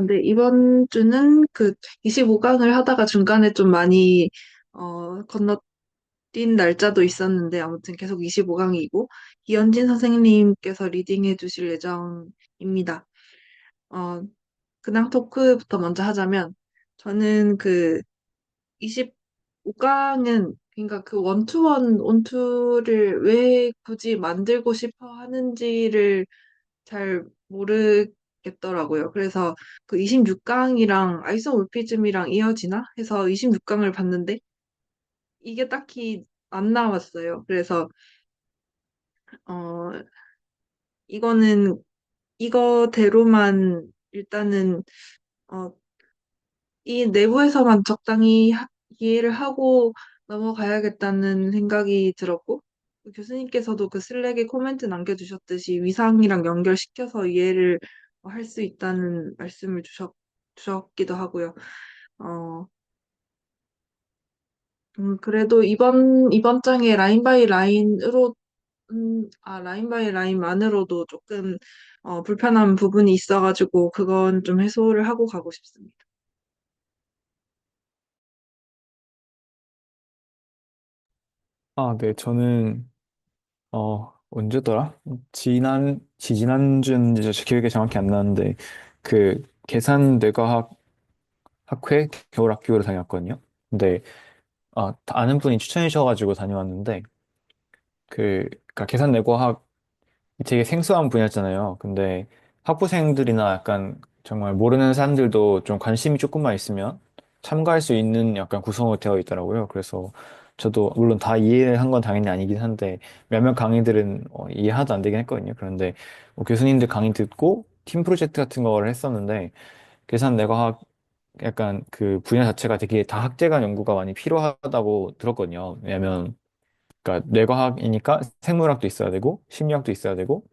네, 이번 주는 그 25강을 하다가 중간에 좀 많이, 건너뛴 날짜도 있었는데, 아무튼 계속 25강이고, 이현진 선생님께서 리딩해 주실 예정입니다. 어, 근황 토크부터 먼저 하자면, 저는 그 25강은, 그러니까 그 원투원, 원투를 왜 굳이 만들고 싶어 하는지를 잘 모르겠더라고요. 그래서 그 26강이랑 아이소몰피즘이랑 이어지나 해서 26강을 봤는데 이게 딱히 안 나왔어요. 그래서 어 이거는 이거대로만 일단은 어 이 내부에서만 적당히 이해를 하고 넘어가야겠다는 생각이 들었고 그 교수님께서도 그 슬랙에 코멘트 남겨주셨듯이 위상이랑 연결시켜서 이해를 할 수 있다는 말씀을 주셨기도 하고요. 어, 그래도 이번 장에 라인 바이 라인으로, 라인 바이 라인만으로도 조금, 불편한 부분이 있어가지고, 그건 좀 해소를 하고 가고 싶습니다. 아, 네, 저는, 언제더라? 지난주인지 제 기억이 정확히 안 나는데, 그, 계산뇌과학 학회 겨울학교를 다녔거든요. 근데, 아는 분이 추천해 주셔가지고 다녀왔는데, 그니까 계산뇌과학 되게 생소한 분야잖아요. 근데 학부생들이나 약간 정말 모르는 사람들도 좀 관심이 조금만 있으면 참가할 수 있는 약간 구성으로 되어 있더라고요. 그래서 저도 물론 다 이해한 건 당연히 아니긴 한데 몇몇 강의들은 이해 하나도 안 되긴 했거든요. 그런데 뭐 교수님들 강의 듣고 팀 프로젝트 같은 거를 했었는데 계산 내과학 약간 그 분야 자체가 되게 다학제 간 연구가 많이 필요하다고 들었거든요. 왜냐면 그러니까 뇌과학이니까 생물학도 있어야 되고 심리학도 있어야 되고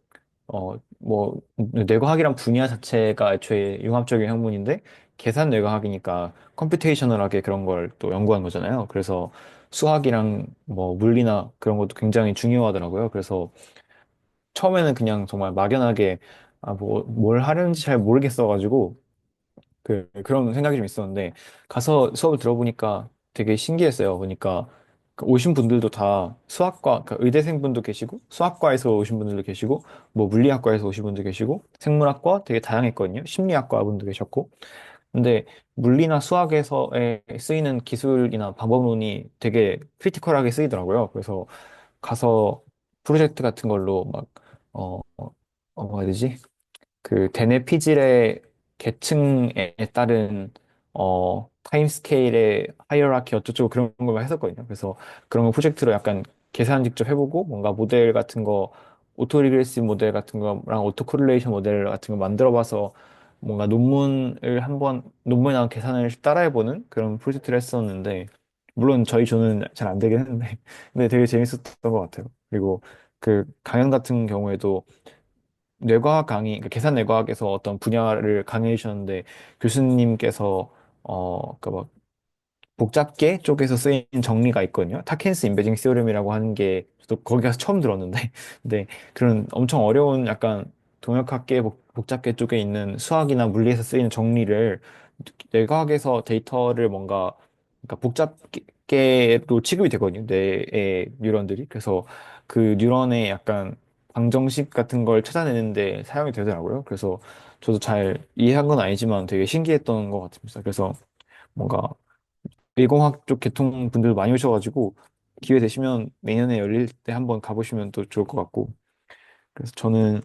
뇌과학이란 분야 자체가 애초에 융합적인 학문인데, 계산 뇌과학이니까 컴퓨테이셔널하게 그런 걸 또 연구한 거잖아요. 그래서 수학이랑 뭐 물리나 그런 것도 굉장히 중요하더라고요. 그래서 처음에는 그냥 정말 막연하게, 뭘 하려는지 잘 모르겠어가지고, 그런 생각이 좀 있었는데, 가서 수업을 들어보니까 되게 신기했어요. 보니까 그 오신 분들도 다 수학과, 그러니까 의대생분도 계시고, 수학과에서 오신 분들도 계시고, 뭐 물리학과에서 오신 분도 계시고, 생물학과 되게 다양했거든요. 심리학과 분도 계셨고. 근데 물리나 수학에서 쓰이는 기술이나 방법론이 되게 크리티컬하게 쓰이더라고요. 그래서 가서 프로젝트 같은 걸로 막, 뭐가 되지? 그 대뇌 피질의 계층에 따른 타임 스케일의 하이어라키 어쩌고 그런 걸 했었거든요. 그래서 그런 거 프로젝트로 약간 계산 직접 해보고 뭔가 모델 같은 거 오토 리그레시브 모델 같은 거랑 오토 코릴레이션 모델 같은 거 만들어 봐서 뭔가 논문에 나온 계산을 따라해보는 그런 프로젝트를 했었는데 물론 저희 조는 잘 안 되긴 했는데 근데 되게 재밌었던 것 같아요. 그리고 그 강연 같은 경우에도 뇌과학 강의, 그러니까 계산 뇌과학에서 어떤 분야를 강의해 주셨는데 교수님께서 그막 복잡계 쪽에서 쓰인 정리가 있거든요. 타켄스 인베징 시오름이라고 하는 게 저도 거기 가서 처음 들었는데, 근데 그런 엄청 어려운 약간 동역학계 복잡계 쪽에 있는 수학이나 물리에서 쓰이는 정리를 뇌과학에서 데이터를 뭔가 그러니까 복잡계로 취급이 되거든요. 뇌의 뉴런들이. 그래서 그 뉴런의 약간 방정식 같은 걸 찾아내는데 사용이 되더라고요. 그래서 저도 잘 이해한 건 아니지만 되게 신기했던 것 같습니다. 그래서 뭔가 일공학 쪽 계통 분들 많이 오셔가지고 기회 되시면 내년에 열릴 때 한번 가보시면 또 좋을 것 같고. 그래서 저는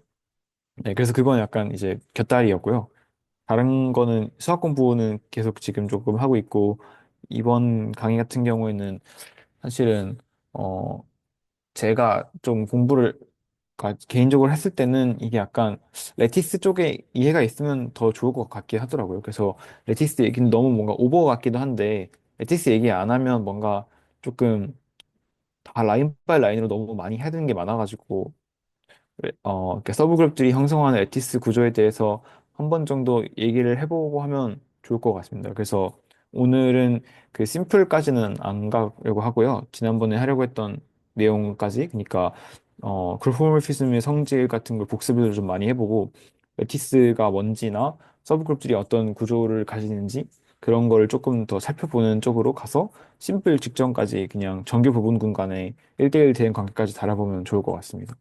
네, 그래서 그건 약간 이제 곁다리였고요. 다른 거는 수학 공부는 계속 지금 조금 하고 있고, 이번 강의 같은 경우에는 사실은 어 제가 좀 공부를 개인적으로 했을 때는 이게 약간 레티스 쪽에 이해가 있으면 더 좋을 것 같긴 하더라고요. 그래서 레티스 얘기는 너무 뭔가 오버 같기도 한데 레티스 얘기 안 하면 뭔가 조금 다 라인 바이 라인으로 너무 많이 해야 되는 게 많아가지고 이렇게 서브 그룹들이 형성하는 에티스 구조에 대해서 한 번 정도 얘기를 해보고 하면 좋을 것 같습니다. 그래서 오늘은 그 심플까지는 안 가려고 하고요. 지난번에 하려고 했던 내용까지, 그러니까 그룹 홈모피즘의 성질 같은 걸 복습을 좀 많이 해보고 에티스가 뭔지나 서브그룹들이 어떤 구조를 가지는지 그런 걸 조금 더 살펴보는 쪽으로 가서 심플 직전까지 그냥 정규 부분군 간의 1대1 대응 관계까지 달아보면 좋을 것 같습니다.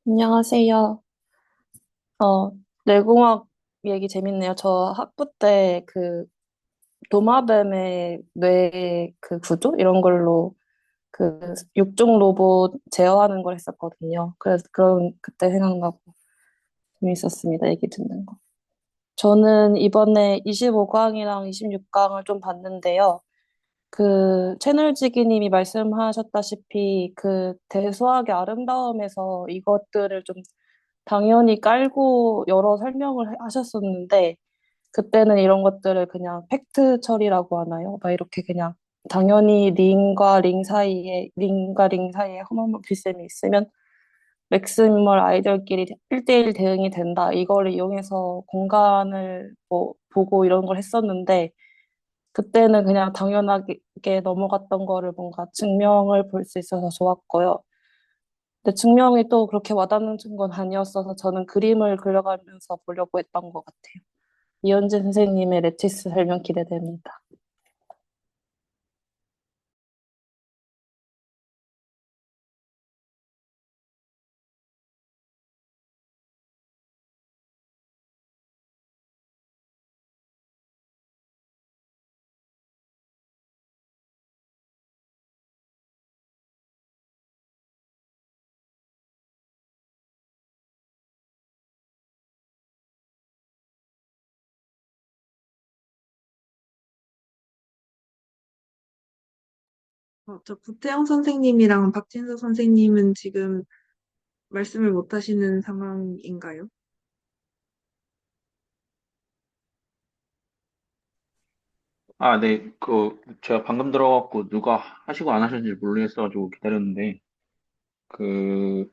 안녕하세요. 뇌공학 얘기 재밌네요. 저 학부 때 그 도마뱀의 뇌 그 구조 이런 걸로 그 육종 로봇 제어하는 걸 했었거든요. 그래서 그런 그때 생각나고 재밌었습니다. 얘기 듣는 거. 저는 이번에 25강이랑 26강을 좀 봤는데요. 그 채널지기님이 말씀하셨다시피 그 대수학의 아름다움에서 이것들을 좀 당연히 깔고 여러 설명을 하셨었는데 그때는 이런 것들을 그냥 팩트 처리라고 하나요? 막 이렇게 그냥 당연히 링과 링 사이에 허머필셈이 있으면 맥시멀 아이들끼리 1대1 대응이 된다. 이거를 이용해서 공간을 뭐 보고 이런 걸 했었는데 그때는 그냥 당연하게 넘어갔던 거를 뭔가 증명을 볼 수 있어서 좋았고요. 근데 증명이 또 그렇게 와닿는 건 아니었어서 저는 그림을 그려가면서 보려고 했던 것 같아요. 이현진 선생님의 레티스 설명 기대됩니다. 저 구태영 선생님이랑 박진서 선생님은 지금 말씀을 못 하시는 상황인가요? 아, 네. 제가 방금 들어갖고 누가 하시고 안 하셨는지 모르겠어가지고 기다렸는데, 그,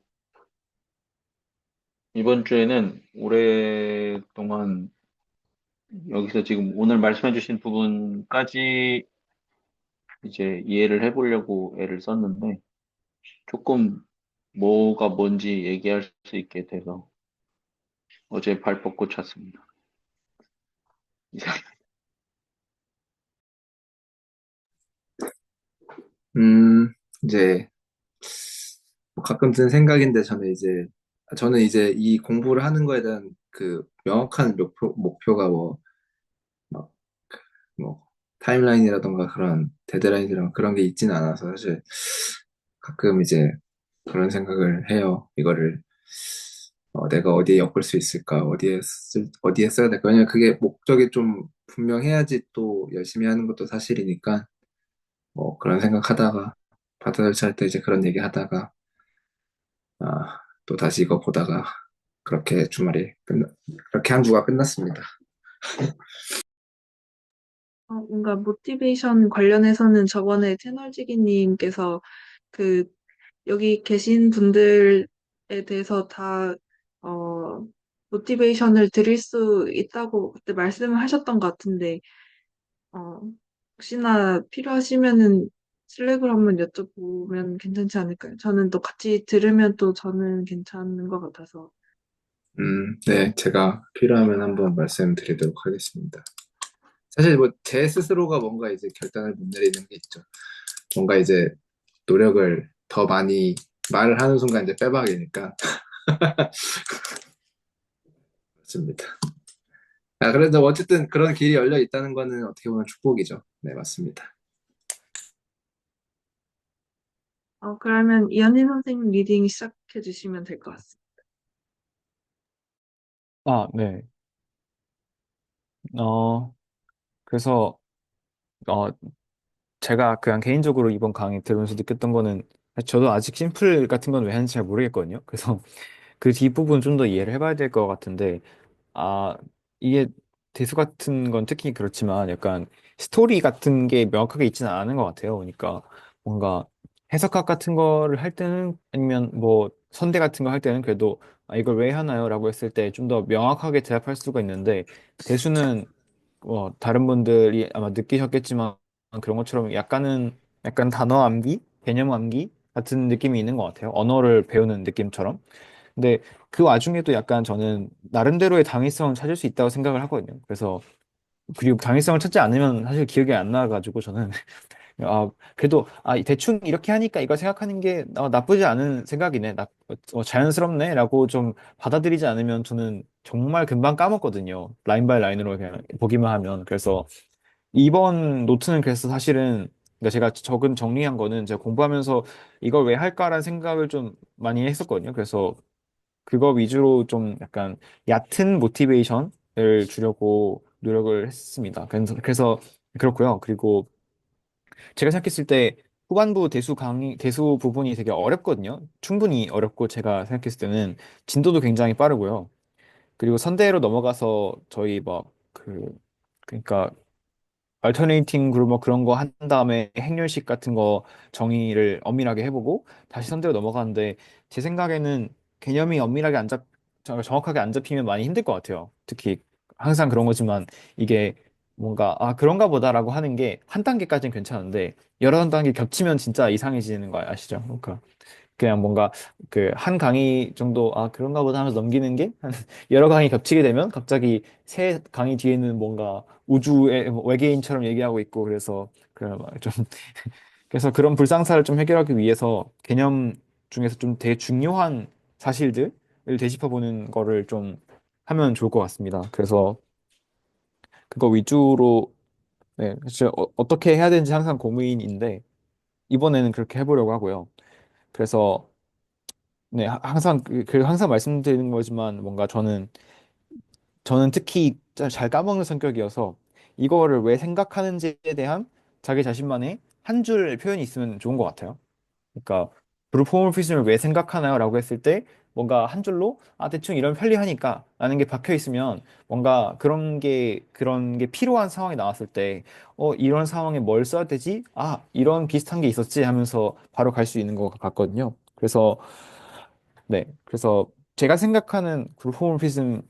이번 주에는 오랫동안 여기서 지금 오늘 말씀해주신 부분까지 이제 이해를 해보려고 애를 썼는데, 조금 뭐가 뭔지 얘기할 수 있게 돼서 어제 발 뻗고 찼습니다. 음, 이제 뭐 가끔 드는 생각인데 저는 이제 이 공부를 하는 거에 대한 그 명확한 목표가 막, 뭐, 타임라인이라던가 그런 데드라인이랑 그런 게 있지는 않아서 사실 가끔 이제 그런 생각을 해요. 이거를 내가 어디에 엮을 수 있을까? 어디에 써야 될까? 왜냐면 그게 목적이 좀 분명해야지 또 열심히 하는 것도 사실이니까 뭐 그런 생각하다가 바다 설치할 때 이제 그런 얘기 하다가 또 다시 이거 보다가 그렇게 한 주가 끝났습니다. 뭔가 모티베이션 관련해서는 저번에 채널지기님께서 그 여기 계신 분들에 대해서 다 모티베이션을 드릴 수 있다고 그때 말씀을 하셨던 것 같은데 어, 혹시나 필요하시면은 슬랙으로 한번 여쭤보면 괜찮지 않을까요? 저는 또 같이 들으면 또 저는 괜찮은 것 같아서. 네, 제가 필요하면 한번 말씀드리도록 하겠습니다. 사실 뭐 제 스스로가 뭔가 이제 결단을 못 내리는 게 있죠. 뭔가 이제 노력을 더 많이 말을 하는 순간 이제 빼박이니까 맞습니다. 그래도 어쨌든 그런 길이 열려 있다는 거는 어떻게 보면 축복이죠. 네, 맞습니다. 그러면 이현희 선생님 리딩 시작해 주시면 될 것 같습니다. 아, 네. 어, 그래서, 어, 제가 그냥 개인적으로 이번 강의 들으면서 느꼈던 거는 저도 아직 심플 같은 건 왜 하는지 잘 모르겠거든요. 그래서 그 뒷부분 좀 더 이해를 해봐야 될 것 같은데, 아, 이게 대수 같은 건 특히 그렇지만 약간 스토리 같은 게 명확하게 있지는 않은 것 같아요. 그러니까 뭔가 해석학 같은 거를 할 때는 아니면 뭐 선대 같은 거 할 때는 그래도 이걸 왜 하나요? 라고 했을 때 좀 더 명확하게 대답할 수가 있는데 대수는 다른 분들이 아마 느끼셨겠지만 그런 것처럼 약간 단어 암기, 개념 암기 같은 느낌이 있는 것 같아요. 언어를 배우는 느낌처럼. 근데 그 와중에도 약간 저는 나름대로의 당위성을 찾을 수 있다고 생각을 하거든요. 그래서 그리고 당위성을 찾지 않으면 사실 기억이 안 나가지고 저는 그래도 대충 이렇게 하니까 이걸 생각하는 게 나쁘지 않은 생각이네. 자연스럽네라고 좀 받아들이지 않으면 저는 정말 금방 까먹거든요. 라인 바이 라인으로 그냥 보기만 하면. 그래서 이번 노트는 그래서 사실은 그러니까 제가 적은 정리한 거는 제가 공부하면서 이걸 왜 할까라는 생각을 좀 많이 했었거든요. 그래서 그거 위주로 좀 약간 얕은 모티베이션을 주려고 노력을 했습니다. 그래서 그렇고요. 그리고 제가 생각했을 때 후반부 대수 부분이 되게 어렵거든요. 충분히 어렵고 제가 생각했을 때는 진도도 굉장히 빠르고요. 그리고 선대로 넘어가서 저희 막 그러니까 얼터네이팅 그룹 뭐 그런 거 한 다음에 행렬식 같은 거 정의를 엄밀하게 해보고 다시 선대로 넘어가는데 제 생각에는 개념이 엄밀하게 정확하게 안 잡히면 많이 힘들 것 같아요. 특히 항상 그런 거지만 이게 뭔가 그런가 보다라고 하는 게 한 단계까지는 괜찮은데 여러 단계 겹치면 진짜 이상해지는 거 아시죠? 그러니까 그냥 뭔가 그 한 강의 정도 그런가 보다 하면서 넘기는 게 한 여러 강의 겹치게 되면 갑자기 새 강의 뒤에는 뭔가 우주의 외계인처럼 얘기하고 있고 그래서 그좀 그래서 그런 불상사를 좀 해결하기 위해서 개념 중에서 좀 되게 중요한 사실들을 되짚어 보는 거를 좀 하면 좋을 것 같습니다. 그래서 그거 위주로 네, 사실 어떻게 해야 되는지 항상 고민인데 이번에는 그렇게 해보려고 하고요. 그래서 네, 항상 항상 말씀드리는 거지만 뭔가 저는 특히 잘 까먹는 성격이어서 이거를 왜 생각하는지에 대한 자기 자신만의 한 줄 표현이 있으면 좋은 것 같아요. 그러니까 그룹 홈모피즘을 왜 생각하나요? 라고 했을 때 뭔가 한 줄로 대충 이런 편리하니까 라는 게 박혀 있으면 뭔가 그런 게 필요한 상황이 나왔을 때 이런 상황에 뭘 써야 되지? 이런 비슷한 게 있었지 하면서 바로 갈 수 있는 것 같거든요. 그래서 제가 생각하는 그룹 홈모피즘이랑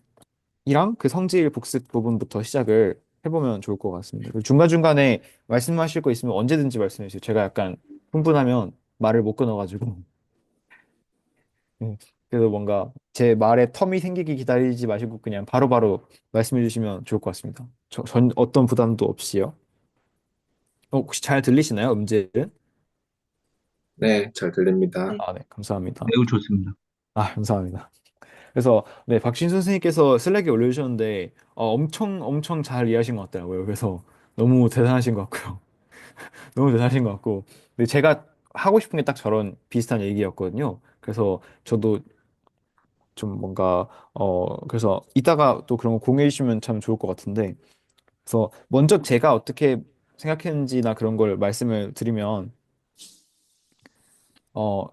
그 성질 복습 부분부터 시작을 해보면 좋을 것 같습니다. 그리고 중간중간에 말씀하실 거 있으면 언제든지 말씀해 주세요. 제가 약간 흥분하면 말을 못 끊어가지고. 네. 그래서 뭔가 제 말에 텀이 생기기 기다리지 마시고 그냥 바로바로 말씀해 주시면 좋을 것 같습니다. 전 어떤 부담도 없이요. 혹시 잘 들리시나요? 음질은? 네, 잘 들립니다. 네. 네, 감사합니다. 매우 좋습니다. 감사합니다. 그래서 네, 박신 선생님께서 슬랙에 올려주셨는데 엄청 엄청 잘 이해하신 것 같더라고요. 그래서 너무 대단하신 것 같고요. 너무 대단하신 것 같고. 근데 제가 하고 싶은 게 딱 저런 비슷한 얘기였거든요. 그래서 저도 좀 뭔가 그래서 이따가 또 그런 거 공유해 주시면 참 좋을 것 같은데 그래서 먼저 제가 어떻게 생각했는지나 그런 걸 말씀을 드리면 어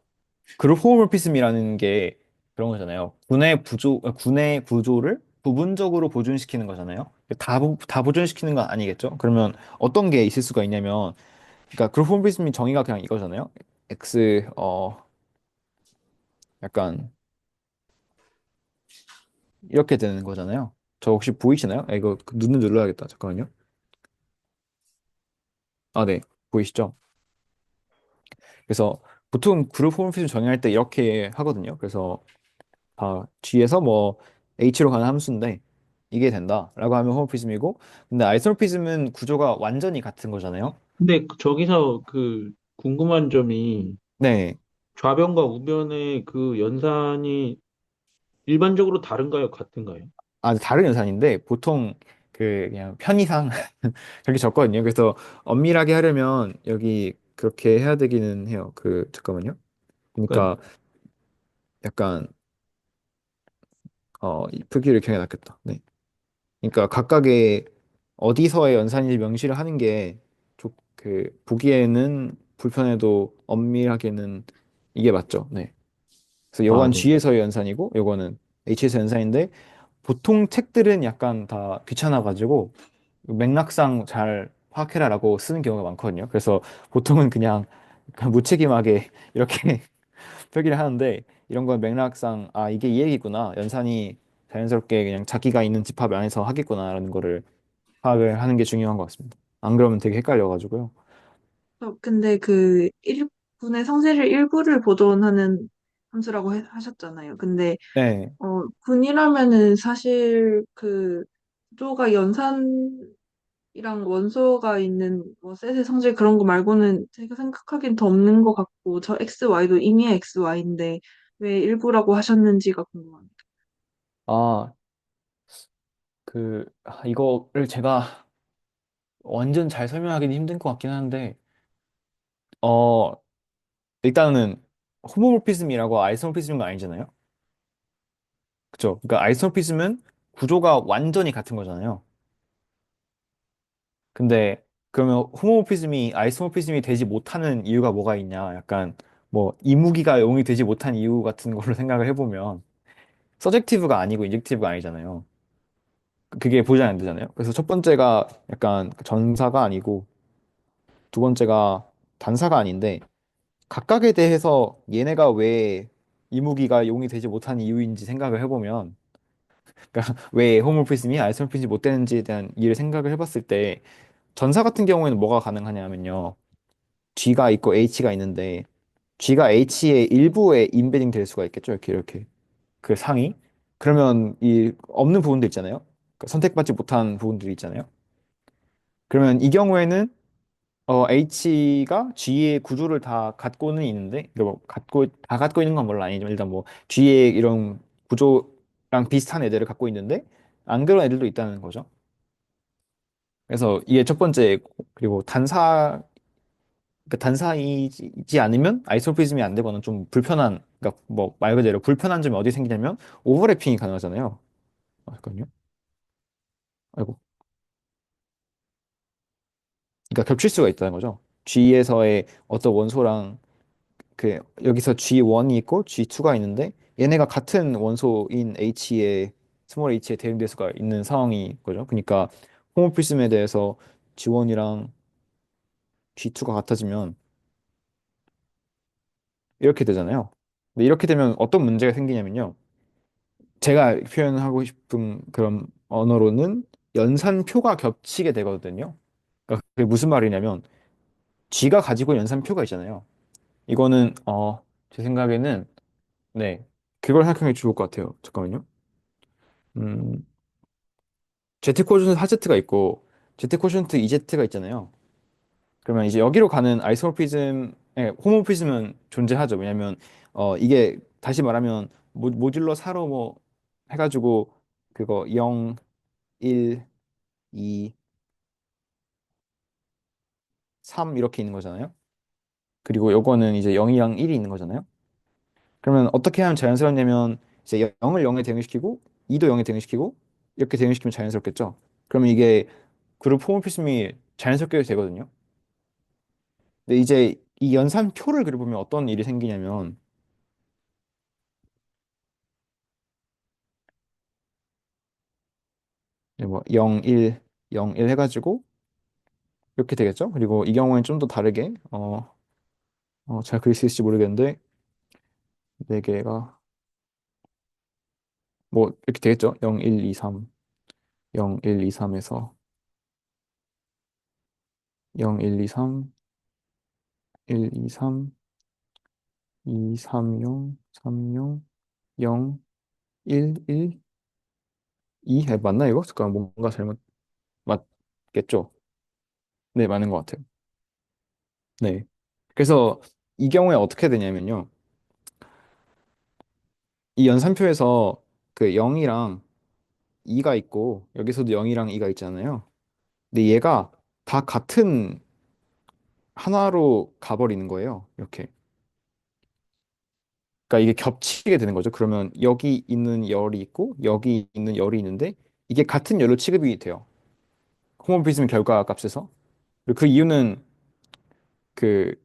그룹 호모morphism이라는 게 그런 거잖아요. 군의 구조를 부분적으로 보존시키는 거잖아요. 다 보존시키는 건 아니겠죠? 그러면 어떤 게 있을 수가 있냐면 그러니까 그룹 호모morphism 정의가 그냥 이거잖아요. X 약간 이렇게 되는 거잖아요. 저 혹시 보이시나요? 이거 눈을 눌러야겠다. 잠깐만요. 네. 보이시죠? 그래서 보통 그룹 홈피스 정의할 때 이렇게 하거든요. 그래서 G에서 뭐 H로 가는 함수인데 이게 된다라고 하면 홈피즘이고 근데 아이소모피즘은 구조가 완전히 같은 거잖아요. 근데 저기서 그 궁금한 점이 네. 좌변과 우변의 그 연산이 일반적으로 다른가요? 같은가요? 다른 연산인데 보통 그냥 편의상 그렇게 적거든요. 그래서 엄밀하게 하려면 여기 그렇게 해야 되기는 해요. 잠깐만요. 그러니까 그러니까 약간 이 표기를 이렇게 해놨겠다. 네. 그러니까 각각의 어디서의 연산인지 명시를 하는 게 보기에는 불편해도 엄밀하게는 이게 맞죠. 네. 그래서 요건 네. G에서의 연산이고 요거는 H에서 연산인데 보통 책들은 약간 다 귀찮아가지고 맥락상 잘 파악해라라고 쓰는 경우가 많거든요. 그래서 보통은 그냥 무책임하게 이렇게 표기를 하는데 이런 건 맥락상 이게 이 얘기구나. 연산이 자연스럽게 그냥 자기가 있는 집합 안에서 하겠구나라는 거를 파악을 하는 게 중요한 것 같습니다. 안 그러면 되게 헷갈려가지고요. 근데 그 1분의 성질을 일부를 보존하는 함수라고 하셨잖아요. 근데 네. 분이라면은 사실 그 구조가 연산이랑 원소가 있는 뭐 셋의 성질 그런 거 말고는 제가 생각하기엔 더 없는 것 같고 저 XY도 이미 XY인데 왜 일부라고 하셨는지가 궁금합니다. 아, 이거를 제가 완전 잘 설명하기는 힘든 것 같긴 한데, 어, 일단은 호모모피즘이라고 아이소모피즘은 아니잖아요. 그쵸? 그러니까 아이소모피즘은 구조가 완전히 같은 거잖아요. 근데 그러면 호모모피즘이 아이소모피즘이 되지 못하는 이유가 뭐가 있냐? 약간 뭐 이무기가 0이 되지 못한 이유 같은 걸로 생각을 해보면 서젝티브가 아니고 인젝티브가 아니잖아요. 그게 보장이 안 되잖아요. 그래서 첫 번째가 약간 전사가 아니고 두 번째가 단사가 아닌데 각각에 대해서 얘네가 왜 이무기가 용이 되지 못한 이유인지 생각을 해보면 그러니까 왜 호모모피즘이 아이소모피즘이 못 되는지에 대한 이유를 생각을 해봤을 때 전사 같은 경우에는 뭐가 가능하냐면요. G가 있고 H가 있는데 G가 H의 일부에 인베딩 될 수가 있겠죠. 이렇게 그 상이 그러면 이 없는 부분들 있잖아요. 그러니까 선택받지 못한 부분들이 있잖아요. 그러면 이 경우에는 H가 G의 구조를 다 갖고는 있는데, 뭐 다 갖고 있는 건 몰라 아니지만 일단 뭐 G의 이런 구조랑 비슷한 애들을 갖고 있는데 안 그런 애들도 있다는 거죠. 그래서 이게 첫 번째. 그리고 단사이지 않으면 아이소모피즘이 안 되거나 좀 불편한, 그러니까 뭐 말 그대로 불편한 점이 어디 생기냐면 오버래핑이 가능하잖아요. 잠깐요. 아이고. 그러니까 겹칠 수가 있다는 거죠. G에서의 어떤 원소랑 여기서 G1이 있고 G2가 있는데 얘네가 같은 원소인 스몰 h에 대응될 수가 있는 상황인 거죠. 그러니까 호모필즘에 대해서 G1이랑 G2가 같아지면 이렇게 되잖아요. 근데 이렇게 되면 어떤 문제가 생기냐면요. 제가 표현하고 싶은 그런 언어로는 연산표가 겹치게 되거든요. 그러니까 그게 무슨 말이냐면 G가 가지고 있는 연산표가 있잖아요. 이거는 제 생각에는 네, 그걸 생각하는 게 좋을 것 같아요. 잠깐만요. 음, Z 코션트 하제트가 있고 Z 코션트 EZ가 있잖아요. 그러면 이제 여기로 가는 호모모피즘은 존재하죠. 왜냐면 이게 다시 말하면 모듈러 사로 뭐 해가지고 그거 0, 1, 2, 3 이렇게 있는 거잖아요. 그리고 요거는 이제 0이랑 1이 있는 거잖아요. 그러면 어떻게 하면 자연스럽냐면 이제 0을 0에 대응시키고 2도 0에 대응시키고 이렇게 대응시키면 자연스럽겠죠. 그러면 이게 그룹 호모피즘이 자연스럽게 되거든요. 근데 이제 이 연산표를 그려보면 어떤 일이 생기냐면 이제 뭐 0, 1, 0, 1 해가지고 이렇게 되겠죠. 그리고 이 경우에는 좀 더 다르게 잘 그릴 수 있을지 모르겠는데 네 개가 뭐 이렇게 되겠죠. 0, 1, 2, 3, 0, 1, 2, 3에서 0, 1, 2, 3, 1, 2, 3, 2, 3, 0, 3, 0, 0, 1, 1, 2 맞나 이거? 잠깐 뭔가 잘못 맞겠죠? 네, 맞는 것 같아요. 네. 그래서 이 경우에 어떻게 되냐면요. 이 연산표에서 그 0이랑 2가 있고 여기서도 0이랑 2가 있잖아요. 근데 얘가 다 같은 하나로 가버리는 거예요. 이렇게. 그러니까 이게 겹치게 되는 거죠. 그러면 여기 있는 열이 있고 여기 있는 열이 있는데 이게 같은 열로 취급이 돼요. 호모피즘 결과 값에서. 그리고 그 이유는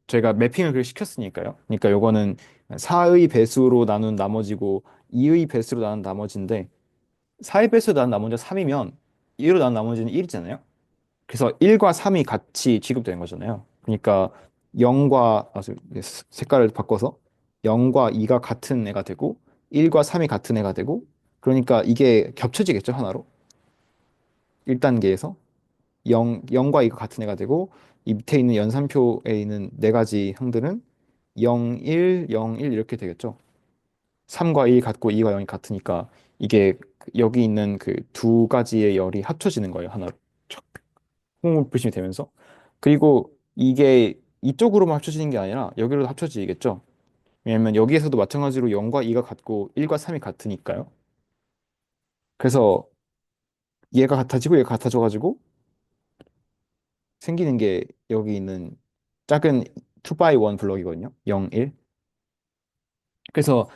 저희가 매핑을 그렇게 시켰으니까요. 그러니까 요거는 4의 배수로 나눈 나머지고 2의 배수로 나눈 나머지인데 4의 배수로 나눈 나머지가 3이면 2로 나눈 나머지는 1이잖아요. 그래서 1과 3이 같이 취급되는 거잖아요. 그러니까 0과 색깔을 바꿔서 0과 2가 같은 애가 되고 1과 3이 같은 애가 되고 그러니까 이게 겹쳐지겠죠, 하나로. 1단계에서. 0과 2가 같은 애가 되고 이 밑에 있는 연산표에 있는 네 가지 항들은 0, 1, 0, 1 이렇게 되겠죠. 3과 1 같고 2과 0이 같으니까 이게 여기 있는 그 두 가지의 열이 합쳐지는 거예요. 하나로. 촥 호모불심이 되면서. 그리고 이게 이쪽으로만 합쳐지는 게 아니라 여기로도 합쳐지겠죠. 왜냐면 여기에서도 마찬가지로 0과 2가 같고 1과 3이 같으니까요. 그래서 얘가 같아지고 얘가 같아져가지고 생기는 게 여기 있는 작은 2 by 1 블럭이거든요. 0, 1. 그래서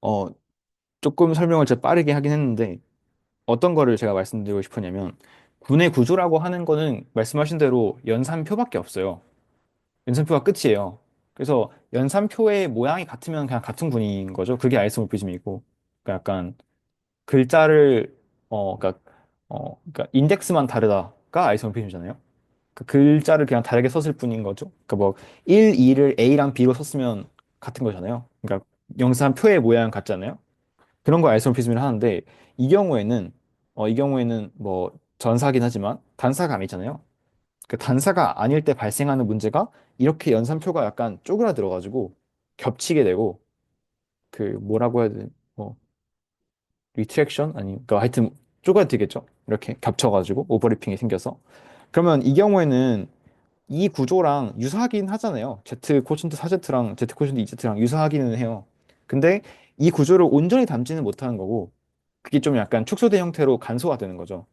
어 조금 설명을 제가 빠르게 하긴 했는데 어떤 거를 제가 말씀드리고 싶었냐면 군의 구조라고 하는 거는 말씀하신 대로 연산표밖에 없어요. 연산표가 끝이에요. 그래서 연산표의 모양이 같으면 그냥 같은 군인 거죠. 그게 아이소모피즘이고, 그러니까 약간 글자를 그러니까 인덱스만 다르다가 아이소모피즘이잖아요. 그 글자를 그냥 다르게 썼을 뿐인 거죠. 그러니까 뭐 1, 2를 A랑 B로 썼으면 같은 거잖아요. 그러니까 연산표의 모양 같잖아요. 그런 걸 아이소모피즘을 하는데 이 경우에는 뭐 전사긴 하지만 단사가 아니잖아요. 그 단사가 아닐 때 발생하는 문제가 이렇게 연산표가 약간 쪼그라들어가지고 겹치게 되고 그 뭐라고 해야 되지? 뭐 리트랙션 아니 그러니까 하여튼 쪼그라들겠죠. 이렇게 겹쳐가지고 오버래핑이 생겨서 그러면 이 경우에는 이 구조랑 유사하긴 하잖아요. Z 코션트 4Z랑 Z 코션트 2Z랑 유사하기는 해요. 근데 이 구조를 온전히 담지는 못하는 거고 그게 좀 약간 축소된 형태로 간소화 되는 거죠.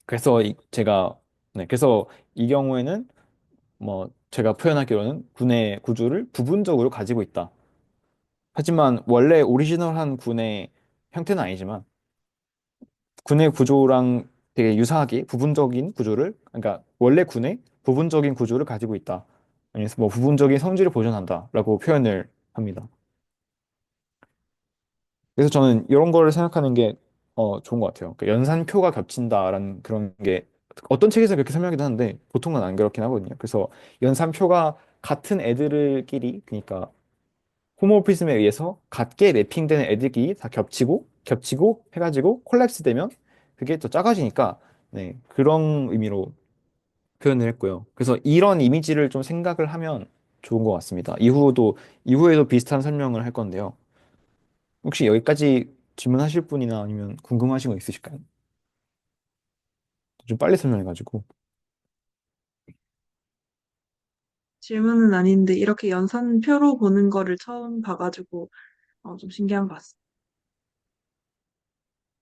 그래서 그래서 이 경우에는 뭐 제가 표현하기로는 군의 구조를 부분적으로 가지고 있다. 하지만 원래 오리지널한 군의 형태는 아니지만 군의 구조랑 되게 유사하게 부분적인 구조를 그러니까 원래 군의 부분적인 구조를 가지고 있다. 아니면 뭐 부분적인 성질을 보존한다라고 표현을 합니다. 그래서 저는 이런 거를 생각하는 게 좋은 것 같아요. 그러니까 연산표가 겹친다라는 그런 게 어떤 책에서 그렇게 설명하기도 하는데 보통은 안 그렇긴 하거든요. 그래서 연산표가 같은 애들끼리 그러니까 호모모피즘에 의해서 같게 래핑되는 애들끼리 다 겹치고 해가지고 콜랩스 되면 그게 또 작아지니까 네, 그런 의미로 표현을 했고요. 그래서 이런 이미지를 좀 생각을 하면 좋은 것 같습니다. 이후에도 비슷한 설명을 할 건데요. 혹시 여기까지 질문하실 분이나 아니면 궁금하신 거 있으실까요? 좀 빨리 설명해가지고. 질문은 아닌데 이렇게 연산표로 보는 거를 처음 봐가지고 좀 신기한 것 같습니다.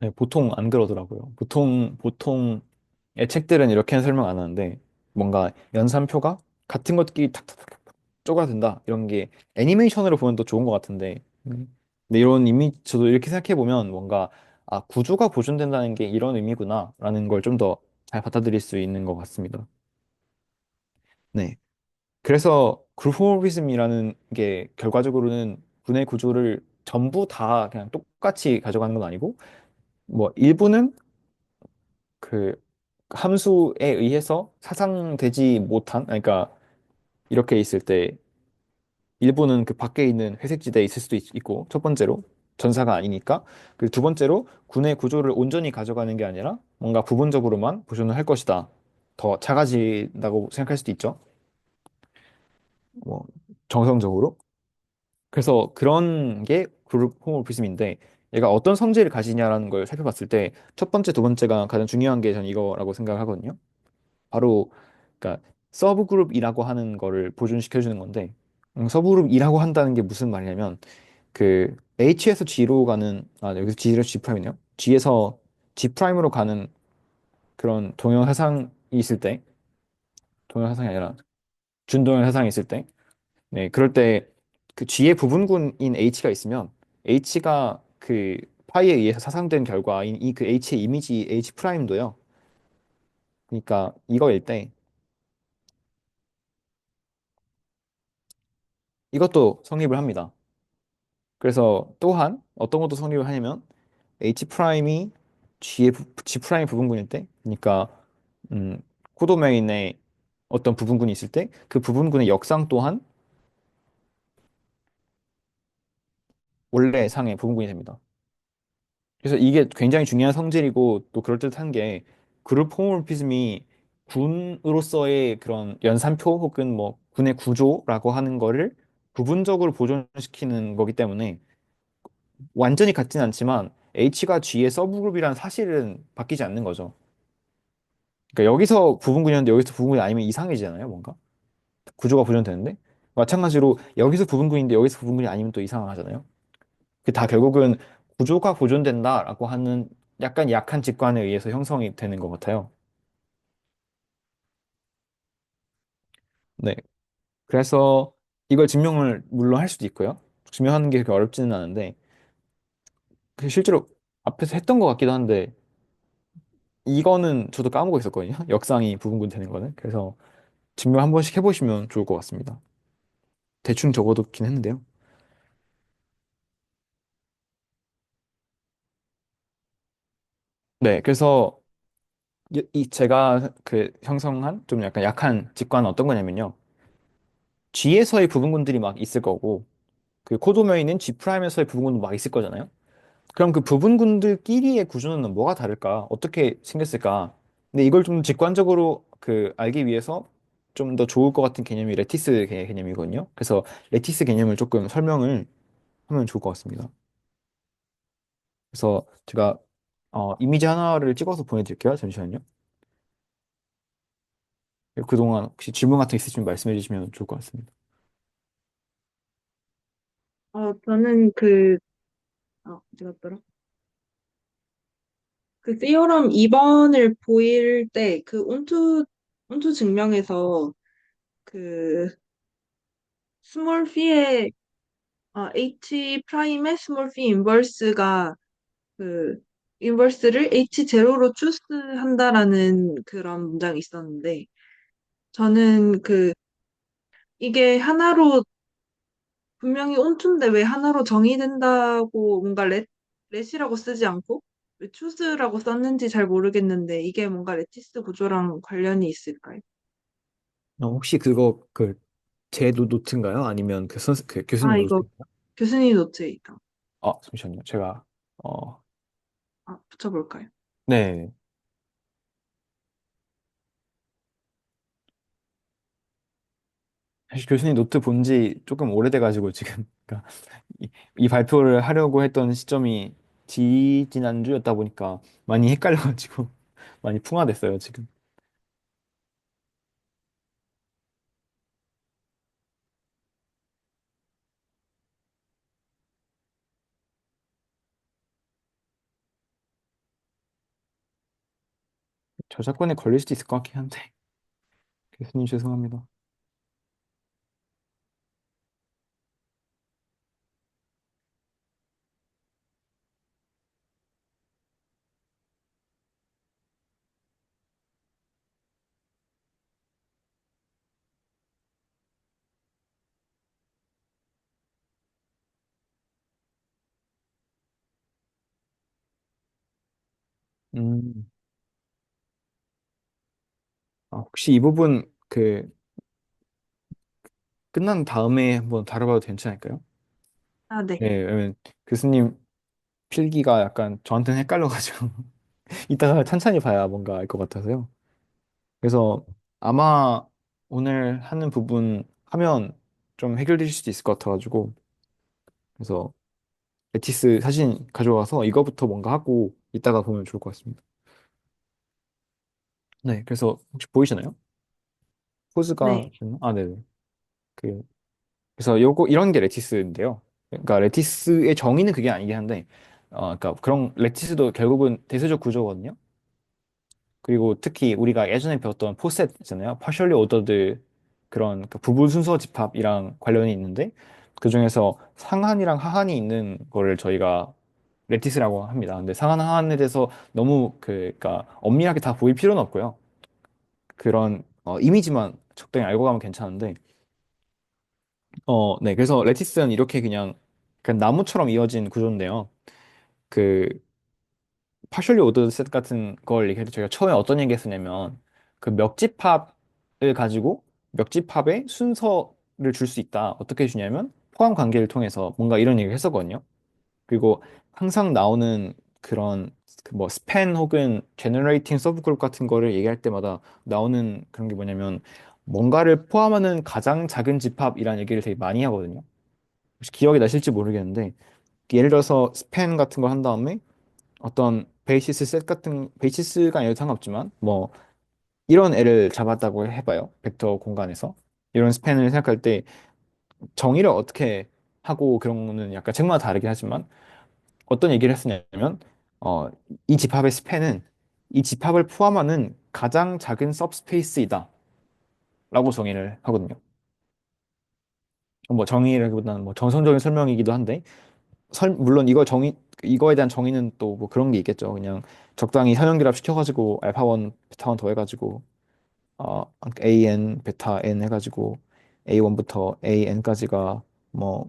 네, 보통 안 그러더라고요. 보통의 책들은 이렇게는 설명 안 하는데 뭔가 연산표가 같은 것끼리 탁탁탁 쪼그라든다 이런 게 애니메이션으로 보면 더 좋은 것 같은데 근데 이런 이미 저도 이렇게 생각해 보면 뭔가 구조가 보존된다는 게 이런 의미구나라는 걸 좀 더 잘 받아들일 수 있는 것 같습니다. 네. 그래서 그루포모비즘이라는 게 결과적으로는 분해 구조를 전부 다 그냥 똑같이 가져가는 건 아니고 뭐 일부는 그 함수에 의해서 사상되지 못한 그러니까 이렇게 있을 때 일부는 그 밖에 있는 회색지대에 있을 수도 있고 첫 번째로 전사가 아니니까 그리고 두 번째로 군의 구조를 온전히 가져가는 게 아니라 뭔가 부분적으로만 보존을 할 것이다. 더 작아진다고 생각할 수도 있죠. 뭐 정성적으로. 그래서 그런 게 그룹 홈모피즘인데 얘가 어떤 성질을 가지냐라는 걸 살펴봤을 때 첫 번째, 두 번째가 가장 중요한 게 저는 이거라고 생각을 하거든요. 바로 그러니까 서브 그룹이라고 하는 거를 보존시켜 주는 건데 서브 그룹이라고 한다는 게 무슨 말이냐면 그 H에서 G로 가는 여기서 G에서 G 프라임이네요. G에서 G 프라임으로 가는 그런 동형 해상이 있을 때 동형 해상이 아니라 준동형 해상이 있을 때 네, 그럴 때 그 G의 부분군인 H가 있으면 H가 그 파이에 의해서 사상된 결과인 이 그 H의 이미지 H 프라임도요. 그러니까 이거일 때 이것도 성립을 합니다. 그래서 또한 어떤 것도 성립을 하냐면 H 프라임이 G 프라임 부분군일 때, 그러니까 코도메인에 어떤 부분군이 있을 때 그 부분군의 역상 또한 원래 상의 부분군이 됩니다. 그래서 이게 굉장히 중요한 성질이고 또 그럴듯한 게 그룹 호모모피즘이 군으로서의 그런 연산표 혹은 뭐 군의 구조라고 하는 거를 부분적으로 보존시키는 거기 때문에 완전히 같진 않지만 H가 G의 서브그룹이란 사실은 바뀌지 않는 거죠. 그러니까 여기서 부분군이었는데 여기서 부분군이 아니면 이상해지잖아요, 뭔가. 구조가 보존되는데. 마찬가지로 여기서 부분군인데 여기서 부분군이 아니면 또 이상하잖아요. 그 다 결국은 구조가 보존된다라고 하는 약간 약한 직관에 의해서 형성이 되는 것 같아요. 네. 그래서 이걸 증명을 물론 할 수도 있고요. 증명하는 게 그렇게 어렵지는 않은데 그 실제로 앞에서 했던 것 같기도 한데 이거는 저도 까먹고 있었거든요. 역상이 부분군 되는 거는. 그래서 증명 한 번씩 해보시면 좋을 것 같습니다. 대충 적어뒀긴 했는데요. 네, 그래서 이 제가 그 형성한 좀 약간 약한 직관은 어떤 거냐면요. G에서의 부분군들이 막 있을 거고 그 코도면에 있는 G 프라임에서의 부분군도 막 있을 거잖아요. 그럼 그 부분군들끼리의 구조는 뭐가 다를까? 어떻게 생겼을까? 근데 이걸 좀 직관적으로 그 알기 위해서 좀 더 좋을 것 같은 개념이 레티스 개념이거든요. 그래서 레티스 개념을 조금 설명을 하면 좋을 것 같습니다. 그래서 제가 이미지 하나를 찍어서 보내드릴게요. 잠시만요. 그동안 혹시 질문 같은 거 있으시면 말씀해 주시면 좋을 것 같습니다. 저는 어디 갔더라? 그 세어럼 2번을 보일 때 그 온투 증명에서 그 스몰 p의 H 프라임의 스몰 p 인버스가 그 인버스를 H0로 추스한다라는 그런 문장이 있었는데 저는 이게 하나로 분명히 온투인데 왜 하나로 정의된다고 뭔가 렛이라고 쓰지 않고 왜 추스라고 썼는지 잘 모르겠는데 이게 뭔가 레티스 구조랑 관련이 있을까요? 혹시 그거 제 노트인가요? 아니면 그 교수님 이거 노트인가요? 교수님 노트에 있다. 잠시만요. 제가 붙여볼까요? 네. 사실 교수님 노트 본지 조금 오래돼가지고 지금 그러니까 이 발표를 하려고 했던 시점이 지지난주였다 보니까 많이 헷갈려가지고 많이 풍화됐어요, 지금. 저작권에 걸릴 수도 있을 것 같긴 한데. 교수님 죄송합니다. 음, 혹시 이 부분 끝난 다음에 한번 다뤄봐도 괜찮을까요? 네. 네, 왜냐면 교수님 필기가 약간 저한테는 헷갈려가지고 이따가 찬찬히 봐야 뭔가 알 것 같아서요. 그래서 아마 오늘 하는 부분 하면 좀 해결되실 수도 있을 것 같아가지고 그래서 에티스 사진 가져와서 이거부터 뭔가 하고 이따가 보면 좋을 것 같습니다. 네, 그래서 혹시 보이시나요? 포즈가 네. 됐나? 네네. 그 그래서 요거 이런 게 레티스인데요. 그러니까 레티스의 정의는 그게 아니긴 한데, 그러니까 그런 레티스도 결국은 대세적 구조거든요. 그리고 특히 우리가 예전에 배웠던 포셋 있잖아요. partially ordered 그런 그 부분 순서 집합이랑 관련이 있는데 그 중에서 상한이랑 하한이 있는 거를 저희가 레티스라고 합니다. 근데 상한 하한에 대해서 너무 그러니까 엄밀하게 다 보일 필요는 없고요. 그런 이미지만 적당히 알고 가면 괜찮은데 네. 그래서 레티스는 이렇게 그냥 나무처럼 이어진 구조인데요. 그 파셜리 오더드 셋 같은 걸 얘기할 때 저희가 처음에 어떤 얘기 했었냐면 그 멱집합을 가지고 멱집합의 순서를 줄 수 있다. 어떻게 주냐면 포함 관계를 통해서 뭔가 이런 얘기를 했었거든요. 그리고 항상 나오는 그런 그뭐 스팬 혹은 제너레이팅 서브그룹 같은 거를 얘기할 때마다 나오는 그런 게 뭐냐면 뭔가를 포함하는 가장 작은 집합이라는 얘기를 되게 많이 하거든요. 혹시 기억이 나실지 모르겠는데 예를 들어서 스팬 같은 걸 한 다음에 어떤 베이시스 셋 같은 베이시스가 아니어도 상관없지만 뭐 이런 애를 잡았다고 해봐요. 벡터 공간에서 이런 스팬을 생각할 때 정의를 어떻게 하고 그런 거는 약간 책마다 다르긴 하지만 어떤 얘기를 했었냐면 어, 이 집합의 스팬은 이 집합을 포함하는 가장 작은 सब스페이스이다 라고 정의를 하거든요. 뭐 정의라기보다는 뭐 정성적인 설명이기도 한데 물론 이거에 대한 정의는 또 뭐 그런 게 있겠죠. 그냥 적당히 현형결합 시켜가지고 알파 1 베타 1 더해가지고 AN 베타 N 해가지고 A1부터 AN까지가 뭐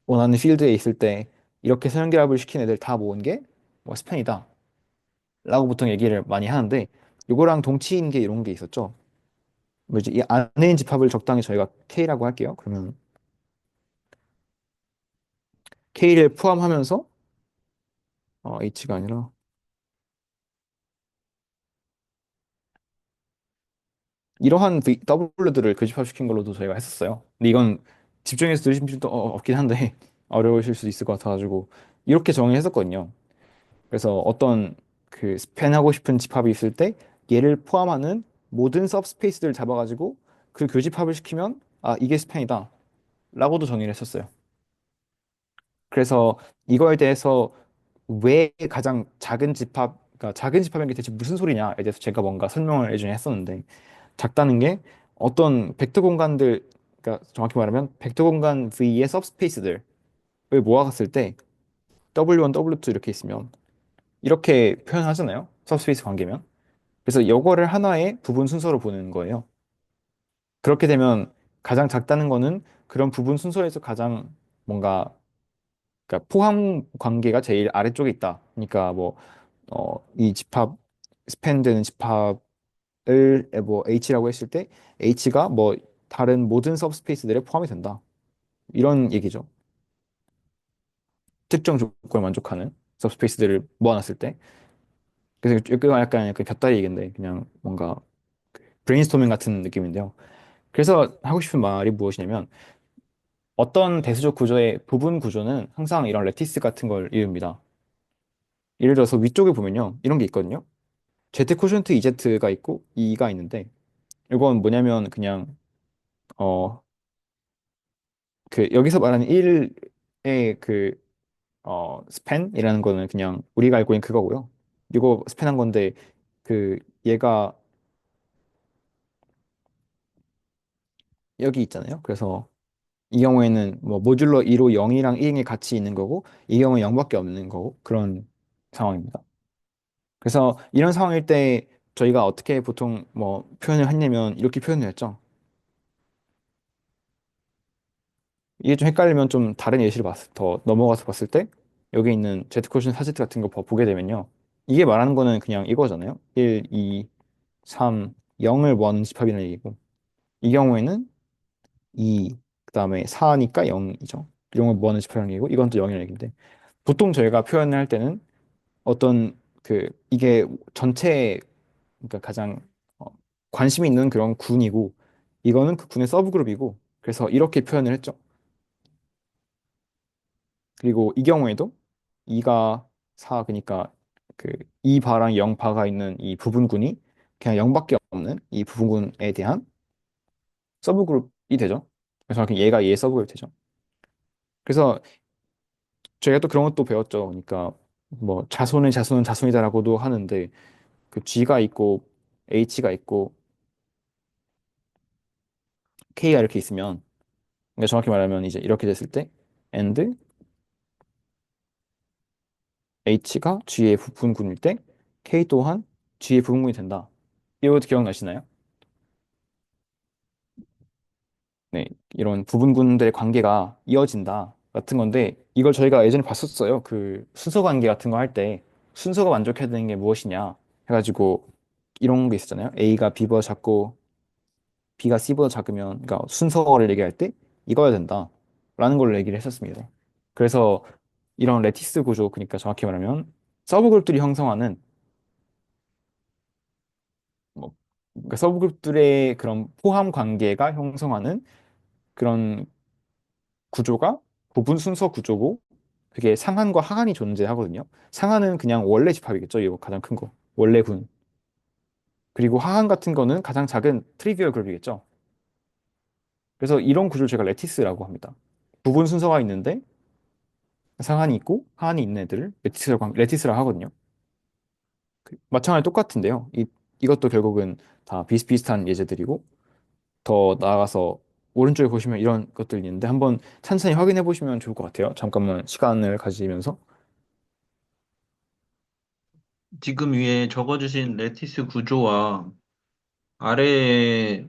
원하는 필드에 있을 때 이렇게 선형결합을 시킨 애들 다 모은 게 뭐 스팬이다 라고 보통 얘기를 많이 하는데 이거랑 동치인 게 이런 게 있었죠. 뭐지 이 안에 있는 집합을 적당히 저희가 K라고 할게요. 그러면 K를 포함하면서 H가 아니라 이러한 W들을 교집합시킨 걸로도 저희가 했었어요. 근데 이건 집중해서 들으신 분도 없긴 한데 어려우실 수 있을 것 같아가지고 이렇게 정의했었거든요. 그래서 어떤 그 스팬하고 싶은 집합이 있을 때 얘를 포함하는 모든 서브스페이스들을 잡아가지고 그 교집합을 시키면 아 이게 스팬이다 라고도 정의를 했었어요. 그래서 이거에 대해서 왜 가장 작은 집합, 그러니까 작은 집합인 게 대체 무슨 소리냐에 대해서 제가 뭔가 설명을 예전에 했었는데 작다는 게 어떤 벡터 공간들, 그러니까 정확히 말하면 벡터 공간 V의 서브스페이스들을 모아갔을 때 W1, W2 이렇게 있으면 이렇게 표현하잖아요. 서브스페이스 관계면. 그래서 이거를 하나의 부분 순서로 보는 거예요. 그렇게 되면 가장 작다는 거는 그런 부분 순서에서 가장 뭔가 그러니까 포함 관계가 제일 아래쪽에 있다. 그러니까 뭐 이 집합 스팬 되는 집합을 뭐 H라고 했을 때 H가 뭐 다른 모든 서브스페이스들에 포함이 된다. 이런 얘기죠. 특정 조건을 만족하는 서브스페이스들을 모아놨을 때. 그래서 이거 약간 그 곁다리 얘기인데 그냥 뭔가 브레인스토밍 같은 느낌인데요. 그래서 하고 싶은 말이 무엇이냐면 어떤 대수적 구조의 부분 구조는 항상 이런 레티스 같은 걸 이룹니다. 예를 들어서 위쪽에 보면요. 이런 게 있거든요. Z 코션트 EZ가 있고 E가 있는데 이건 뭐냐면 그냥 어 그 여기서 말하는 1의 그 스팬이라는 거는 그냥 우리가 알고 있는 그거고요. 이거 스팬한 건데 그 얘가 여기 있잖아요. 그래서 이 경우에는 뭐 모듈러 2로 0이랑 1이 같이 있는 거고 이 경우에 0밖에 없는 거고 그런 상황입니다. 그래서 이런 상황일 때 저희가 어떻게 보통 뭐 표현을 했냐면 이렇게 표현을 했죠. 이게 좀 헷갈리면 좀 다른 예시를 더 넘어가서 봤을 때 여기 있는 Z 코션 사제트 같은 거 보게 되면요. 이게 말하는 거는 그냥 이거잖아요. 1, 2, 3, 0을 모아놓은 집합이라는 얘기고 이 경우에는 2, 그다음에 4니까 0이죠. 0을 모아놓은 집합이라는 얘기고 이건 또 0이라는 얘기인데 보통 저희가 표현을 할 때는 어떤 이게 전체 그러니까 가장 어, 관심이 있는 그런 군이고 이거는 그 군의 서브그룹이고 그래서 이렇게 표현을 했죠. 그리고 이 경우에도 2가 4 그러니까 그 2바랑 0바가 있는 이 부분군이 그냥 0밖에 없는 이 부분군에 대한 서브그룹이 되죠. 그래서 그냥 얘가 얘의 서브그룹이 되죠. 그래서 저희가 또 그런 것도 배웠죠. 그러니까 뭐 자손의 자손은 자손이다라고도 하는데 그 G가 있고 H가 있고 K가 이렇게 있으면 그러니까 정확히 말하면 이제 이렇게 됐을 때 and H가 G의 부분군일 때 K 또한 G의 부분군이 된다. 이것도 기억나시나요? 네, 이런 부분군들의 관계가 이어진다 같은 건데 이걸 저희가 예전에 봤었어요. 그 순서 관계 같은 거 할 때 순서가 만족해야 되는 게 무엇이냐 해가지고 이런 게 있었잖아요. A가 B보다 작고 B가 C보다 작으면 그러니까 순서를 얘기할 때 이거야 된다라는 걸 얘기를 했었습니다. 그래서 이런 레티스 구조 그러니까 정확히 말하면 서브그룹들이 형성하는 뭐 그러니까 서브그룹들의 그런 포함 관계가 형성하는 그런 구조가 부분 순서 구조고 그게 상한과 하한이 존재하거든요. 상한은 그냥 원래 집합이겠죠. 이거 가장 큰 거. 원래 군. 그리고 하한 같은 거는 가장 작은 트리비얼 그룹이겠죠. 그래서 이런 구조를 제가 레티스라고 합니다. 부분 순서가 있는데 상한이 있고 하한이 있는 애들을 레티스라고 하거든요. 마찬가지로 똑같은데요. 이것도 결국은 다 비슷비슷한 예제들이고 더 나아가서 오른쪽에 보시면 이런 것들이 있는데 한번 천천히 확인해 보시면 좋을 것 같아요. 잠깐만 시간을 가지면서. 지금 위에 적어주신 레티스 구조와 아래에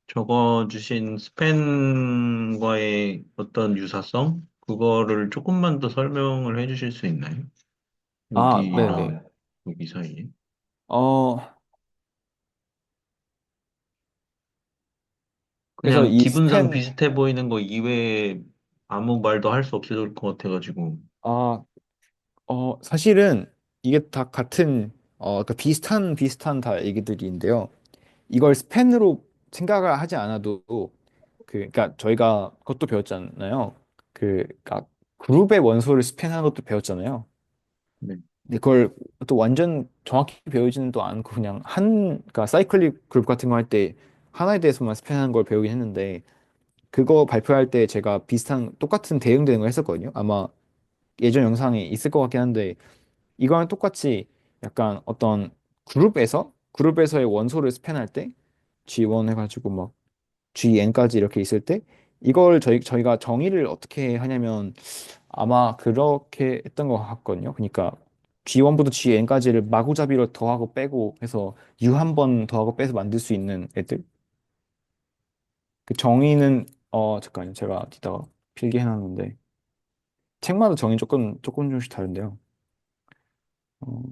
적어주신 스팬과의 어떤 유사성? 그거를 조금만 더 설명을 해주실 수 있나요? 아, 네네. 여기랑 여기 사이에. 어, 그래서 그냥 이 기분상 스팬, 비슷해 보이는 거 이외에 아무 말도 할 수 없을 것 같아가지고. 아, 사실은 이게 다 같은, 그러니까 비슷한 다 얘기들인데요. 이걸 스팬으로 생각을 하지 않아도, 그러니까 저희가 그것도 배웠잖아요. 그러니까 그룹의 원소를 스팬하는 것도 배웠잖아요. 네. 근데 그걸 또 완전 정확히 배우지는 또 않고 그냥 그러니까 사이클릭 그룹 같은 거 할 때 하나에 대해서만 스팬하는 걸 배우긴 했는데, 그거 발표할 때 제가 똑같은 대응되는 걸 했었거든요. 아마 예전 영상에 있을 것 같긴 한데, 이거랑 똑같이 약간 어떤 그룹에서의 원소를 스팬할 때 G1 해가지고 막 GN까지 이렇게 있을 때 이걸 저희가 정의를 어떻게 하냐면 아마 그렇게 했던 것 같거든요. 그러니까 G1부터 GN까지를 마구잡이로 더하고 빼고 해서 U 한 번 더하고 빼서 만들 수 있는 애들. 그 정의는 잠깐요. 제가 뒤다가 필기해놨는데 책마다 정의 조금씩 다른데요. 어,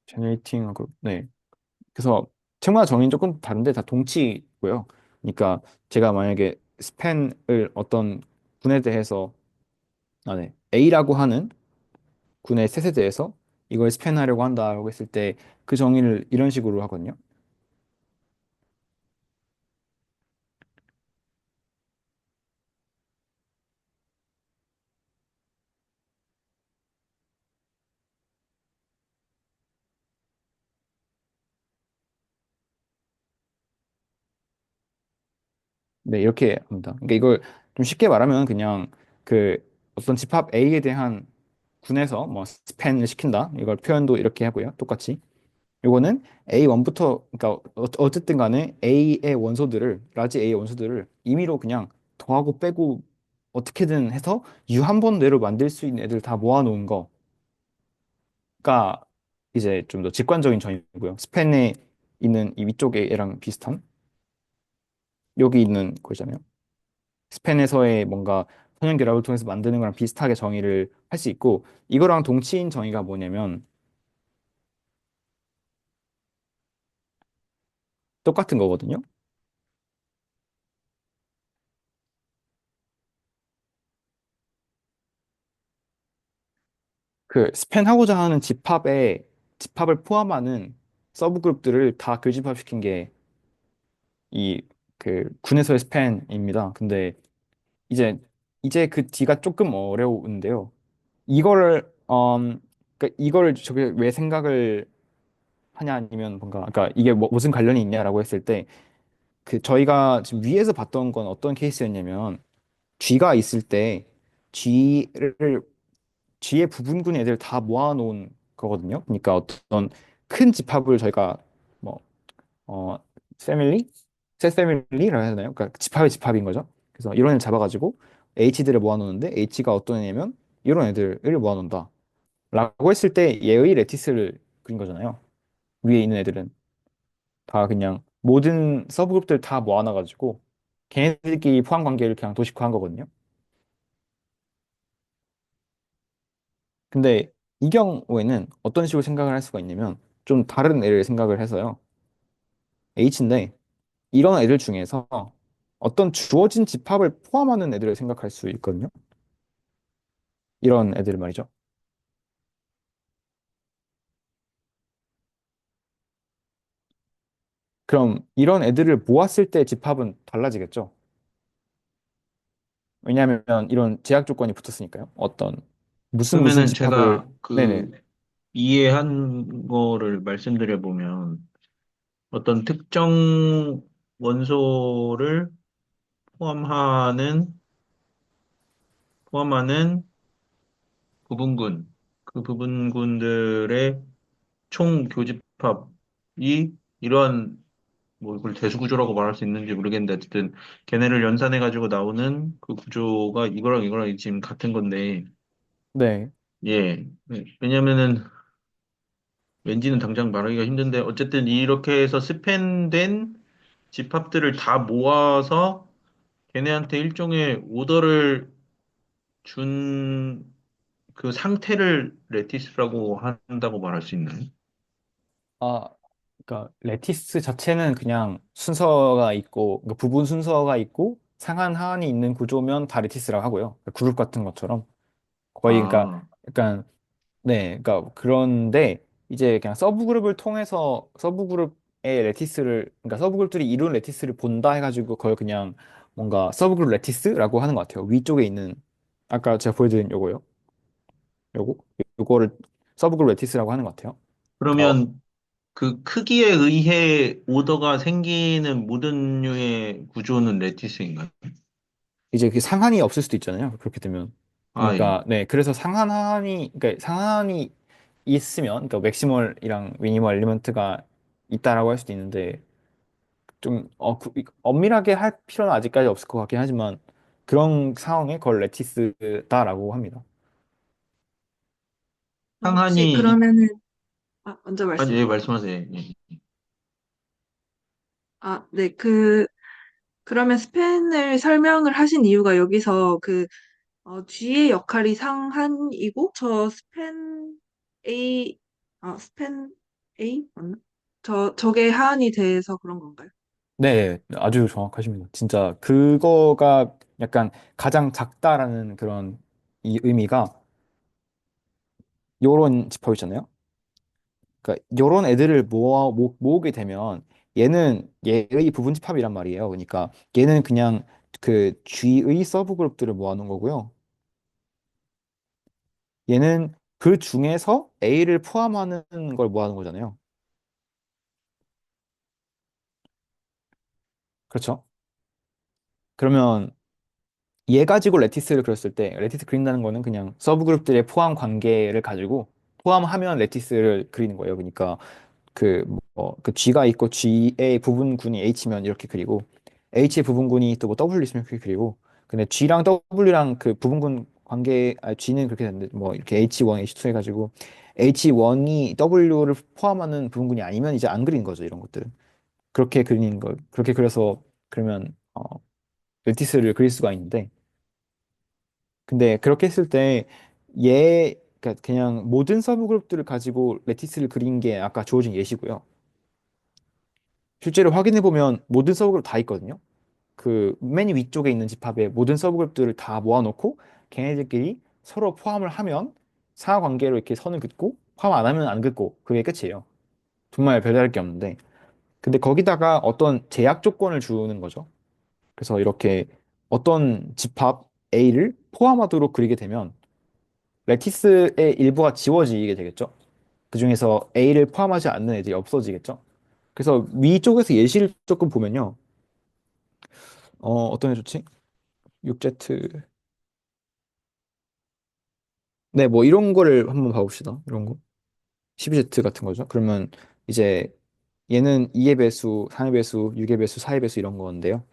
제네레이팅하고 네. 그래서 책마다 정의는 조금 다른데 다 동치고요. 그러니까 제가 만약에 스팬을 어떤 군에 대해서 네. A라고 하는 군의 셋에 대해서 이걸 스팬하려고 한다고 했을 때 그 정의를 이런 식으로 하거든요. 네, 이렇게 합니다. 그러니까 이걸 좀 쉽게 말하면 그냥 그 어떤 집합 A에 대한 군에서 뭐 스팬을 시킨다. 이걸 표현도 이렇게 하고요. 똑같이. 요거는 A1부터 그러니까 어쨌든 간에 라지 A의 원소들을 임의로 그냥 더하고 빼고 어떻게든 해서 U 한 번 내로 만들 수 있는 애들 다 모아놓은 거가 이제 좀 더 직관적인 정의고요. 스팬에 있는 이 위쪽에 얘랑 비슷한 여기 있는 거잖아요. 스팬에서의 뭔가 선형 결합을 통해서 만드는 거랑 비슷하게 정의를 할 수 있고 이거랑 동치인 정의가 뭐냐면 똑같은 거거든요. 그 스팬하고자 하는 집합을 포함하는 서브 그룹들을 다 교집합시킨 게 이 그 군에서의 스팬입니다. 근데 이제 그 D가 조금 어려운데요. 이거를 그러니까 이거를 저게 왜 생각을 하냐 아니면 뭔가 그러니까 이게 무슨 관련이 있냐라고 했을 때 그 저희가 지금 위에서 봤던 건 어떤 케이스였냐면 G가 있을 때 G를 G의 부분군 애들 다 모아놓은 거거든요. 그러니까 어떤 큰 집합을 저희가 뭐 어 패밀리, 셋 패밀리라고 해야 되나요? 그러니까 집합의 집합인 거죠. 그래서 이런 애를 잡아가지고 H들을 모아놓는데 H가 어떤 애냐면 이런 애들을 모아놓는다. 라고 했을 때 얘의 레티스를 그린 거잖아요. 위에 있는 애들은 다 그냥 모든 서브그룹들 다 모아놔가지고 걔네들끼리 포함 관계를 그냥 도식화한 거거든요. 근데 이 경우에는 어떤 식으로 생각을 할 수가 있냐면 좀 다른 애를 생각을 해서요. H인데 이런 애들 중에서 어떤 주어진 집합을 포함하는 애들을 생각할 수 있거든요. 이런 애들 말이죠. 그럼 이런 애들을 모았을 때 집합은 달라지겠죠? 왜냐하면 이런 제약 조건이 붙었으니까요. 어떤 무슨 그러면은 집합을 제가 네네. 그 이해한 거를 말씀드려 보면 어떤 특정 원소를 포함하는 포함하는 부분군 그 부분군들의 총 교집합이 이러한 뭐 이걸 대수구조라고 말할 수 있는지 모르겠는데 어쨌든 걔네를 연산해 가지고 나오는 그 구조가 이거랑 지금 같은 건데 네. 예 왜냐면은 왠지는 당장 말하기가 힘든데 어쨌든 이렇게 해서 스팬된 집합들을 다 모아서 걔네한테 일종의 오더를 준 그 상태를 레티스라고 한다고 말할 수 있나요? 아, 그러니까 레티스 자체는 그냥 순서가 있고 그러니까 부분 순서가 있고 상한 하한이 있는 구조면 다 레티스라고 하고요. 그러니까 그룹 같은 것처럼 거의 그러니까 아, 약간 네, 그러니까 그런데 이제 그냥 서브 그룹을 통해서 서브 그룹의 레티스를 그러니까 서브 그룹들이 이룬 레티스를 본다 해가지고 그걸 그냥 뭔가 서브 그룹 레티스라고 하는 것 같아요. 위쪽에 있는 아까 제가 보여드린 요거요. 요거 요거를 서브 그룹 레티스라고 하는 것 같아요. 그러니까 그러면 그 크기에 의해 오더가 생기는 모든 류의 구조는 레티스인가요? 이제 그 상한이 없을 수도 있잖아요. 그렇게 되면. 아, 예. 그러니까 네, 그래서 그러니까 상한이 있으면 그러니까 맥시멀이랑 미니멀 엘리먼트가 있다라고 할 수도 있는데 좀 엄밀하게 할 필요는 아직까지 없을 것 같긴 하지만 그런 상황에 그걸 레티스다라고 합니다. 혹시 상한이, 그러면은, 먼저 아니, 예, 말씀하세요. 말씀하세요. 예. 네, 그러면 스팬을 설명을 하신 이유가 여기서 G의 역할이 상한이고, A, 스팬 A? 맞나? 저게 하한이 돼서 그런 건가요? 네, 아주 정확하십니다. 진짜 그거가 약간 가장 작다라는 그런 이 의미가 요런 지퍼 있잖아요. 그러니까 요런 애들을 모으게 되면 얘는 얘의 부분 집합이란 말이에요. 그러니까 얘는 그냥 그 G의 서브 그룹들을 모아놓은 거고요. 얘는 그 중에서 A를 포함하는 걸 모아놓은 거잖아요. 그렇죠? 그러면 얘 가지고 레티스를 그렸을 때 레티스 그린다는 거는 그냥 서브 그룹들의 포함 관계를 가지고 포함하면 레티스를 그리는 거예요. 그러니까 그 G가 있고 G의 부분군이 H면 이렇게 그리고 H의 부분군이 또 뭐 W 있으면 그렇게 그리고 근데 G랑 W랑 그 부분군 관계 G는 그렇게 되는데 뭐 이렇게 H1, H2 해가지고 H1이 W를 포함하는 부분군이 아니면 이제 안 그리는 거죠. 이런 것들은 그렇게 그리는 거 그렇게 그려서 그러면 레티스를 그릴 수가 있는데 근데 그렇게 했을 때 그러니까 그냥 모든 서브 그룹들을 가지고 레티스를 그린 게 아까 주어진 예시고요. 실제로 확인해 보면 모든 서브 그룹 다 있거든요. 그 맨 위쪽에 있는 집합에 모든 서브 그룹들을 다 모아놓고 걔네들끼리 서로 포함을 하면 상하관계로 이렇게 선을 긋고 포함 안 하면 안 긋고 그게 끝이에요. 정말 별다를 게 없는데 근데 거기다가 어떤 제약 조건을 주는 거죠. 그래서 이렇게 어떤 집합 A를 포함하도록 그리게 되면 레티스의 일부가 지워지게 되겠죠. 그중에서 A를 포함하지 않는 애들이 없어지겠죠. 그래서 위쪽에서 예시를 조금 보면요. 어떤 애 좋지? 6Z. 네, 뭐 이런 거를 한번 봐봅시다. 이런 거. 12Z 같은 거죠. 그러면 이제 얘는 2의 배수, 3의 배수, 6의 배수, 4의 배수 이런 건데요.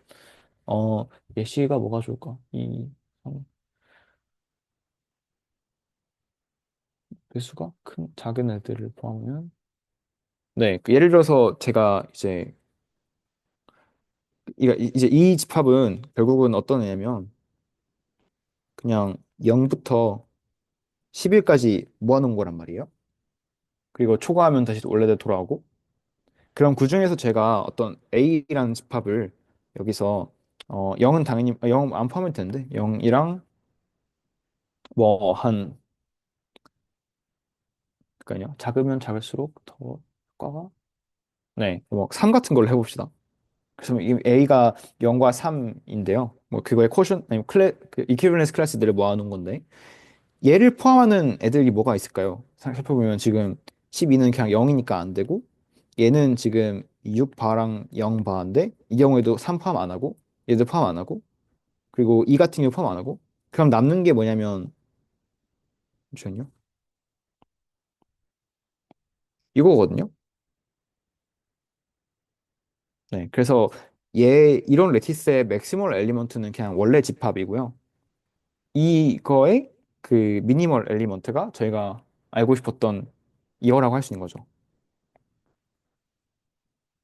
어, 예시가 뭐가 좋을까? 2, 3, 배수가 작은 애들을 포함하면 네, 그 예를 들어서 제가 이제 이 집합은 결국은 어떤 애냐면 그냥 0부터 10일까지 모아놓은 거란 말이에요. 그리고 초과하면 다시 원래대로 돌아오고 그럼 그중에서 제가 어떤 A라는 집합을 여기서 0은 당연히 0 안 포함해도 되는데 0이랑 뭐, 그러니까요. 작으면 작을수록 더 효과가, 네, 뭐, 3 같은 걸로 해봅시다. 그래서 이 A가 0과 3인데요. 뭐, 그거의 쿼션, 아니, 그 이퀴밸런스 클래스들을 모아놓은 건데, 얘를 포함하는 애들이 뭐가 있을까요? 살펴보면 지금 12는 그냥 0이니까 안 되고, 얘는 지금 6바랑 0바인데, 이 경우에도 3 포함 안 하고, 얘도 포함 안 하고, 그리고 2 같은 경우 포함 안 하고, 그럼 남는 게 뭐냐면, 잠시만요. 이거거든요. 네, 그래서 이런 레티스의 맥시멀 엘리먼트는 그냥 원래 집합이고요. 이거의 그 미니멀 엘리먼트가 저희가 알고 싶었던 이거라고 할 수 있는 거죠.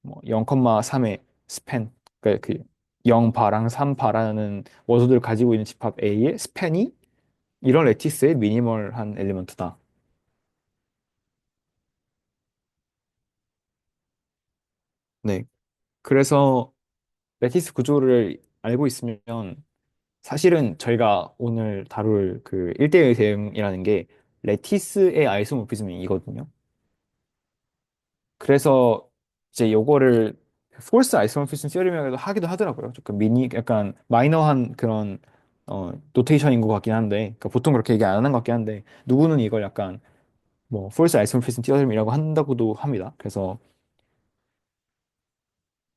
뭐 0,3의 스팬, 그러니까 그 0바랑 3바라는 원소들을 가지고 있는 집합 A의 스팬이 이런 레티스의 미니멀한 엘리먼트다. 네, 그래서 레티스 구조를 알고 있으면 사실은 저희가 오늘 다룰 그 1대1 대응이라는 게 레티스의 아이소모피즘이거든요. 그래서 이제 요거를 폴스 아이소모피즘 시어리명에도 하기도 하더라고요. 조금 약간 마이너한 그런 노테이션인 것 같긴 한데, 그러니까 보통 그렇게 얘기 안 하는 것 같긴 한데, 누구는 이걸 약간 뭐 폴스 아이소모피즘 시어리명이라고 한다고도 합니다. 그래서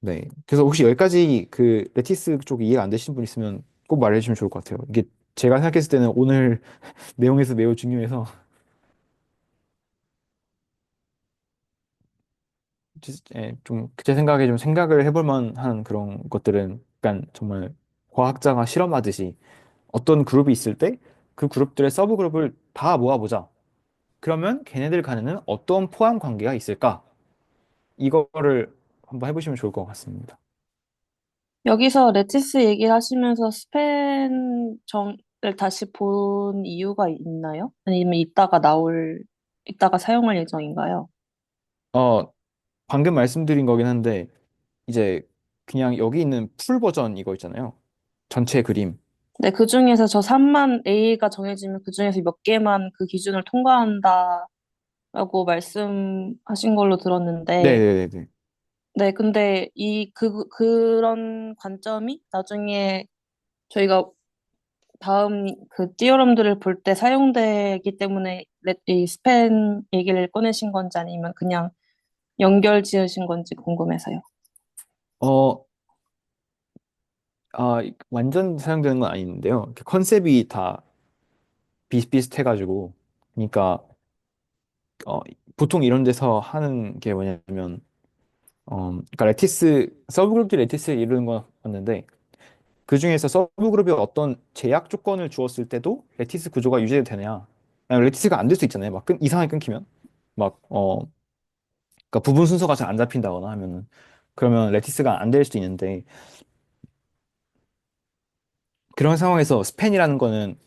네, 그래서 혹시 여기까지 그 레티스 쪽이 이해가 안 되시는 분 있으면 꼭 말해 주시면 좋을 것 같아요. 이게 제가 생각했을 때는 오늘 내용에서 매우 중요해서 좀 제 생각에 좀 생각을 해볼 만한 그런 것들은 약간 정말 과학자가 실험하듯이 어떤 그룹이 있을 때 그 그룹들의 서브 그룹을 다 모아보자. 그러면 걔네들 간에는 어떤 포함 관계가 있을까? 이거를 한번 해보시면 좋을 것 같습니다. 여기서 레티스 얘기를 하시면서 스팬 정을 다시 본 이유가 있나요? 아니면 이따가 사용할 예정인가요? 어, 방금 말씀드린 거긴 한데 이제 그냥 여기 있는 풀 버전 이거 있잖아요. 전체 그림. 네, 그 중에서 저 3만 A가 정해지면 그 중에서 몇 개만 그 기준을 통과한다라고 말씀하신 걸로 들었는데, 네네네네. 네, 근데 그런 관점이 나중에 저희가 다음 그 띠어럼들을 볼 때 사용되기 때문에 이 스팬 얘기를 꺼내신 건지 아니면 그냥 연결 지으신 건지 궁금해서요. 어, 완전 사용되는 건 아닌데요. 이렇게 컨셉이 다 비슷비슷해가지고, 그러니까 어, 보통 이런 데서 하는 게 뭐냐면, 그러니까 서브그룹들이 레티스를 이루는 건 맞는데, 그 중에서 서브그룹이 어떤 제약 조건을 주었을 때도 레티스 구조가 유지돼도 되냐? 아니, 레티스가 안 될 수 있잖아요. 막 이상하게 끊기면, 막 그러니까 부분 순서가 잘 안 잡힌다거나 하면은, 그러면 레티스가 안 될 수도 있는데, 그런 상황에서 스팬이라는 거는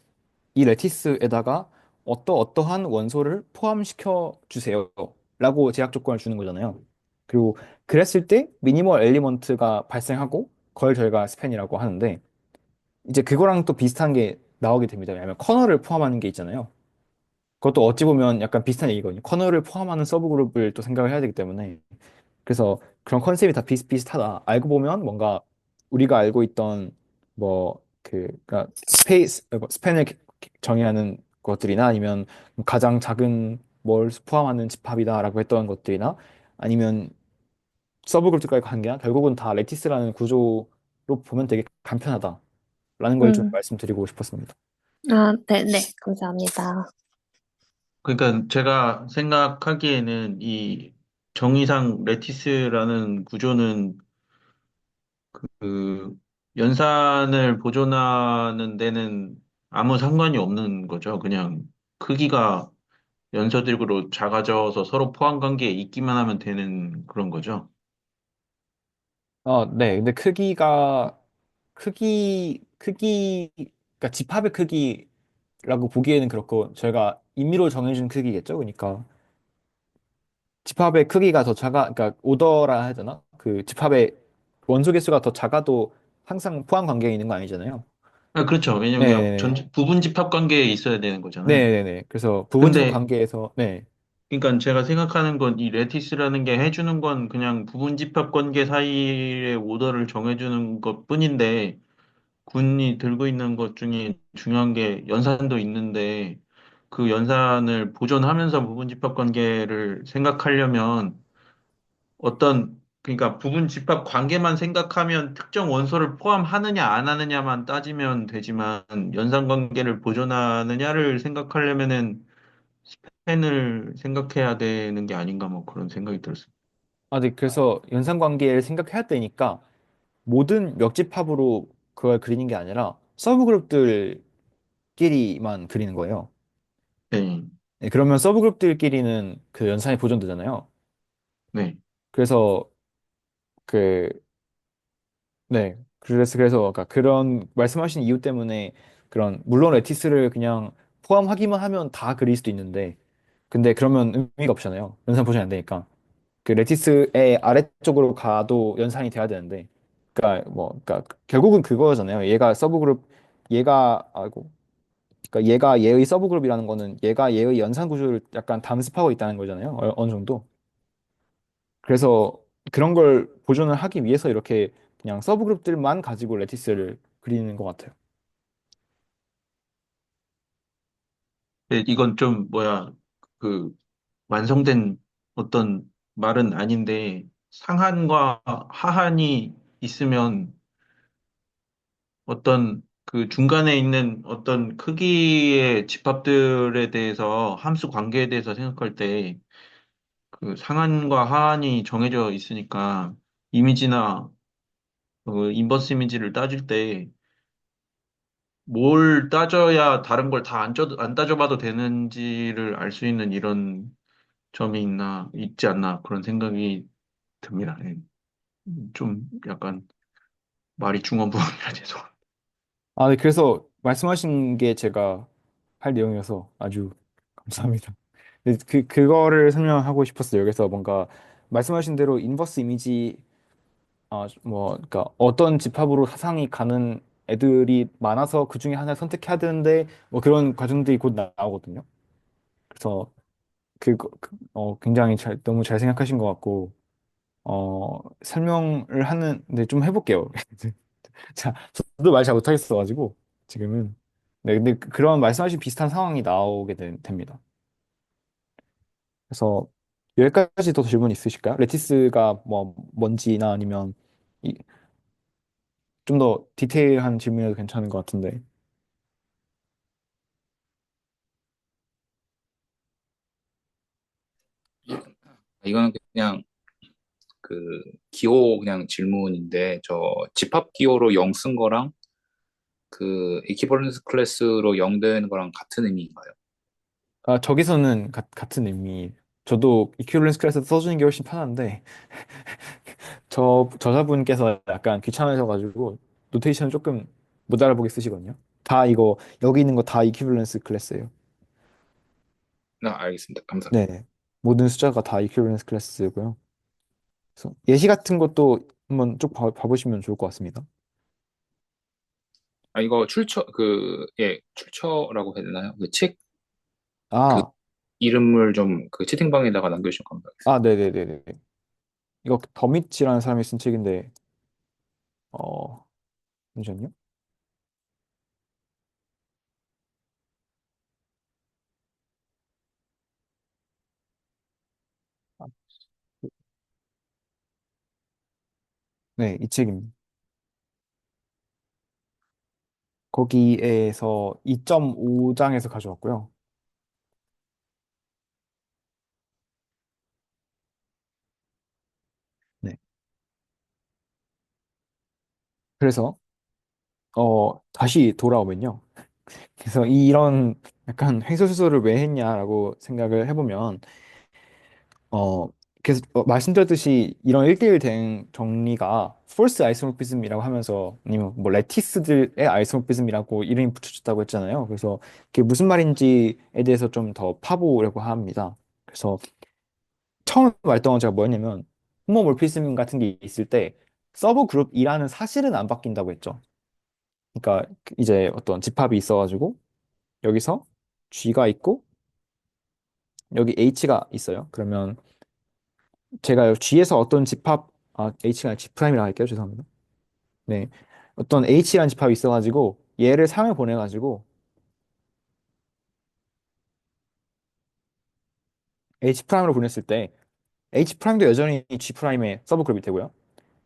이 레티스에다가 어떠한 원소를 포함시켜 주세요. 라고 제약 조건을 주는 거잖아요. 그리고 그랬을 때 미니멀 엘리먼트가 발생하고 그걸 저희가 스팬이라고 하는데 이제 그거랑 또 비슷한 게 나오게 됩니다. 왜냐하면 커널을 포함하는 게 있잖아요. 그것도 어찌 보면 약간 비슷한 얘기거든요. 커널을 포함하는 서브그룹을 또 생각을 해야 되기 때문에 그래서 그런 컨셉이 다 비슷비슷하다. 알고 보면 뭔가 우리가 알고 있던 그러니까 스팬을 정의하는 것들이나 아니면 가장 작은 뭘 포함하는 집합이다라고 했던 것들이나 아니면 서브그룹들과의 관계나 결국은 다 레티스라는 구조로 보면 되게 간편하다라는 걸 좀 음. 말씀드리고 싶었습니다. 아, 네, 감사합니다. 그러니까 제가 생각하기에는 이 정의상 레티스라는 구조는 그 연산을 보존하는 데는 아무 상관이 없는 거죠. 그냥 크기가 연서들으로 작아져서 서로 포함 관계에 있기만 하면 되는 그런 거죠. 네. 근데 그러니까 집합의 크기라고 보기에는 그렇고, 저희가 임의로 정해준 크기겠죠? 그러니까, 집합의 크기가 더 그러니까, 오더라 해야 되나? 그 집합의 원소 개수가 더 작아도 항상 포함 관계에 있는 거 아니잖아요. 아, 그렇죠. 왜냐면 네네네. 부분 집합 관계에 있어야 되는 거잖아요. 네네네. 그래서 부분적 근데 관계에서, 네. 그러니까 제가 생각하는 건 이 레티스라는 게 해주는 건 그냥 부분 집합 관계 사이의 오더를 정해주는 것뿐인데 군이 들고 있는 것 중에 중요한 게 연산도 있는데 그 연산을 보존하면서 부분 집합 관계를 생각하려면 그러니까 부분 집합 관계만 생각하면 특정 원소를 포함하느냐 안 하느냐만 따지면 되지만 연산 관계를 보존하느냐를 생각하려면은 스팬을 생각해야 되는 게 아닌가 뭐 그런 생각이 들었어요. 아, 네. 그래서 연산관계를 생각해야 되니까 모든 역집합으로 그걸 그리는 게 아니라 서브 그룹들끼리만 그리는 거예요. 네, 네, 그러면 서브 그룹들끼리는 그 연산이 보존되잖아요. 네. 그래서 그, 네. 그래서 그러니까 그런 말씀하신 이유 때문에 그런 물론 레티스를 그냥 포함하기만 하면 다 그릴 수도 있는데 근데 그러면 의미가 없잖아요. 연산 보존이 안 되니까. 그 레티스의 아래쪽으로 가도 연산이 돼야 되는데 그러니까 결국은 그거잖아요. 얘가 서브 그룹 얘가 아이고 그러니까 얘가 얘의 서브 그룹이라는 거는 얘가 얘의 연산 구조를 약간 담습하고 있다는 거잖아요. 어느 정도. 그래서 그런 걸 보존을 하기 위해서 이렇게 그냥 서브 그룹들만 가지고 레티스를 그리는 것 같아요. 근데 이건 좀 뭐야 그 완성된 어떤 말은 아닌데 상한과 하한이 있으면 어떤 그 중간에 있는 어떤 크기의 집합들에 대해서 함수 관계에 대해서 생각할 때 그 상한과 하한이 정해져 있으니까 이미지나 인버스 이미지를 따질 때 뭘 따져야 다른 걸 다 안 따져봐도 되는지를 알 수 있는 이런 점이 있지 않나 그런 생각이 듭니다. 예. 좀 약간 말이 중언부언이라 죄송합니다. 아, 네, 그래서 말씀하신 게 제가 할 내용이어서 아주 감사합니다. 네, 그거를 설명하고 싶었어요. 그래서 뭔가 말씀하신 대로 인버스 이미지, 그러니까 어떤 집합으로 사상이 가는 애들이 많아서 그 중에 하나를 선택해야 되는데, 뭐 그런 과정들이 곧 나오거든요. 그래서 굉장히 너무 잘 생각하신 것 같고, 설명을 하는데 좀 해볼게요. 자, 저도 말 잘 못하겠어가지고, 지금은. 네, 근데 그런 말씀하신 비슷한 상황이 나오게 됩니다. 그래서 여기까지 더 질문 있으실까요? 레티스가 뭐 뭔지나 아니면 좀 더 디테일한 질문해도 괜찮은 것 같은데. 이거는 그냥 그 기호 그냥 질문인데 저 집합 기호로 0 쓴 거랑 그 이퀴버런스 클래스로 0 되는 거랑 같은 의미인가요? 아, 저기서는 같은 의미. 저도 이퀴valence 클래스 써주는 게 훨씬 편한데, 저자분께서 약간 귀찮으셔가지고, 노테이션을 조금 못 알아보게 쓰시거든요. 다 이거, 여기 있는 거 다 이퀴valence 클래스예요. 네, 알겠습니다. 감사합니다. 네. 모든 숫자가 다 이퀴valence 클래스고요. 그래서 예시 같은 것도 한번 쭉 봐보시면 좋을 것 같습니다. 아, 이거 출처라고 해야 되나요? 그 책, 그 아, 이름을 좀 그 채팅방에다가 남겨주시면 감사하겠습니다. 네네네네. 이거 더미치라는 사람이 쓴 책인데, 어, 잠시만요. 아, 네, 이 책입니다. 거기에서 2.5장에서 가져왔고요. 네. 그래서, 다시 돌아오면요. 그래서 이런 약간 횡설수설을 왜 했냐라고 생각을 해보면, 어, 계속 말씀드렸듯이 이런 1대1 대응 정리가 폴스 아이소모피즘이라고 하면서 아니면 뭐 레티스들의 아이소모피즘이라고 이름이 붙여졌다고 했잖아요. 그래서 그게 무슨 말인지에 대해서 좀 더 파보려고 합니다. 그래서 처음 말했던 건 제가 뭐였냐면 호모몰피즘 같은 게 있을 때 서브 그룹이라는 사실은 안 바뀐다고 했죠. 그러니까 이제 어떤 집합이 있어가지고 여기서 G가 있고 여기 H가 있어요. 그러면 제가 G에서 어떤 집합, H가 아니라 G 프라임이라 할게요. 죄송합니다. 네. 어떤 H라는 집합이 있어가지고 얘를 상을 보내가지고 H 프라임으로 보냈을 때 H 프라임도 여전히 G 프라임의 서브 그룹이 되고요.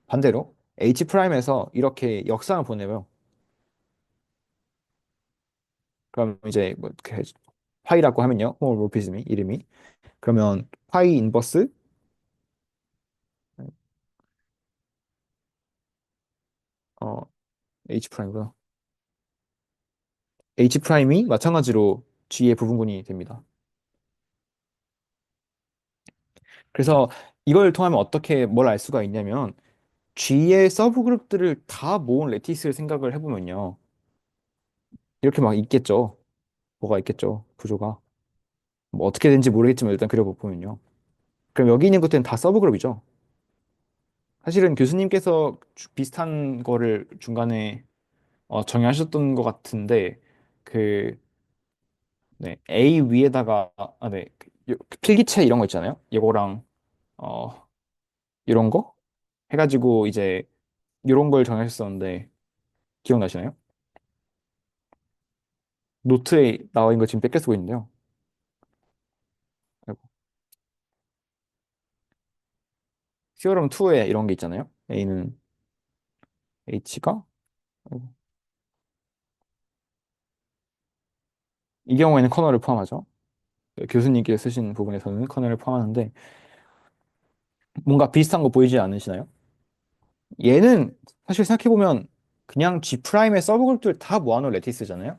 반대로 H 프라임에서 이렇게 역상을 보내요. 그럼 이제 뭐 이렇게 파이라고 하면요. 호모모피즘이 이름이. 그러면 파이 인버스 어 H 프라임이고요. H 프라임이 마찬가지로 G의 부분군이 됩니다. 그래서 이걸 통하면 어떻게 뭘 알 수가 있냐면 G의 서브 그룹들을 다 모은 레티스를 생각을 해보면요. 이렇게 막 있겠죠. 뭐가 있겠죠. 구조가. 뭐 어떻게 된지 모르겠지만 일단 그려보면요. 그럼 여기 있는 것들은 다 서브 그룹이죠. 사실은 교수님께서 비슷한 거를 중간에 정의하셨던 것 같은데 그 네, A 위에다가 네, 그 필기체 이런 거 있잖아요. 이거랑 어 이런 거 해가지고 이제 이런 걸 정하셨었는데 기억나시나요? 노트에 나와 있는 거 지금 뺏겨 쓰고 있는데요. 아이고. 시오럼 2에 이런 게 있잖아요. A는 H가 이 경우에는 커널을 포함하죠. 교수님께서 쓰신 부분에서는 커널을 포함하는데 뭔가 비슷한 거 보이지 않으시나요? 얘는 사실 생각해보면 그냥 G 프라임의 서브 그룹들 다 모아놓은 레티스잖아요.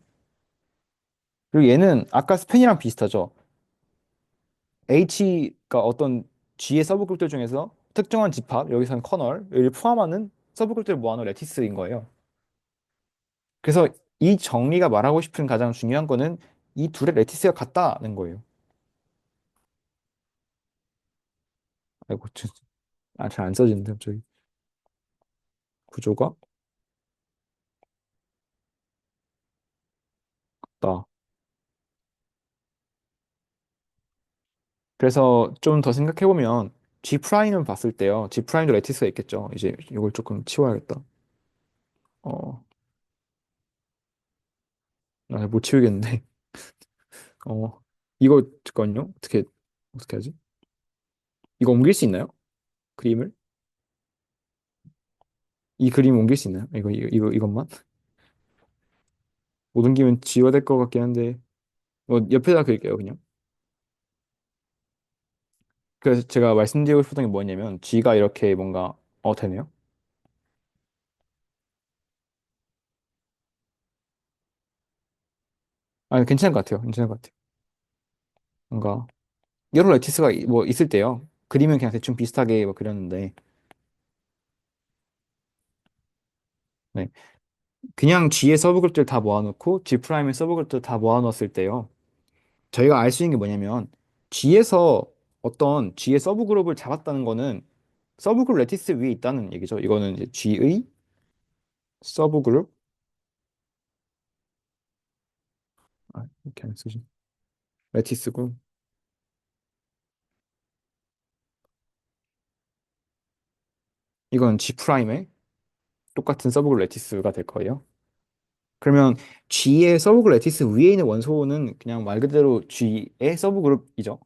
그리고 얘는 아까 스팬이랑 비슷하죠. H가 어떤 G의 서브 그룹들 중에서 특정한 집합, 여기서는 커널을 포함하는 서브 그룹들을 모아놓은 레티스인 거예요. 그래서 이 정리가 말하고 싶은 가장 중요한 거는 이 둘의 레티스가 같다는 거예요. 아이고, 잘 안 써지는데 갑자기 구조가 같다. 그래서 좀 더 생각해보면 G 프라임을 봤을 때요. G 프라임도 레티스가 있겠죠. 이제 이걸 조금 치워야겠다. 어, 못 치우겠는데. 어, 이거 잠깐요. 어떻게 하지? 이거 옮길 수 있나요? 그림을? 이 그림 옮길 수 있나요? 이것만? 못 옮기면 지워야 될 것 같긴 한데. 옆에다 그릴게요, 그냥. 그래서 제가 말씀드리고 싶었던 게 뭐냐면 G가 이렇게 뭔가 되네요. 괜찮은 것 같아요. 괜찮은 것 같아요. 뭔가 여러 레티스가 뭐 있을 때요. 그림은 그냥 대충 비슷하게 뭐 그렸는데 네. 그냥 G의 서브그룹들 다 모아놓고 G 프라임의 서브그룹들 다 모아놓았을 때요. 저희가 알 수 있는 게 뭐냐면 G에서 어떤 G의 서브그룹을 잡았다는 거는 서브그룹 레티스 위에 있다는 얘기죠. 이거는 이제 G의 서브그룹 이렇게 안 쓰지. 레티스고 이건 G 프라임의 똑같은 서브그룹 레티스가 될 거예요. 그러면 G의 서브그룹 레티스 위에 있는 원소는 그냥 말 그대로 G의 서브그룹이죠.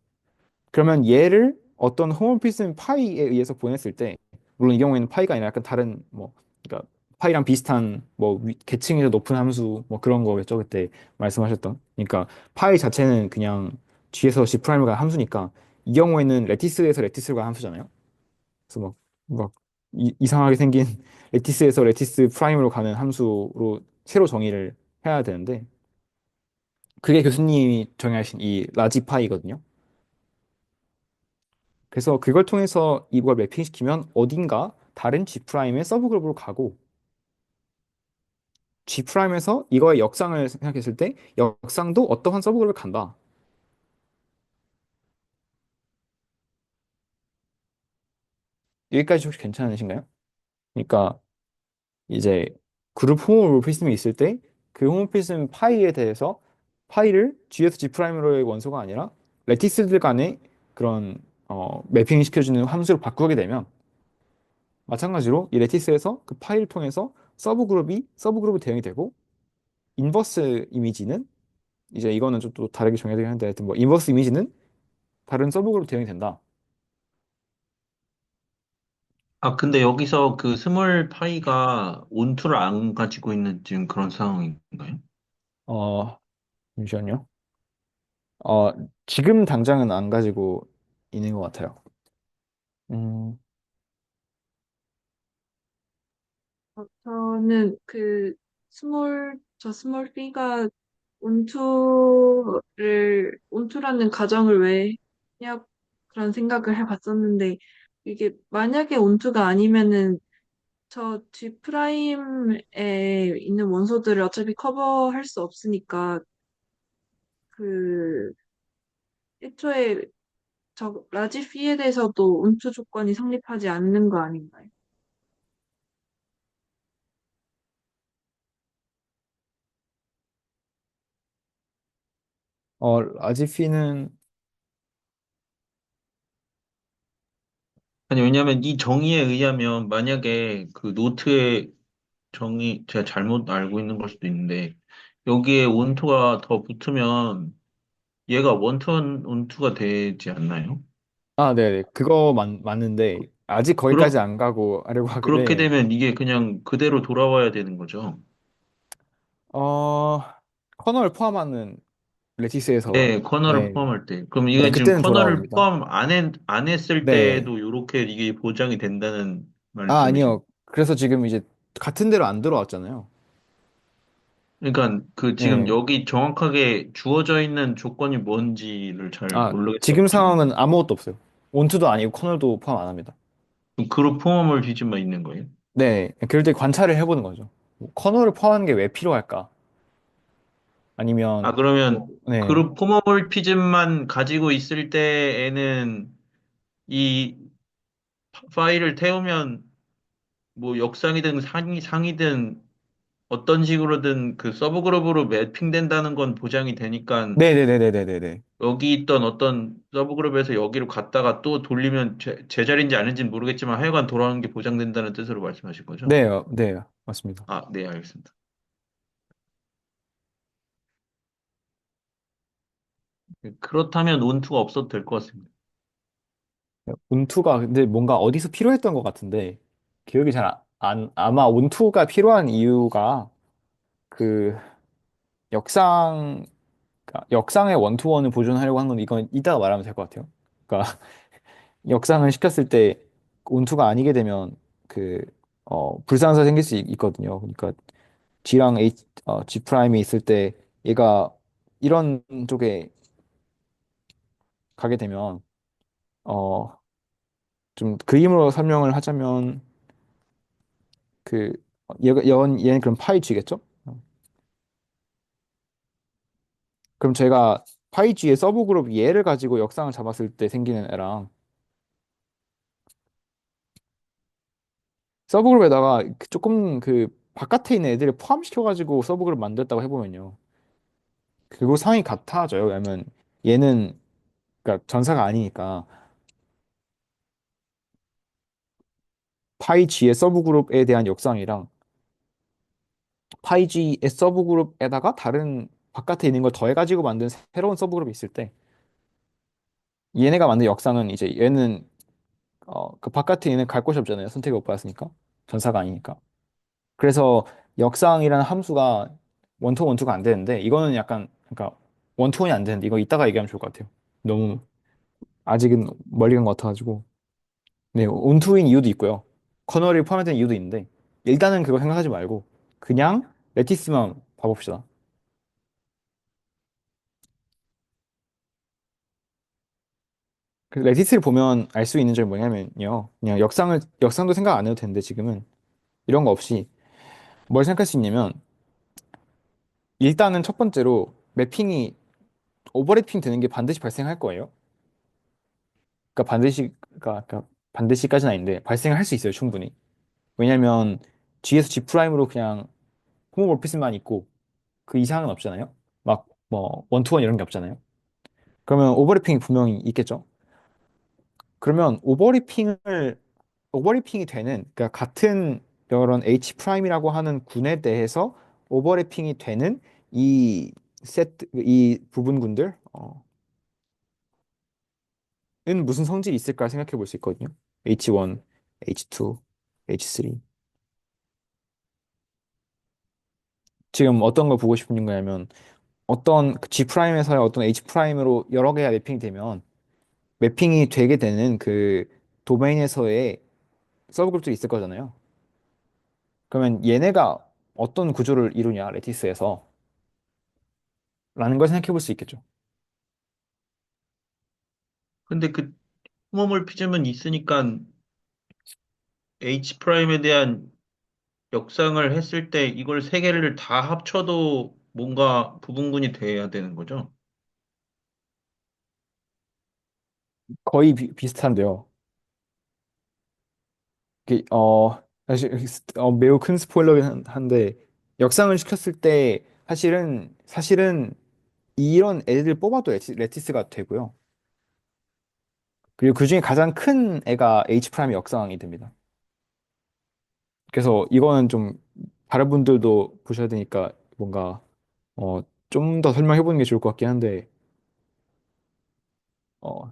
그러면 얘를 어떤 홈모피스인 파이에 의해서 보냈을 때 물론 이 경우에는 파이가 아니라 약간 다른 뭐 그러니까 파이랑 비슷한 뭐 계층이 더 높은 함수 뭐 그런 거겠죠 그때 말씀하셨던 그러니까 파이 자체는 그냥 G에서 G 프라임을 간 함수니까 이 경우에는 레티스에서 레티스를 간 함수잖아요 그래서 막 이상하게 생긴 레티스에서 레티스 프라임으로 가는 함수로 새로 정의를 해야 되는데 그게 교수님이 정의하신 이 라지 파이거든요 그래서 그걸 통해서 이걸 매핑시키면 어딘가 다른 G 프라임의 서브그룹으로 가고 G 프라임에서 이거의 역상을 생각했을 때 역상도 어떠한 서브그룹을 간다. 여기까지 혹시 괜찮으신가요? 그러니까 이제 그룹 홈모피즘이 있을 때 그 홈모피즘 파이에 대해서 파이를 G에서 G 프라임으로의 원소가 아니라 레티스들 간의 그런 매핑 시켜주는 함수로 바꾸게 되면 마찬가지로 이 레티스에서 그 파이를 통해서 서브 그룹이 대응이 되고 인버스 이미지는 이제 이거는 좀 또 다르게 정해야 되긴 한데 하여튼 뭐 인버스 이미지는 다른 서브 그룹 대응이 된다. 아, 근데 여기서 그 스몰 파이가 온투를 안 가지고 있는 지금 그런 상황인가요? 어, 잠시만요. 어, 지금 당장은 안 가지고 있는 것 같아요. 음, 저는 저 스몰 B가 온투라는 가정을 왜 했냐, 그런 생각을 해봤었는데, 이게 만약에 온투가 아니면은 저 G 프라임에 있는 원소들을 어차피 커버할 수 없으니까, 그, 애초에 저 라지 B에 대해서도 온투 조건이 성립하지 않는 거 아닌가요? 아지피는 아니, 왜냐면 이 정의에 의하면 만약에 그 노트의 정의, 제가 잘못 알고 있는 걸 수도 있는데, 여기에 원투가 더 붙으면 얘가 원투 원투가 되지 않나요? 네네. 그거 맞는데, 아직 거기까지 그렇, 안 가고 하려고 그렇게 하길래, 되면 이게 그냥 그대로 돌아와야 되는 거죠. 어, 커널 포함하는 레티스에서, 네, 커널을 네, 포함할 때. 그럼 네, 이건 지금 그때는 커널을 돌아옵니다. 포함 안 했을 네. 때에도 이렇게 이게 보장이 된다는 말씀이신. 아니요. 그래서 지금 이제 같은 데로 안 들어왔잖아요. 그러니까 그 지금 네. 여기 정확하게 주어져 있는 조건이 뭔지를 잘 지금 모르겠어가지고. 상황은 아무것도 없어요. 온투도 아니고 커널도 포함 안 합니다. 그럼 그룹 포함을 뒤집어 있는 거예요? 네. 그럴 때 관찰을 해보는 거죠. 뭐 커널을 포함하는 게 왜 필요할까? 아니면, 아, 그러면 뭐, 네. 그룹 포멀피즘만 가지고 있을 때에는 이 파일을 태우면 뭐 역상이든 상이든 어떤 식으로든 그 서브 그룹으로 매핑된다는 건 보장이 되니까 네네네네네네. 여기 있던 어떤 서브 그룹에서 여기로 갔다가 또 돌리면 제자리인지 아닌지는 모르겠지만 하여간 돌아오는 게 보장된다는 뜻으로 말씀하실 거죠? 네, 네, 맞습니다. 아, 네, 알겠습니다. 그렇다면 원투가 없어도 될 것 같습니다. 온투가 근데 뭔가 어디서 필요했던 것 같은데 기억이 잘 아마 온투가 필요한 이유가 그 역상 역상의 원투원을 보존하려고 한 건 이건 이따가 말하면 될 것 같아요. 그러니까 역상을 시켰을 때 온투가 아니게 되면 그 불상사 생길 수 있거든요. 그러니까 G랑 G 프라임이 있을 때 얘가 이런 쪽에 가게 되면 어 좀 그림으로 설명을 하자면 그 얘는 그럼 파이 G겠죠? 그럼 제가 파이 G의 서브 그룹 얘를 가지고 역상을 잡았을 때 생기는 애랑 서브 그룹에다가 조금 그 바깥에 있는 애들을 포함시켜 가지고 서브 그룹 만들었다고 해보면요. 그거 상이 같아져요. 왜냐면 얘는 그러니까 전사가 아니니까 파이 G의 서브 그룹에 대한 역상이랑 파이 G의 서브 그룹에다가 다른 바깥에 있는 걸 더해가지고 만든 새로운 서브 그룹이 있을 때 얘네가 만든 역상은 이제 얘는 그 바깥에 있는 갈 곳이 없잖아요. 선택을 못 받았으니까. 전사가 아니니까. 그래서 역상이라는 함수가 원투 원투가 안 되는데 이거는 약간 그러니까 원투원이 안 되는데 이거 이따가 얘기하면 좋을 것 같아요. 너무 아직은 멀리 간 것 같아가지고. 네, 원투인 이유도 있고요. 커널이 포함된 이유도 있는데 일단은 그거 생각하지 말고 그냥 레티스만 봐봅시다. 그 레티스를 보면 알 수 있는 점이 뭐냐면요. 그냥 역상도 생각 안 해도 되는데 지금은 이런 거 없이 뭘 생각할 수 있냐면 일단은 첫 번째로 매핑이 오버래핑 되는 게 반드시 발생할 거예요. 그러니까 반드시까지는 아닌데 발생을 할 수 있어요, 충분히. 왜냐면 G에서 G 프라임으로 그냥 호모모피즘만 있고 그 이상은 없잖아요. 막 뭐 원투원 이런 게 없잖아요. 그러면 오버래핑이 분명히 있겠죠. 그러면 오버래핑이 되는 그러니까 같은 이런 H 프라임이라고 하는 군에 대해서 오버래핑이 되는 이 이 부분군들 은 무슨 성질이 있을까 생각해 볼 수 있거든요. H1, H2, H3. 지금 어떤 걸 보고 싶은 거냐면 어떤 그 G 프라임에서의 어떤 H 프라임으로 여러 개가 매핑이 되면 매핑이 되게 되는 그 도메인에서의 서브그룹들이 있을 거잖아요. 그러면 얘네가 어떤 구조를 이루냐, 레티스에서 라는 걸 생각해 볼 수 있겠죠. 근데 그 호모몰피즘은 있으니까 H 프라임에 대한 역상을 했을 때 이걸 세 개를 다 합쳐도 뭔가 부분군이 돼야 되는 거죠. 거의 비슷한데요. 사실 매우 큰 스포일러긴 한데 역상을 시켰을 때 사실은 이런 애들 뽑아도 레티스가 되고요. 그리고 그 중에 가장 큰 애가 H 프라임의 역상이 됩니다. 그래서 이거는 좀 다른 분들도 보셔야 되니까 뭔가 어, 좀 더 설명해 보는 게 좋을 것 같긴 한데 어,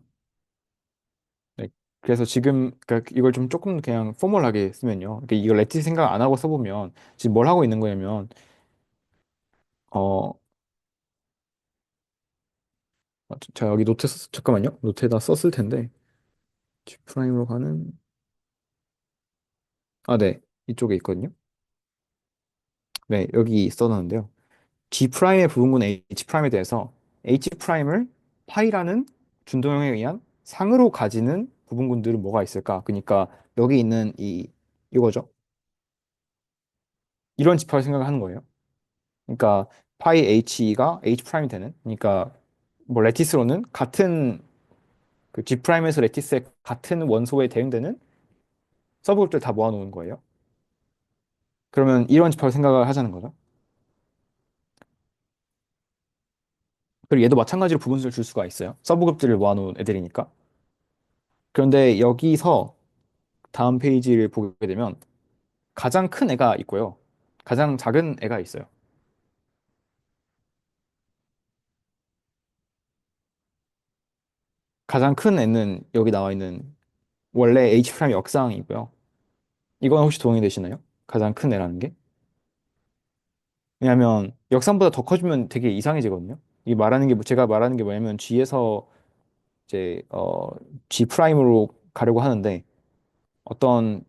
네. 그래서 지금 그러니까 이걸 좀 조금 그냥 포멀하게 쓰면요. 그러니까 이걸 레티스 생각 안 하고 써보면 지금 뭘 하고 있는 거냐면 어, 제가 여기 잠깐만요. 노트에다 썼을 텐데 G 프라임으로 가는 네. 이쪽에 있거든요. 네, 여기 써놨는데요. G 프라임의 부분군 H 프라임에 대해서 H 프라임을 파이라는 준동형에 의한 상으로 가지는 부분군들은 뭐가 있을까? 그러니까 여기 있는 이거죠. 이런 집합을 생각을 하는 거예요. 그러니까 파이 H가 H 프라임이 되는 그러니까 뭐 레티스로는 같은 그 G 프라임에서 레티스의 같은 원소에 대응되는 서브그룹들 다 모아놓은 거예요. 그러면 이런 집합을 생각을 하자는 거죠. 그리고 얘도 마찬가지로 부분수를 줄 수가 있어요. 서브그룹들을 모아놓은 애들이니까. 그런데 여기서 다음 페이지를 보게 되면 가장 큰 애가 있고요. 가장 작은 애가 있어요. 가장 큰 애는 여기 나와 있는 원래 H 프라임 역상이고요. 이건 혹시 동의되시나요? 가장 큰 애라는 게? 왜냐하면 역상보다 더 커지면 되게 이상해지거든요. 이 말하는 게 제가 말하는 게 뭐냐면 G에서 이제 G 프라임으로 가려고 하는데 어떤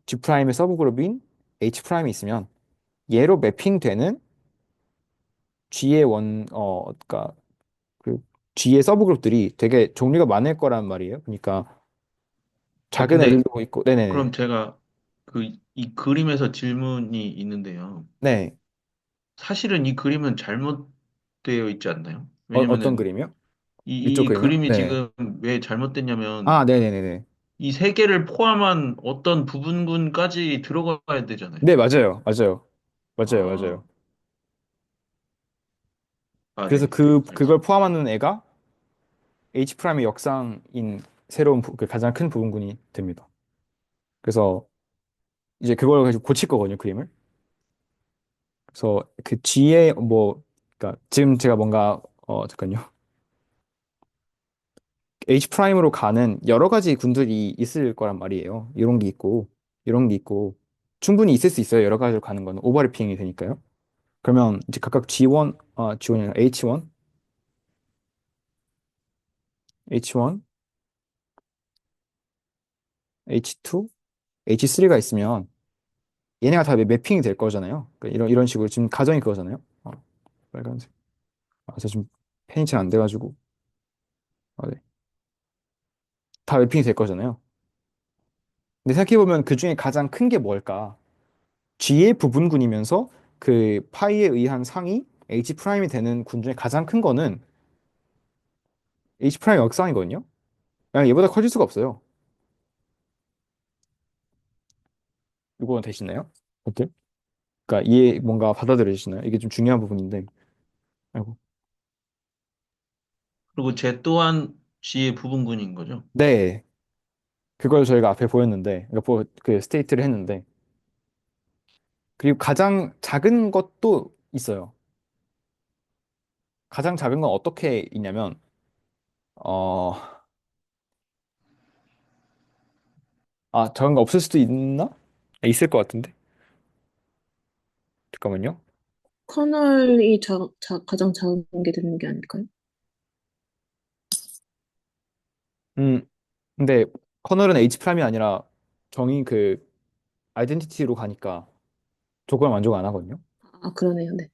G 프라임의 서브그룹인 H 프라임이 있으면 얘로 매핑되는 G의 그러니까 그 G의 서브그룹들이 되게 종류가 많을 거란 말이에요. 그러니까 작은 근데 애들도 있고, 네네네. 그럼 제가 이 그림에서 질문이 있는데요. 네. 사실은 이 그림은 잘못되어 있지 않나요? 어떤 왜냐면은 그림이요? 이쪽 이 그림이요? 그림이 네네. 지금 왜 잘못됐냐면 네네네네. 이 세 개를 포함한 어떤 부분군까지 들어가야 되잖아요. 네, 맞아요. 맞아요. 맞아요. 아, 맞아요. 그래서 네, 네, 그걸 알겠습니다. 포함하는 애가 H 프라임의 역상인 새로운 그 가장 큰 부분군이 됩니다. 그래서 이제 그걸 가지고 고칠 거거든요, 그림을. 그래서 그 G의 그러니까 지금 제가 뭔가 잠깐요. H 프라임으로 가는 여러 가지 군들이 있을 거란 말이에요. 이런 게 있고 이런 게 있고 충분히 있을 수 있어요. 여러 가지로 가는 거는 오버래핑이 되니까요. 그러면 이제 각각 G1이 아니라 H1, H1, H2, H3가 있으면 얘네가 다 매핑이 될 거잖아요. 그러니까 이런 식으로 지금 가정이 그거잖아요. 빨간색. 저 지금 펜이 잘 안 돼가지고 네. 다 매핑이 될 거잖아요. 근데 생각해보면 그 중에 가장 큰 게 뭘까? G의 부분군이면서 그 파이에 의한 상이 H 프라임이 되는 군 중에 가장 큰 거는 H 프라임 역상이거든요. 그냥 얘보다 커질 수가 없어요. 이거 되시나요? 어때? 그러니까 이해 뭔가 받아들여지시나요? 이게 좀 중요한 부분인데. 아이고. 그리고 제 또한 G의 부분군인 거죠. 네. 그걸 저희가 앞에 보였는데, 그러니까 그 스테이트를 했는데, 그리고 가장 작은 것도 있어요. 가장 작은 건 어떻게 있냐면, 어, 작은 거 없을 수도 있나? 있을 것 같은데? 잠깐만요. 커널이 가장 작은 게 되는 게 아닐까요? 음, 근데 커널은 H 프라임이 아니라 정의 그 아이덴티티로 가니까 조건 만족 안 하거든요. 아, 그러네요. 네.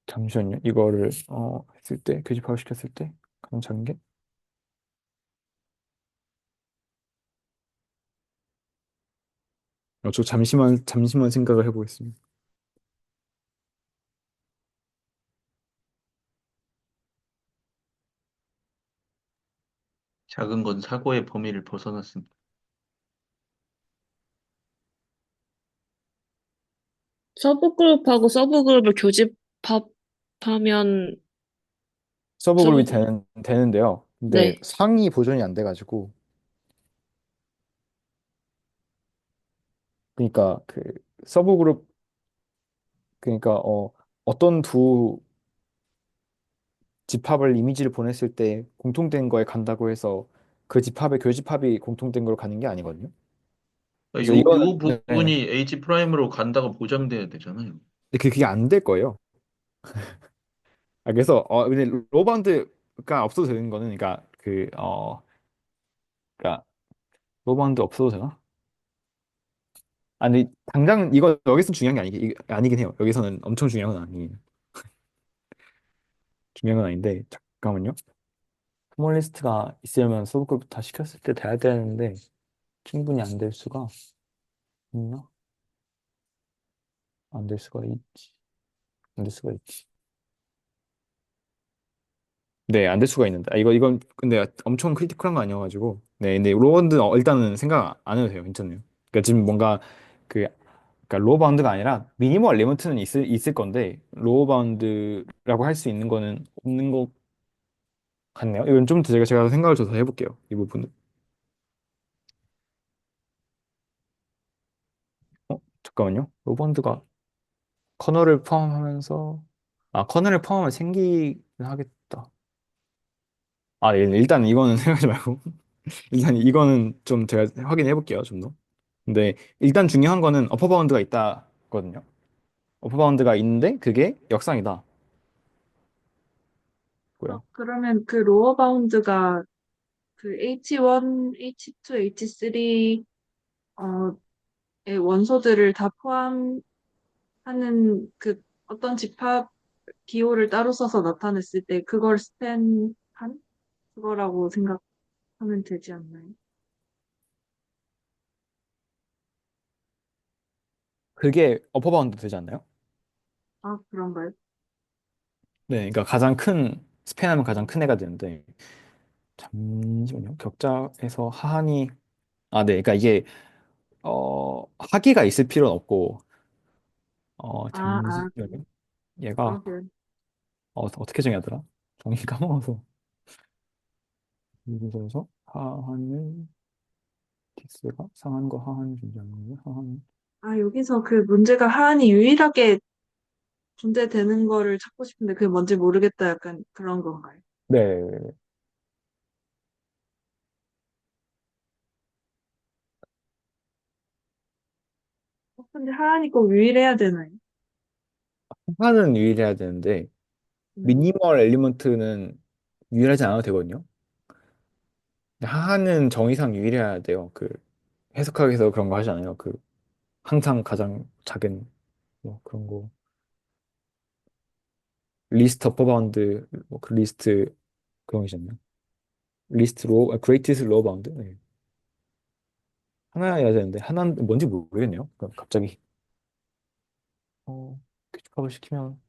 잠시만요. 이거를 했을 때 교집합을 시켰을 때 가장 작은 게 저 잠시만 생각을 해보겠습니다. 작은 건 사고의 범위를 벗어났습니다. 서브그룹하고 서브그룹을 교집합하면 서브 그룹이 서브, 되는데요. 근데 네. 상위 보존이 안 돼가지고 그러니까 그 서브 그룹 그러니까 어떤 두 집합을 이미지를 보냈을 때 공통된 거에 간다고 해서 그 집합의 교집합이 공통된 걸 가는 게 아니거든요. 그래서 이거는 요 네. 부분이 H 프라임으로 간다가 보장돼야 되잖아요. 근데 그게 안 될 거예요. 그래서 근데 로바운드가 없어도 되는 거는 그러니까 그러니까 로바운드 없어도 되나? 아니 당장 이거 여기서 중요한 게 아니긴 해요. 여기서는 엄청 중요한 건 아니에요. 중요한 건 아닌데 잠깐만요. 스몰 리스트가 있으려면 서브그룹 다 시켰을 때 돼야 되는데 충분히 안 될 수가 있나? 안 될 수가 있지. 안 될 수가 있지. 네, 안 될 수가 있는데. 이건 근데 엄청 크리티컬한 거 아니어가지고. 네, 근데 로바운드 일단은 생각 안 해도 돼요. 괜찮네요. 그러니까 지금 뭔가 그 그러니까 로우 바운드가 아니라 미니멀 리미트는 있을 건데 로우 바운드라고 할 수 있는 거는 없는 것 같네요. 이건 좀 더 제가 생각을 좀 더 해볼게요. 이 부분은. 잠깐만요. 로우 바운드가 커널을 포함하면서 커널을 포함하면 생기긴 하겠다. 일단 이거는 생각하지 말고 일단 이거는 좀 제가 확인해 볼게요. 좀 더. 근데 일단 중요한 거는 어퍼 바운드가 있다거든요. 어퍼 바운드가 있는데 그게 역상이다. 고요. 그러면 그 로어 바운드가 그 H1, H2, H3 의 원소들을 다 포함하는 그 어떤 집합 기호를 따로 써서 나타냈을 때 그걸 스팬한 그거라고 생각하면 되지 않나요? 그게 어퍼 바운드 되지 않나요? 아, 그런가요? 네, 그러니까 가장 큰 스팬하면 가장 큰 애가 되는데 잠시만요. 격자에서 하한이 네, 그러니까 이게 하기가 있을 필요는 없고 아, 잠시만요. 얘가 그러게요. 어떻게 정의하더라? 정의 까먹어서 그래서 하한은 딕스가 상한과 하한이 존재하는 거예요. 하한 아, 여기서 그 문제가 하한이 유일하게 존재되는 거를 찾고 싶은데 그게 뭔지 모르겠다 약간 그런 건가요? 네, 근데 하한이 꼭 유일해야 되나요? 하한은 유일해야 되는데 음. 미니멀 엘리먼트는 유일하지 않아도 되거든요. 근데 하한은 정의상 유일해야 돼요. 그 해석학에서 그런 거 하잖아요. 그 항상 가장 작은 뭐 그런 거 리스트 어퍼 바운드 뭐그 리스트 그런 거 있잖아요. 리스트 그레이티스 로어 바운드 네. 하나여야 되는데 하나는 뭔지 모르겠네요. 그럼 갑자기 규칙화를 시키면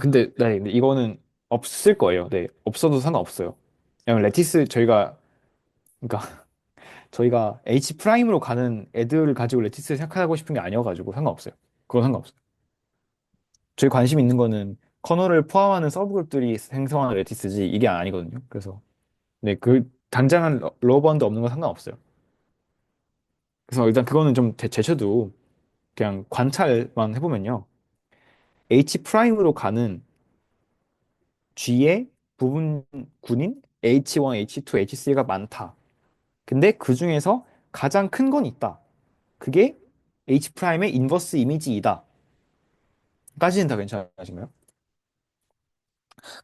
근데 이거는 없을 거예요. 네, 없어도 상관없어요. 그냥 레티스 저희가 그러니까 저희가 H 프라임으로 가는 애들을 가지고 레티스를 생각하고 싶은 게 아니어가지고 상관없어요. 그건 상관없어요. 저희 관심 있는 거는 커널을 포함하는 서브그룹들이 생성하는 레티스지 이게 아니거든요. 그래서 네, 그 당장은 러버밴드 없는 건 상관없어요. 그래서 일단 그거는 좀 제쳐도 그냥 관찰만 해보면요. H 프라임으로 가는 G의 부분군인 H1, H2, H3가 많다. 근데 그 중에서 가장 큰 건 있다. 그게 H 프라임의 인버스 이미지이다. 까지는 다 괜찮으신가요?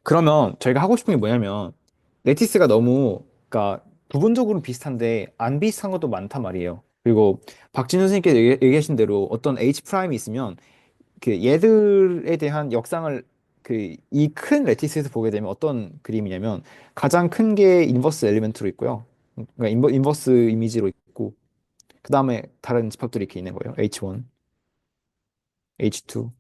그러면 저희가 하고 싶은 게 뭐냐면 레티스가 너무 그러니까 부분적으로 비슷한데 안 비슷한 것도 많단 말이에요. 그리고 박진우 선생님께서 얘기하신 대로 어떤 H 프라임이 있으면 그 얘들에 대한 역상을 그 이 큰 레티스에서 보게 되면 어떤 그림이냐면 가장 큰 게 인버스 엘리멘트로 있고요. 그러니까 인버스 이미지로 있고 그 다음에 다른 집합들이 이렇게 있는 거예요. H1, H2,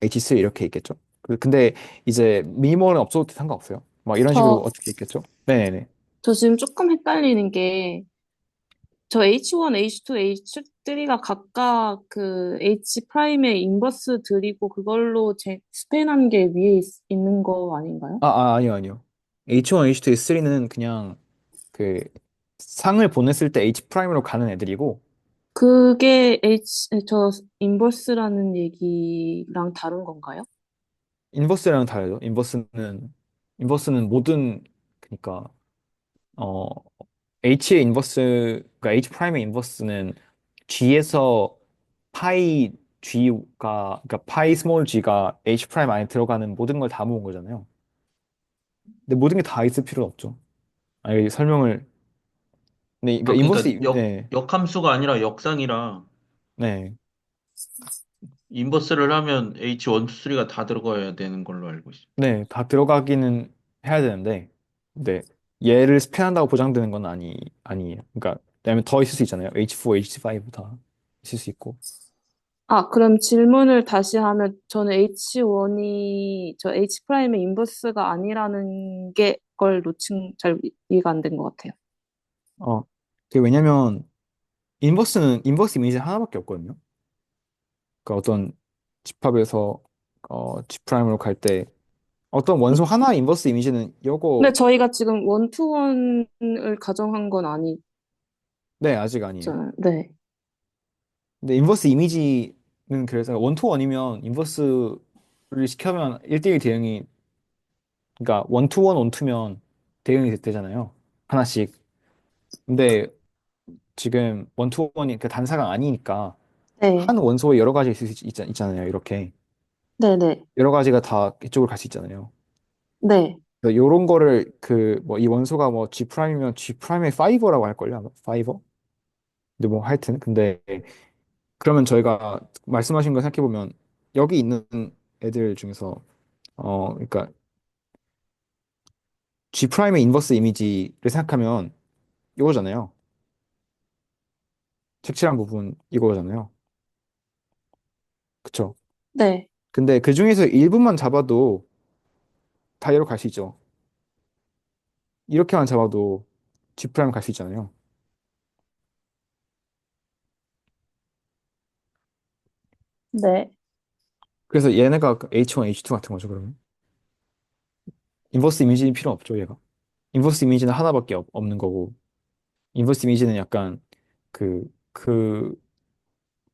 H3 이렇게 있겠죠. 근데 이제 미니멀은 없어도 상관없어요. 막 이런 식으로 저, 어떻게 있겠죠? 네네네. 저 지금 조금 헷갈리는 게, 저 H1, H2, H3가 각각 그 H 프라임의 인버스들이고 그걸로 스팬한 게 위에 있는 거 아닌가요? 아니요, 아니요. H1, H2, H3는 그냥 그 상을 보냈을 때 H 프라임으로 가는 애들이고 그게 저 인버스라는 얘기랑 다른 건가요? 인버스랑은 다르죠. 인버스는 모든 그러니까 어 H의 인버스 그러니까 H 프라임의 인버스는 G에서 파이 G가 그러니까 파이 스몰 G가 H 프라임 안에 들어가는 모든 걸 다 모은 거잖아요. 근데 모든 게 다 있을 필요는 없죠. 아니 설명을 네 그러니까 아, 인버스 그러니까 네 역함수가 아니라 역상이라 네. 인버스를 하면 H1, 2, 3가 다 들어가야 되는 걸로 알고 있어요. 네, 다 들어가기는 해야 되는데, 네, 얘를 스팬한다고 보장되는 건 아니에요. 그러니까, 왜냐면 더 있을 수 있잖아요. H4, H5 다 있을 수 있고. 아, 그럼 질문을 다시 하면 저는 저 H 프라임의 인버스가 아니라는 게 걸 놓친 잘 이해가 안 된 것 같아요. 어, 그게 왜냐면, 인버스 이미지 하나밖에 없거든요. 그러니까 어떤 집합에서, G 프라임으로 갈 때, 어떤 원소 하나 인버스 이미지는 근데 요거, 저희가 지금 원투원을 가정한 건 네, 아직 아니에요. 아니잖아요. 네. 근데 인버스 이미지는 그래서 원투원이면 인버스를 시켜면 1대1 대응이 그러니까 원투원 원투면 대응이 되잖아요. 하나씩. 근데 지금 원투원이 그 단사가 아니니까 네. 한 원소에 여러 가지 있잖아요. 이렇게 네네. 여러 가지가 다 이쪽으로 갈 수 있잖아요. 네. 그래서 요런 거를 그 뭐 이 원소가 뭐 G 프라임이면 G 프라임의 파이버라고 할걸요 아마 파이버. 근데 뭐 하여튼 근데 그러면 저희가 말씀하신 거 생각해 보면 여기 있는 애들 중에서 그러니까 G 프라임의 인버스 이미지를 생각하면 이거잖아요. 색칠한 부분 이거잖아요. 그쵸? 네. 근데 그 중에서 일부만 잡아도 다이어로 갈 수 있죠. 이렇게만 잡아도 G 프라임 갈 수 있잖아요. 네. 그래서 얘네가 H1, H2 같은 거죠, 그러면. 인버스 이미지는 필요 없죠, 얘가. 인버스 이미지는 하나밖에 없는 거고, 인버스 이미지는 약간 그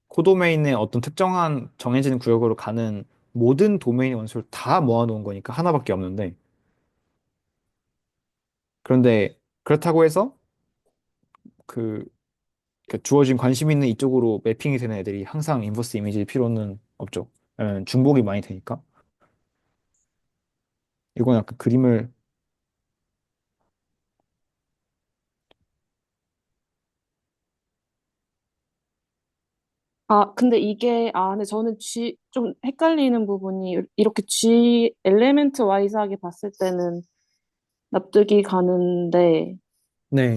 코도메인의 어떤 특정한 정해진 구역으로 가는 모든 도메인의 원소를 다 모아놓은 거니까 하나밖에 없는데, 그런데 그렇다고 해서 그 주어진 관심 있는 이쪽으로 매핑이 되는 애들이 항상 인버스 이미지일 필요는 없죠. 중복이 많이 되니까. 이건 약간 그림을 아, 근데 근데 저는 좀 헷갈리는 부분이 이렇게 G 엘레멘트 와이즈하게 봤을 때는 납득이 가는데, 네,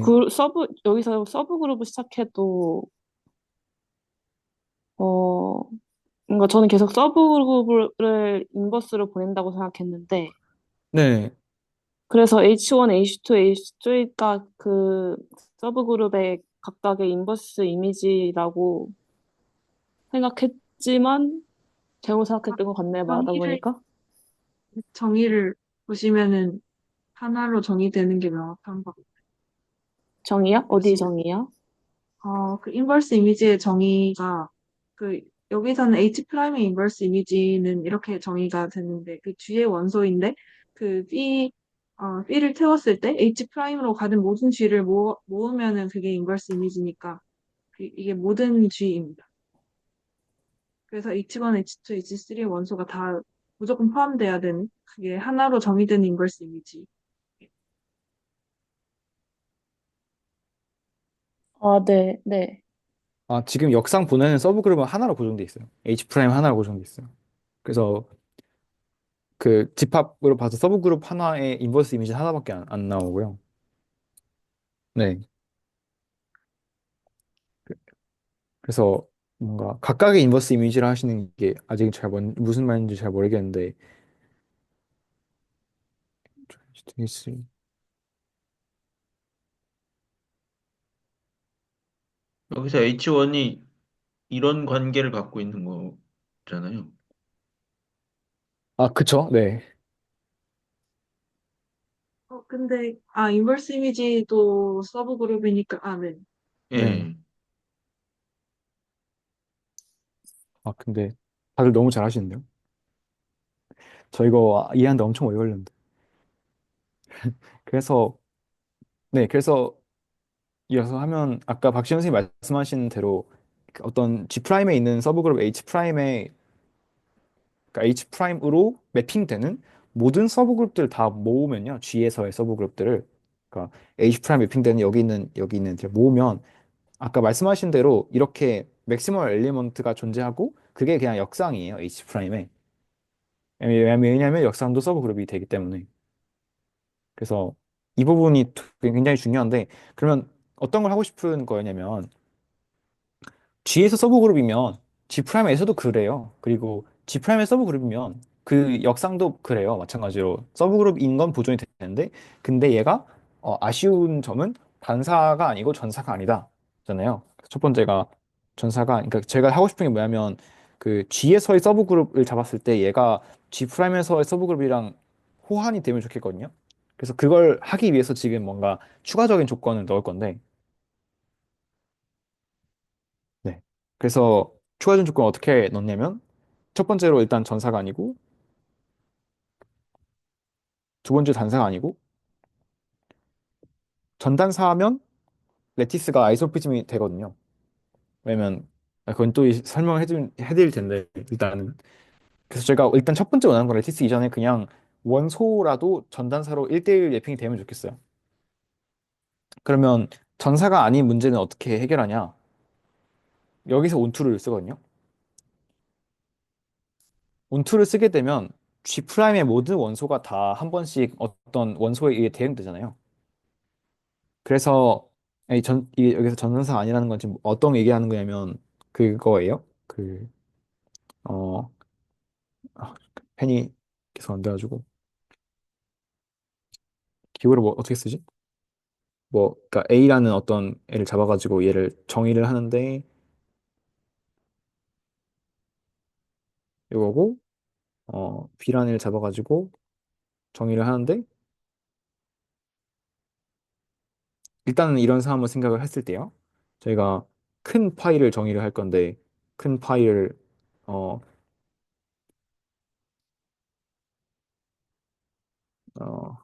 여기서 서브 그룹을 시작해도, 어, 뭔가 저는 계속 서브 그룹을 인버스로 보낸다고 생각했는데, 네. 그래서 H1, H2, H3가 그 서브그룹의 각각의 인버스 이미지라고 생각했지만 잘못 아, 생각했던 것 같네요, 말하다 정의를, 보니까. 정의를 보시면은 하나로 정의되는 게 명확한 것 정의야? 어디 보시면. 정의야? 그 인버스 이미지의 정의가 그 여기서는 H 프라임의 인버스 이미지는 이렇게 정의가 되는데 그 G의 원소인데 그 B를 태웠을 때 H 프라임으로 가는 모든 G를 모으면은 그게 인버스 이미지니까 이게 모든 G입니다. 그래서 H1, H2, H3의 원소가 다 무조건 포함돼야 되는 그게 하나로 정의되는 인버스 이미지. 아, 네, 네. 아, 지금 역상 보내는 서브그룹은 하나로 고정돼 있어요. H 프라임 하나로 고정돼 있어요. 그래서 그 집합으로 봐서 서브그룹 하나에 인버스 이미지 하나밖에 안 나오고요. 네. 그래서 뭔가 각각의 인버스 이미지를 하시는 게 아직 무슨 말인지 잘 모르겠는데 여기서 H1이 이런 관계를 갖고 있는 거잖아요. 아, 그쵸? 네. 근데 인버스 이미지도 서브 그룹이니까 네. 네. 예. 아, 근데 다들 너무 잘하시는데요? 저 이거 이해하는데 엄청 오래 걸렸는데. 그래서 네, 그래서 이어서 하면 아까 박시현 선생님 말씀하신 대로 그 어떤 G 프라임에 있는 서브그룹 H 프라임에 그러니까 H 프라임으로 매핑되는 모든 서브그룹들 다 모으면요. G에서의 서브그룹들을 그러니까 H 프라임 매핑되는 여기 있는 이제 모으면 아까 말씀하신 대로 이렇게 맥시멀 엘리먼트가 존재하고 그게 그냥 역상이에요. H 프라임에. 왜냐면 역상도 서브그룹이 되기 때문에. 그래서 이 부분이 굉장히 중요한데 그러면 어떤 걸 하고 싶은 거냐면 G에서 서브그룹이면 G 프라임에서도 그래요. 그리고 G 프라임의 서브그룹이면 그 역상도 그래요. 마찬가지로 서브그룹인 건 보존이 되는데 근데 얘가 아쉬운 점은 단사가 아니고 전사가 아니다. 잖아요. 첫 번째가 전사가 그러니까 제가 하고 싶은 게 뭐냐면 그 G에서의 서브그룹을 잡았을 때 얘가 G 프라임에서의 서브그룹이랑 호환이 되면 좋겠거든요. 그래서 그걸 하기 위해서 지금 뭔가 추가적인 조건을 넣을 건데 네. 그래서 추가적인 조건 어떻게 넣냐면 첫 번째로 일단 전사가 아니고 두 번째 단사가 아니고 전단사하면 레티스가 아이소피즘이 되거든요. 왜냐면 그건 또 설명을 해드릴 텐데 일단은 그래서 제가 일단 첫 번째 원하는 건 레티스 이전에 그냥 원소라도 전단사로 1대1 매핑이 되면 좋겠어요. 그러면 전사가 아닌 문제는 어떻게 해결하냐? 여기서 온투를 쓰거든요. 온투를 쓰게 되면 G 프라임의 모든 원소가 다 한 번씩 어떤 원소에 의해 대응되잖아요. 그래서 여기서 전선사 아니라는 건 지금 어떤 얘기하는 거냐면 그거예요. 어, 펜이 계속 안 돼가지고 기호를 뭐 어떻게 쓰지? 그러니까 A라는 어떤 애를 잡아가지고 얘를 정의를 하는데 이거고 B라는 애를 잡아가지고 정의를 하는데 일단은 이런 상황을 생각을 했을 때요. 저희가 큰 파일을 정의를 할 건데 큰 파일을 어, 어,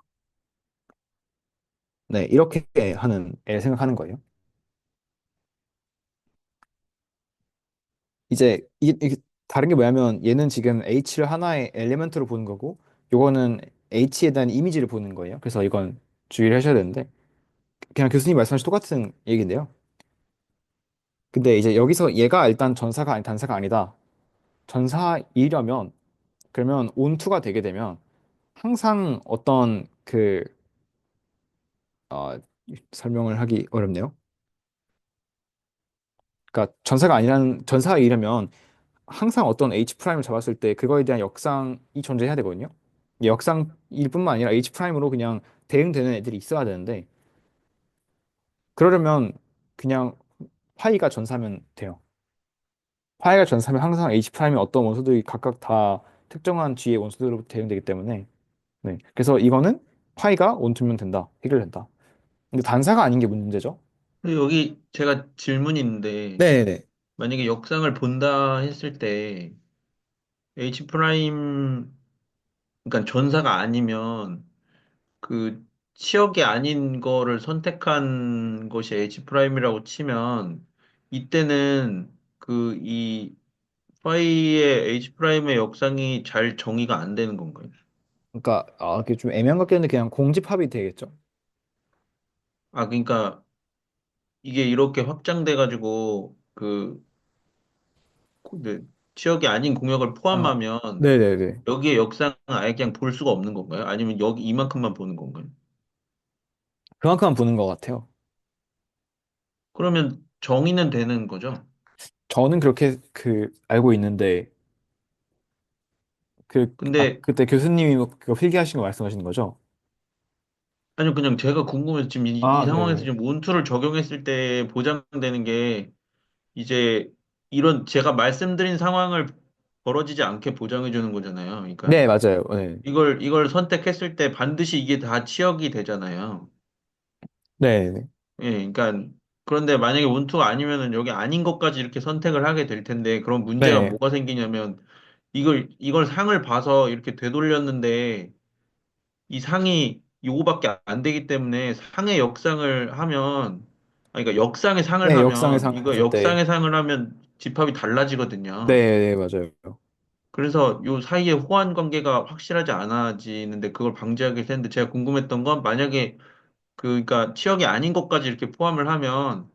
네 이렇게 하는 애를 생각하는 거예요. 이게 다른 게 뭐냐면 얘는 지금 H를 하나의 엘리멘트로 보는 거고 요거는 H에 대한 이미지를 보는 거예요. 그래서 이건 주의를 하셔야 되는데 그냥 교수님 말씀하신 똑같은 얘기인데요. 근데 이제 여기서 얘가 일단 전사가 아니 단사가 아니다. 전사이려면 그러면 온투가 되게 되면 항상 어떤 어, 설명을 하기 어렵네요. 그러니까 전사가 이려면 항상 어떤 H 프라임을 잡았을 때 그거에 대한 역상이 존재해야 되거든요. 역상일 뿐만 아니라 H 프라임으로 그냥 대응되는 애들이 있어야 되는데 그러려면 그냥 파이가 전사면 돼요. 파이가 전사면 항상 H 프라임의 어떤 원소들이 각각 다 특정한 G의 원소들로 대응되기 때문에 네. 그래서 이거는 파이가 원투면 된다. 해결된다. 근데 단사가 아닌 게 문제죠. 근데 여기 제가 질문이 있는데, 네네. 만약에 역상을 본다 했을 때, H 프라임, 그러니까 전사가 아니면, 그, 치역이 아닌 거를 선택한 것이 H 프라임이라고 치면, 이때는 이 파이의 H 프라임의 역상이 잘 정의가 안 되는 건가요? 그러니까 그게 좀 애매한 것 같긴 한데 그냥 공집합이 되겠죠. 아, 그러니까 이게 이렇게 확장돼가지고, 네, 치역이 아닌 공역을 아, 포함하면, 네네네. 여기에 역상을 아예 그냥 볼 수가 없는 건가요? 아니면 여기 이만큼만 보는 건가요? 그만큼만 보는 것 같아요. 그러면 정의는 되는 거죠? 저는 그렇게 알고 있는데 근데, 그때 교수님이 그거 필기하신 거 말씀하시는 거죠? 아니요, 그냥 제가 궁금해서 지금 이 아, 상황에서 네네. 지금 온투를 적용했을 때 보장되는 게, 이제 이런 제가 말씀드린 상황을 벌어지지 않게 보장해 주는 거잖아요. 그러니까 네, 맞아요. 네. 이걸 선택했을 때 반드시 이게 다 치역이 되잖아요. 네네. 예, 그러니까 그런데 만약에 원투가 아니면은 여기 아닌 것까지 이렇게 선택을 하게 될 텐데 그런 문제가 네. 뭐가 생기냐면 이걸 상을 봐서 이렇게 되돌렸는데 이 상이 요거밖에 안 되기 때문에 상의 역상을 하면 아니, 그러니까 역상의 상을 네, 역상의 하면 상을 이거 했을 때. 역상의 상을 하면 집합이 달라지거든요. 네, 네, 맞아요. 그래서 요 사이에 호환 관계가 확실하지 않아지는데 그걸 방지하기 위해서 했는데 제가 궁금했던 건 만약에 그러니까 치역이 아닌 것까지 이렇게 포함을 하면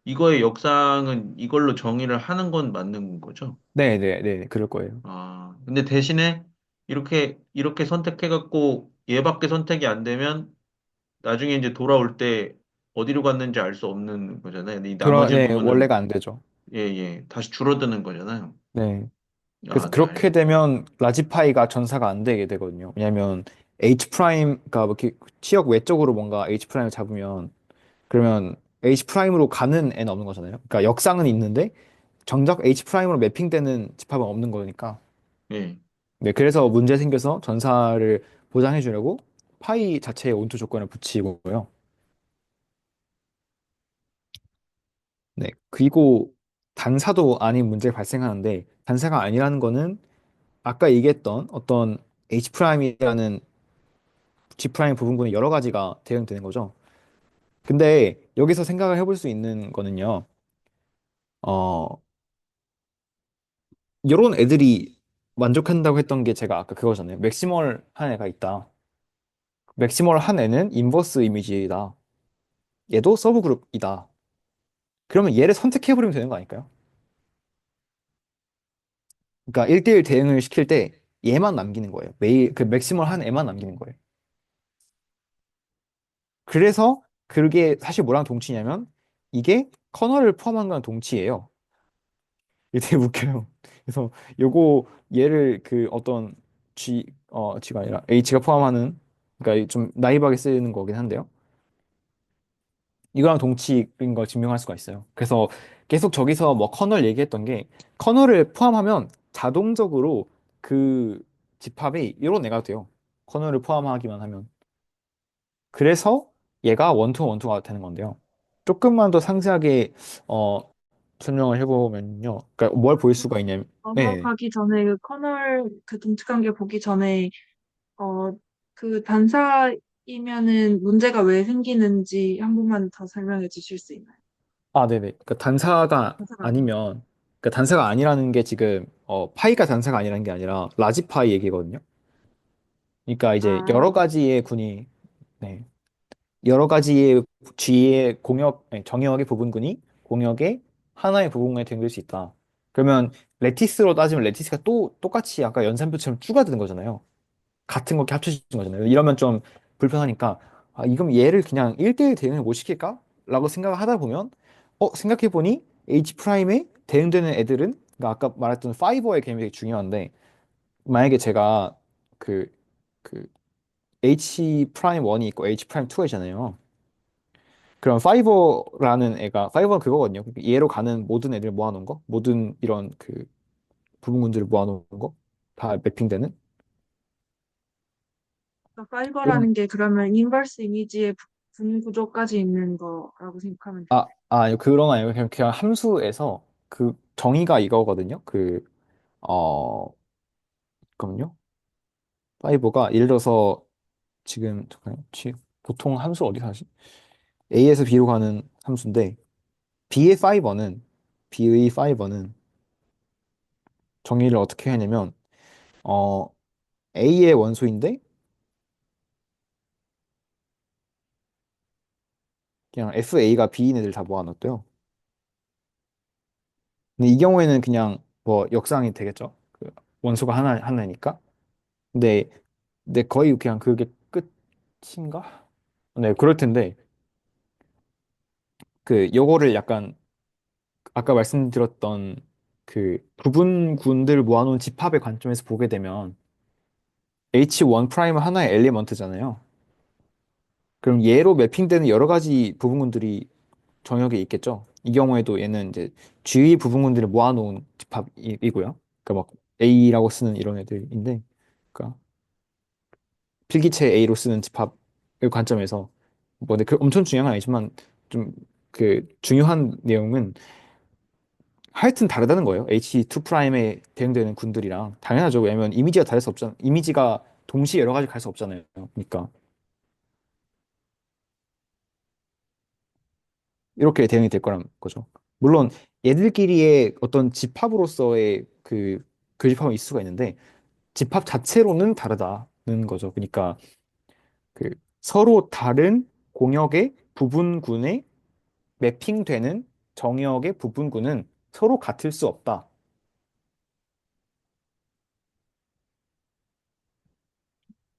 이거의 역상은 이걸로 정의를 하는 건 맞는 거죠. 네, 네, 네, 그럴 거예요. 아, 근데 대신에 이렇게 선택해갖고 얘밖에 선택이 안 되면 나중에 이제 돌아올 때 어디로 갔는지 알 수 없는 거잖아요. 이 나머지 네, 부분은 원래가 안 되죠. 예, 예, 다시 줄어드는 거잖아요. 네. 그래서 아, 네, 그렇게 되면 라지파이가 전사가 안 되게 되거든요. 왜냐면 H 프라임, 그러니까 뭐 이렇게 치역 외적으로 뭔가 H 프라임을 잡으면 그러면 H 프라임으로 가는 애는 없는 거잖아요. 그러니까 역상은 있는데 정작 H 프라임으로 매핑되는 집합은 없는 거니까. 예. 네, 그래서 문제 생겨서 전사를 보장해 주려고 파이 자체에 온투 조건을 붙이고요. 네, 그리고 단사도 아닌 문제가 발생하는데 단사가 아니라는 거는 아까 얘기했던 어떤 H 프라임이라는 G 프라임 부분군의 여러 가지가 대응되는 거죠. 근데 여기서 생각을 해볼 수 있는 거는요. 어, 이런 애들이 만족한다고 했던 게 제가 아까 그거잖아요. 맥시멀 한 애가 있다. 맥시멀 한 애는 인버스 이미지이다. 얘도 서브 그룹이다. 그러면 얘를 선택해버리면 되는 거 아닐까요? 그러니까 1대1 대응을 시킬 때 얘만 남기는 거예요. 매일 그 맥시멀 한 애만 남기는 거예요. 그래서 그게 사실 뭐랑 동치냐면 이게 커널을 포함한 건 동치예요. 이게 되게 웃겨요. 그래서 요거 얘를 어떤 G가 아니라 H가 포함하는 그러니까 좀 나이브하게 쓰는 거긴 한데요. 이거랑 동치인 걸 증명할 수가 있어요. 그래서 계속 저기서 뭐 커널 얘기했던 게 커널을 포함하면 자동적으로 그 집합이 이런 애가 돼요. 커널을 포함하기만 하면. 그래서 얘가 원투 원투가 되는 건데요. 조금만 더 상세하게 어, 설명을 해보면요. 그러니까 뭘 볼 수가 있냐면, 네. 넘어가기 전에 그 커널 그 동측관계 보기 전에 어 그 단사이면은 문제가 왜 생기는지 한 번만 더 설명해 주실 수 있나요? 아, 네네. 그러니까 단사가 단사가 아니면. 아니면, 그러니까 단사가 아니라는 게 지금 파이가 단사가 아니라는 게 아니라 라지 파이 얘기거든요. 그러니까 이제 아, 여러 가지의 군이, 네, 여러 가지의 G의 공역, 아니, 정역의 부분군이 공역의 하나의 부분에 등길 수 있다. 그러면 레티스로 따지면 레티스가 또 똑같이 아까 연산표처럼 쪼가드는 거잖아요. 같은 거 이렇게 합쳐진 거잖아요. 이러면 좀 불편하니까 이건 얘를 그냥 1대1 대응을 못 시킬까? 라고 생각을 하다 보면 생각해보니 H 프라임에 대응되는 애들은 그러니까 아까 말했던 파이버의 개념이 되게 중요한데 만약에 제가 그 그 H 프라임 1이 있고 H 프라임 2가 있잖아요. 그럼 파이버라는 애가 파이버는 그거거든요. 얘로 가는 모든 애들 모아놓은 거, 모든 이런 그 부분군들을 모아놓은 거, 다 매핑되는 그러니까 이런. 파이버라는 게 그러면 인버스 이미지의 분 구조까지 있는 거라고 생각하면 돼요. 아니 그런 거 아니고 그냥 함수에서 그 정의가 이거거든요. 잠깐만요. 파이버가 예를 들어서 지금 잠깐 보통 함수 어디 사지? A에서 B로 가는 함수인데 B의 파이버는 B의 파이버는 정의를 어떻게 하냐면 어 A의 원소인데 그냥 FA가 B인 애들 다 모아놨대요. 근데 이 경우에는 그냥 뭐 역상이 되겠죠. 그 원소가 하나니까. 근데 거의 그냥 그게 끝인가? 네, 그럴 텐데 그 요거를 약간 아까 말씀드렸던 그 부분군들 모아놓은 집합의 관점에서 보게 되면 H1 프라임은 하나의 엘리먼트잖아요. 그럼 얘로 매핑되는 여러 가지 부분군들이 정역에 있겠죠. 이 경우에도 얘는 이제 G 부분군들을 모아놓은 집합이고요. 그러니까 막 A라고 쓰는 이런 애들인데, 그러니까 필기체 A로 쓰는 집합의 관점에서 뭐 근데 그 엄청 중요한 건 아니지만 좀 그 중요한 내용은 하여튼 다르다는 거예요. H2 프라임에 대응되는 군들이랑 당연하죠. 왜냐면 이미지가 다를 수 없잖아. 이미지가 동시에 여러 가지 갈 수 없잖아요. 그러니까 이렇게 대응이 될 거란 거죠. 물론 얘들끼리의 어떤 집합으로서의 그 교집합은 있을 수가 있는데 집합 자체로는 다르다는 거죠. 그러니까 그 서로 다른 공역의 부분군에 매핑되는 정역의 부분군은 서로 같을 수 없다.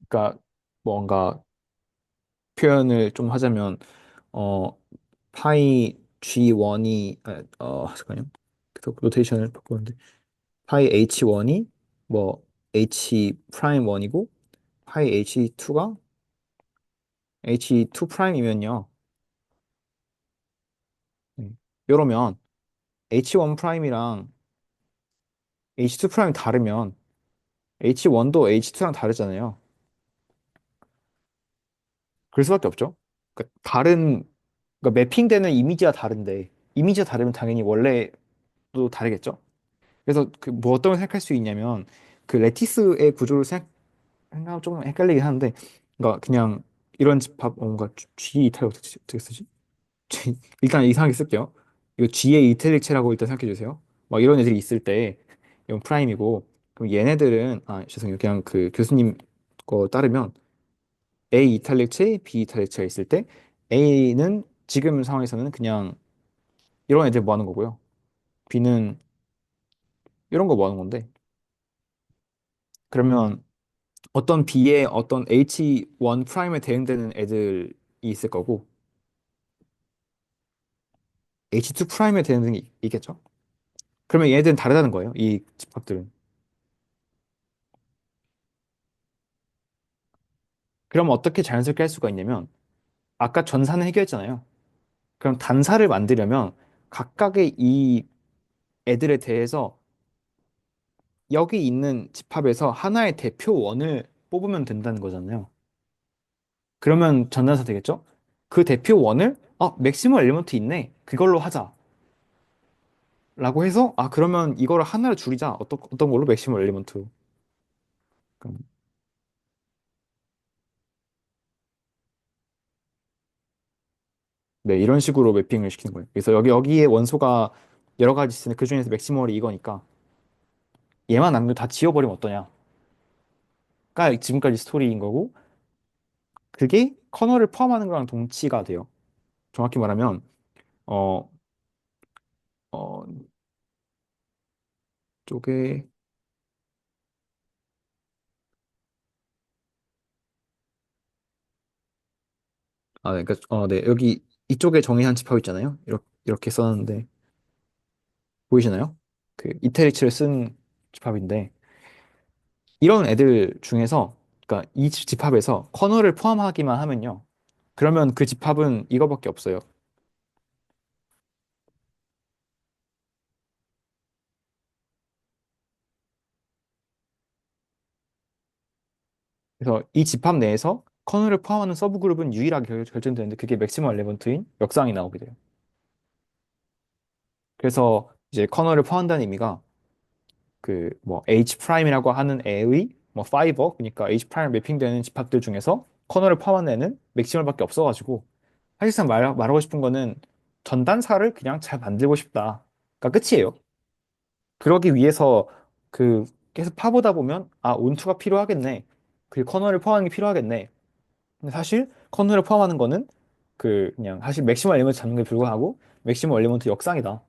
그러니까 뭔가 표현을 좀 하자면 어 파이 G1이 잠깐요. 계속 노테이션을 바꾸는데 파이 H1이 뭐 H 프라임 1이고 파이 H2가 H2 프라임이면요. 이러면 H1 프라임이랑 H2 프라임이 다르면 H1도 H2랑 다르잖아요. 그럴 수밖에 없죠. 그러니까 그러니까 매핑되는 이미지가 다른데 이미지가 다르면 당연히 원래도 다르겠죠. 그래서 그 뭐 어떤 걸 생각할 수 있냐면 그 레티스의 구조를 생각하면 조금 헷갈리긴 하는데 그러니까 그냥 이런 집합 뭔가 G 이탈 어떻게 쓰지? 일단 이상하게 쓸게요. 이거 G의 이탈릭체라고 일단 생각해 주세요. 막 이런 애들이 있을 때 이건 프라임이고 그럼 얘네들은 죄송해요. 그냥 그 교수님 거 따르면 A 이탈릭체, B 이탈릭체가 있을 때 A는 지금 상황에서는 그냥 이런 애들 뭐 하는 거고요. B는 이런 거 뭐 하는 건데 그러면 어떤 B에 어떤 H1 프라임에 대응되는 애들이 있을 거고 H2 프라임에 대응되는 게 있겠죠? 그러면 얘네들은 다르다는 거예요. 이 집합들은. 그럼 어떻게 자연스럽게 할 수가 있냐면 아까 전사는 해결했잖아요. 그럼 단사를 만들려면 각각의 이 애들에 대해서 여기 있는 집합에서 하나의 대표원을 뽑으면 된다는 거잖아요. 그러면 전단사 되겠죠? 그 대표원을 맥시멀 엘리먼트 있네. 그걸로 하자. 라고 해서 그러면 이거를 하나를 줄이자. 어떤 걸로 맥시멀 엘리먼트. 네, 이런 식으로 매핑을 시키는 거예요. 그래서 여기에 원소가 여러 가지 있으는데 그 중에서 맥시멀이 이거니까 얘만 남기고 다 지워버리면 어떠냐? 가 지금까지 스토리인 거고 그게 커널을 포함하는 거랑 동치가 돼요. 정확히 말하면 어, 어, 쪽에 네, 그러니까 네, 여기 이쪽에 정의한 집합 있잖아요. 이렇게 써놨는데 보이시나요? 그 이테리치를 쓴 집합인데 이런 애들 중에서 그러니까 이 집합에서 커널을 포함하기만 하면요. 그러면 그 집합은 이거밖에 없어요. 그래서 이 집합 내에서 커널을 포함하는 서브 그룹은 유일하게 결정되는데 그게 맥시멀 레번트인 역상이 나오게 돼요. 그래서 이제 커널을 포함한다는 의미가 그 뭐 H 프라임이라고 하는 애의 뭐 파이버 그러니까 H 프라임 매핑되는 집합들 중에서 커널을 포함한 애는 맥시멀밖에 없어가지고 사실상 말하고 싶은 거는 전단사를 그냥 잘 만들고 싶다가 끝이에요. 그러기 위해서 그 계속 파보다 보면 아 온투가 필요하겠네. 그 커널을 포함하는 게 필요하겠네. 근데 사실 커널을 포함하는 거는 그 그냥 사실 맥시멀 엘리먼트 잡는 게 불과하고 맥시멀 엘리먼트 역상이다.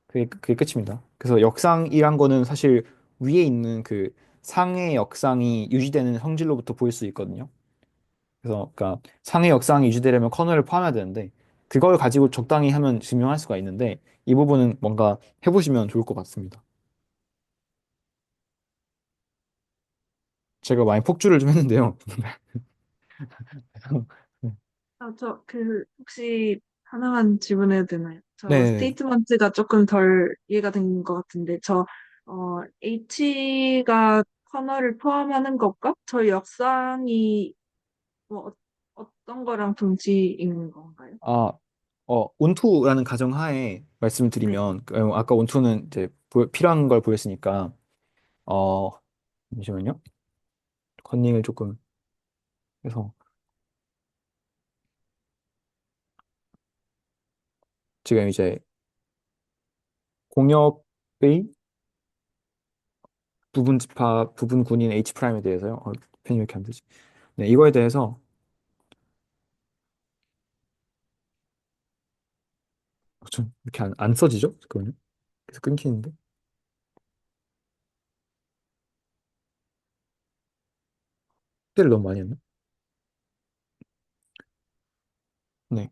그게 끝입니다. 그래서 역상이란 거는 사실 위에 있는 그 상의 역상이 유지되는 성질로부터 보일 수 있거든요. 그래서 그러니까 상의 역상이 유지되려면 커널을 포함해야 되는데 그걸 가지고 적당히 하면 증명할 수가 있는데 이 부분은 뭔가 해보시면 좋을 것 같습니다. 제가 많이 폭주를 좀 했는데요. 혹시 하나만 질문해도 되나요? 저 네. 스테이트먼트가 조금 덜 이해가 된 것 같은데, H가 커널을 포함하는 것과 저 역상이 뭐 어떤 거랑 동시인 건가요? 아, 온투라는 가정하에 말씀을 네. 드리면 아까 온투는 이제 필요한 걸 보였으니까 어 잠시만요. 컨닝을 조금 해서 지금 이제 공역의 부분 집합 부분 군인 H 프라임에 대해서요. 펜이 왜 이렇게 안 되지? 네, 이거에 대해서 좀 이렇게 안 써지죠? 잠깐만요. 계속 끊기는데. 때를 너무 많이 했나? 네.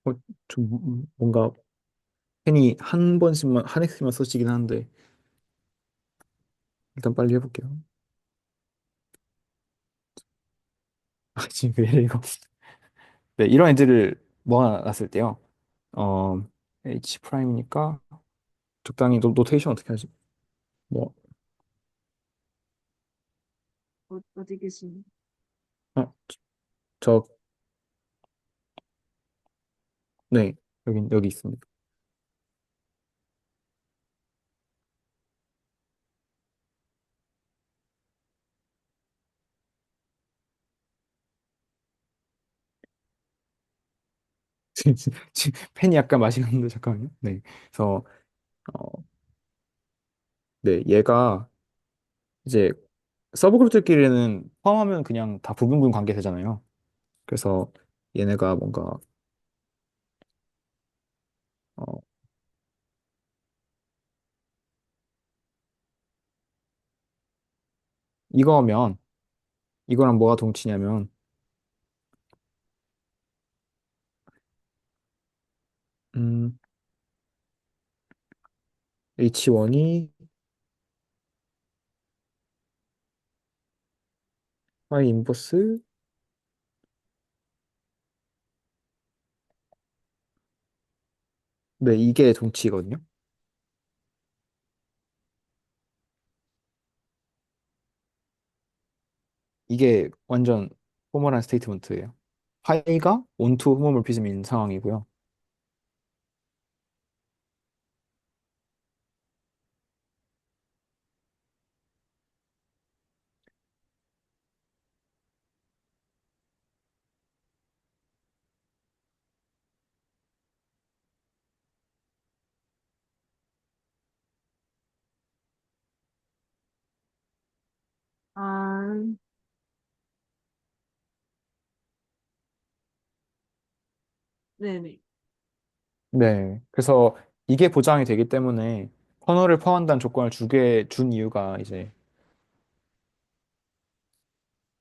어, 좀 뭔가 펜이 한 번씩만 한 엑스만 써지긴 하는데 일단 빨리 해볼게요. 아, 지금 왜 이래 이거? 네, 이런 애들을 모아놨을 때요. 어, H 프라임이니까 적당히 노테이션 어떻게 하지? 뭐, 어디 계신? 어, 저, 네, 여기 있습니다. 지금 펜이 약간 맛이 갔는데 잠깐만요. 네, 그래서 어, 네, 얘가 이제 서브그룹들끼리는 포함하면 그냥 다 부분분 관계 되잖아요. 그래서 얘네가 뭔가 어, 이거면 이거랑 뭐가 동치냐면 음, H1이 Y 인버스 네, 이게 동치거든요. 이게 완전 포멀한 스테이트먼트예요. 파이가 온투 호모몰피즘인 상황이고요. 아, 네네. 네. 그래서 이게 보장이 되기 때문에 커널을 포함한다는 조건을 주게 준 이유가 이제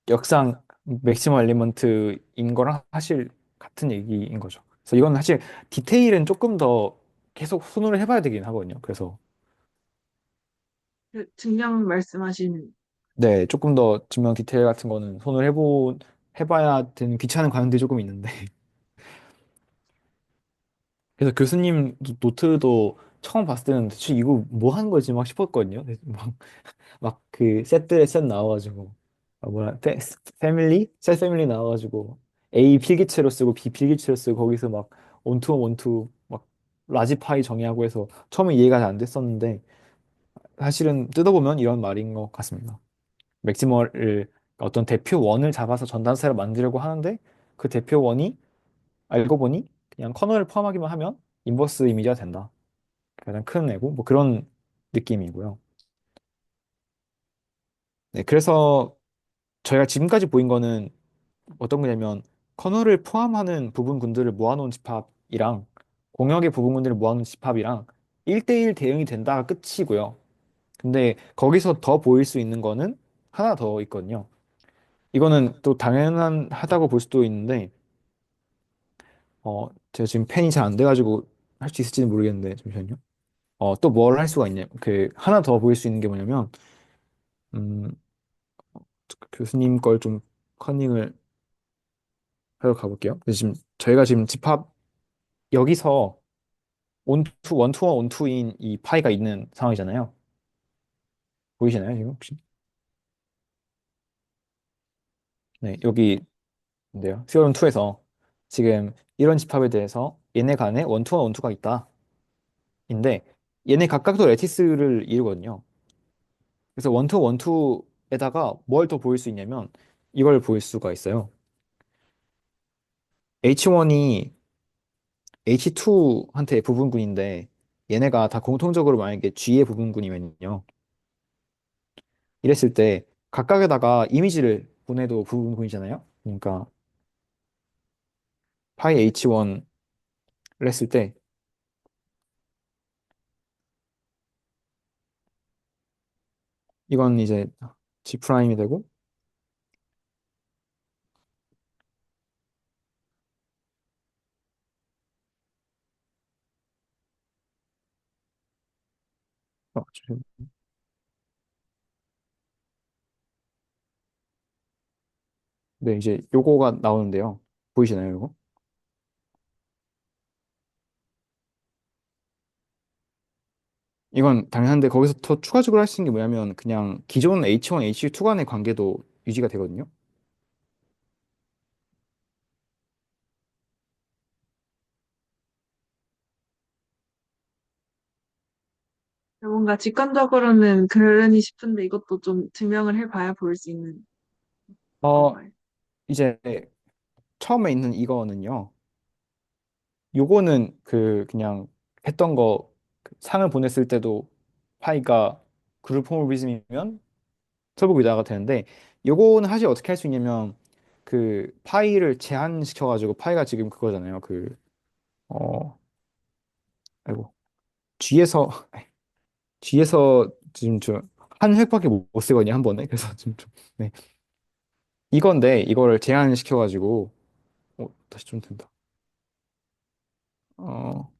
역상 맥시멈 엘리먼트인 거랑 사실 같은 얘기인 거죠. 그래서 이건 사실 디테일은 조금 더 계속 손을 해봐야 되긴 하거든요. 그래서 그 증명 말씀하신 네, 조금 더 증명 디테일 같은 거는 손을 해봐야 되는 귀찮은 과정들이 조금 있는데. 그래서 교수님 노트도 처음 봤을 때는 대체 이거 뭐 하는 거지 막 싶었거든요. 막 그 셋들의 셋 나와가지고 뭐야 패밀리 셋 패밀리 나와가지고 A 필기체로 쓰고 B 필기체로 쓰고 거기서 막 원투 원투 막 라지파이 정의하고 해서 처음에 이해가 잘 안 됐었는데 사실은 뜯어보면 이런 말인 것 같습니다. 맥시멀을 어떤 대표 원을 잡아서 전단사를 만들려고 하는데 그 대표 원이 알고 보니 그냥 커널을 포함하기만 하면 인버스 이미지가 된다. 가장 큰 애고 뭐 그런 느낌이고요. 네, 그래서 저희가 지금까지 보인 거는 어떤 거냐면 커널을 포함하는 부분군들을 모아놓은 집합이랑 공역의 부분군들을 모아놓은 집합이랑 1대1 대응이 된다가 끝이고요. 근데 거기서 더 보일 수 있는 거는 하나 더 있거든요. 이거는 또 당연한 하다고 볼 수도 있는데 제가 지금 펜이 잘 안 돼가지고 할 수 있을지는 모르겠는데 잠시만요. 또 뭘 할 수가 있냐? 그 하나 더 보일 수 있는 게 뭐냐면 음, 교수님 걸 좀 커닝을 하러 가볼게요. 그래서 지금 저희가 지금 집합 여기서 온투 원투와 원투인 이 파이가 있는 상황이잖아요. 보이시나요 지금 혹시? 네, 여기인데요. theorem 2에서 지금 이런 집합에 대해서 얘네 간에 원투와 원투가 있다. 인데 얘네 각각도 레티스를 이루거든요. 그래서 원투 원투에다가 뭘 더 보일 수 있냐면 이걸 보일 수가 있어요. H1이 H2한테 부분군인데 얘네가 다 공통적으로 만약에 G의 부분군이면요. 이랬을 때 각각에다가 이미지를 보내도 부분군이잖아요. 그러니까 파이 H1을 했을 때 이건 이제 G 프라임이 되고 잠시만요. 네, 이제 요거가 나오는데요. 보이시나요, 요거? 이건 당연한데 거기서 더 추가적으로 할 수 있는 게 뭐냐면 그냥 기존 H1, H2 간의 관계도 유지가 되거든요. 뭔가 직관적으로는 그러려니 싶은데 이것도 좀 증명을 해봐야 볼 수 있는 어, 건가요? 이제 처음에 있는 이거는요. 요거는 그냥 했던 거 상을 보냈을 때도 파이가 그룹 호모리즘이면 설국 위다가 되는데 요거는 사실 어떻게 할 수 있냐면 그 파이를 제한시켜 가지고 파이가 지금 그거잖아요. 어 아이고 G에서 G에서 지금 저 한 획밖에 못 쓰거든요 한 번에. 그래서 지금 좀 네. 이건데 이거를 제한시켜 가지고 다시 좀 된다. 어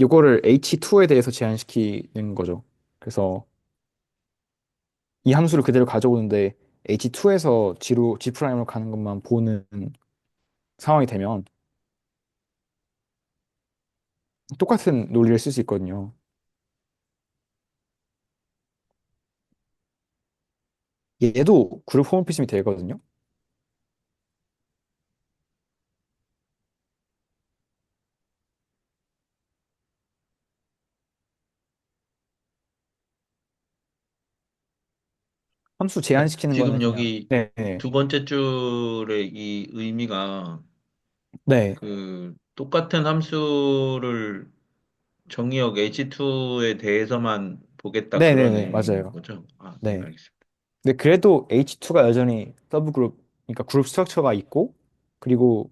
요거를 H2에 대해서 제한시키는 거죠. 그래서 이 함수를 그대로 가져오는데 H2에서 G 프라임으로 가는 것만 보는 상황이 되면 똑같은 논리를 쓸 수 있거든요. 얘도 그룹 홈모피즘이 되거든요. 함수 제한시키는 거는 지금 그냥 여기 네, 네, 두 번째 줄의 이 의미가 네, 그 똑같은 함수를 정의역 H2에 대해서만 보겠다 네, 네, 그런 네, 의미인 맞아요. 거죠? 아, 네, 네. 알겠습니다. 근데 그래도 H2가 여전히 서브 그룹, 그러니까 그룹 스트럭처가 있고 그리고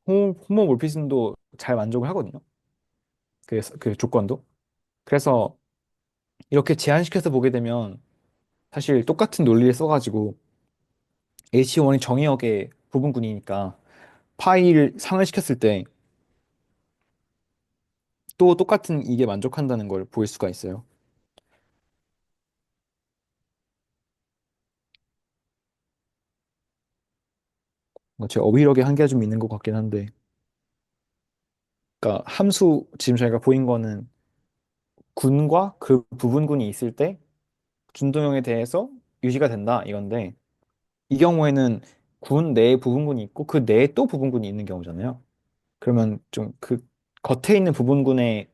호모몰피즘도 잘 만족을 하거든요. 그 조건도. 그래서 이렇게 제한시켜서 보게 되면 사실 똑같은 논리를 써가지고 H1이 정의역의 부분군이니까 파이를 상을 시켰을 때 또 똑같은 이게 만족한다는 걸 보일 수가 있어요. 제 어휘력의 한계가 좀 있는 것 같긴 한데, 그러니까 함수 지금 저희가 보인 거는 군과 그 부분군이 있을 때 준동형에 대해서 유지가 된다 이건데, 이 경우에는 군 내에 부분군이 있고 그 내에 또 부분군이 있는 경우잖아요. 그러면 좀 그 겉에 있는 부분군에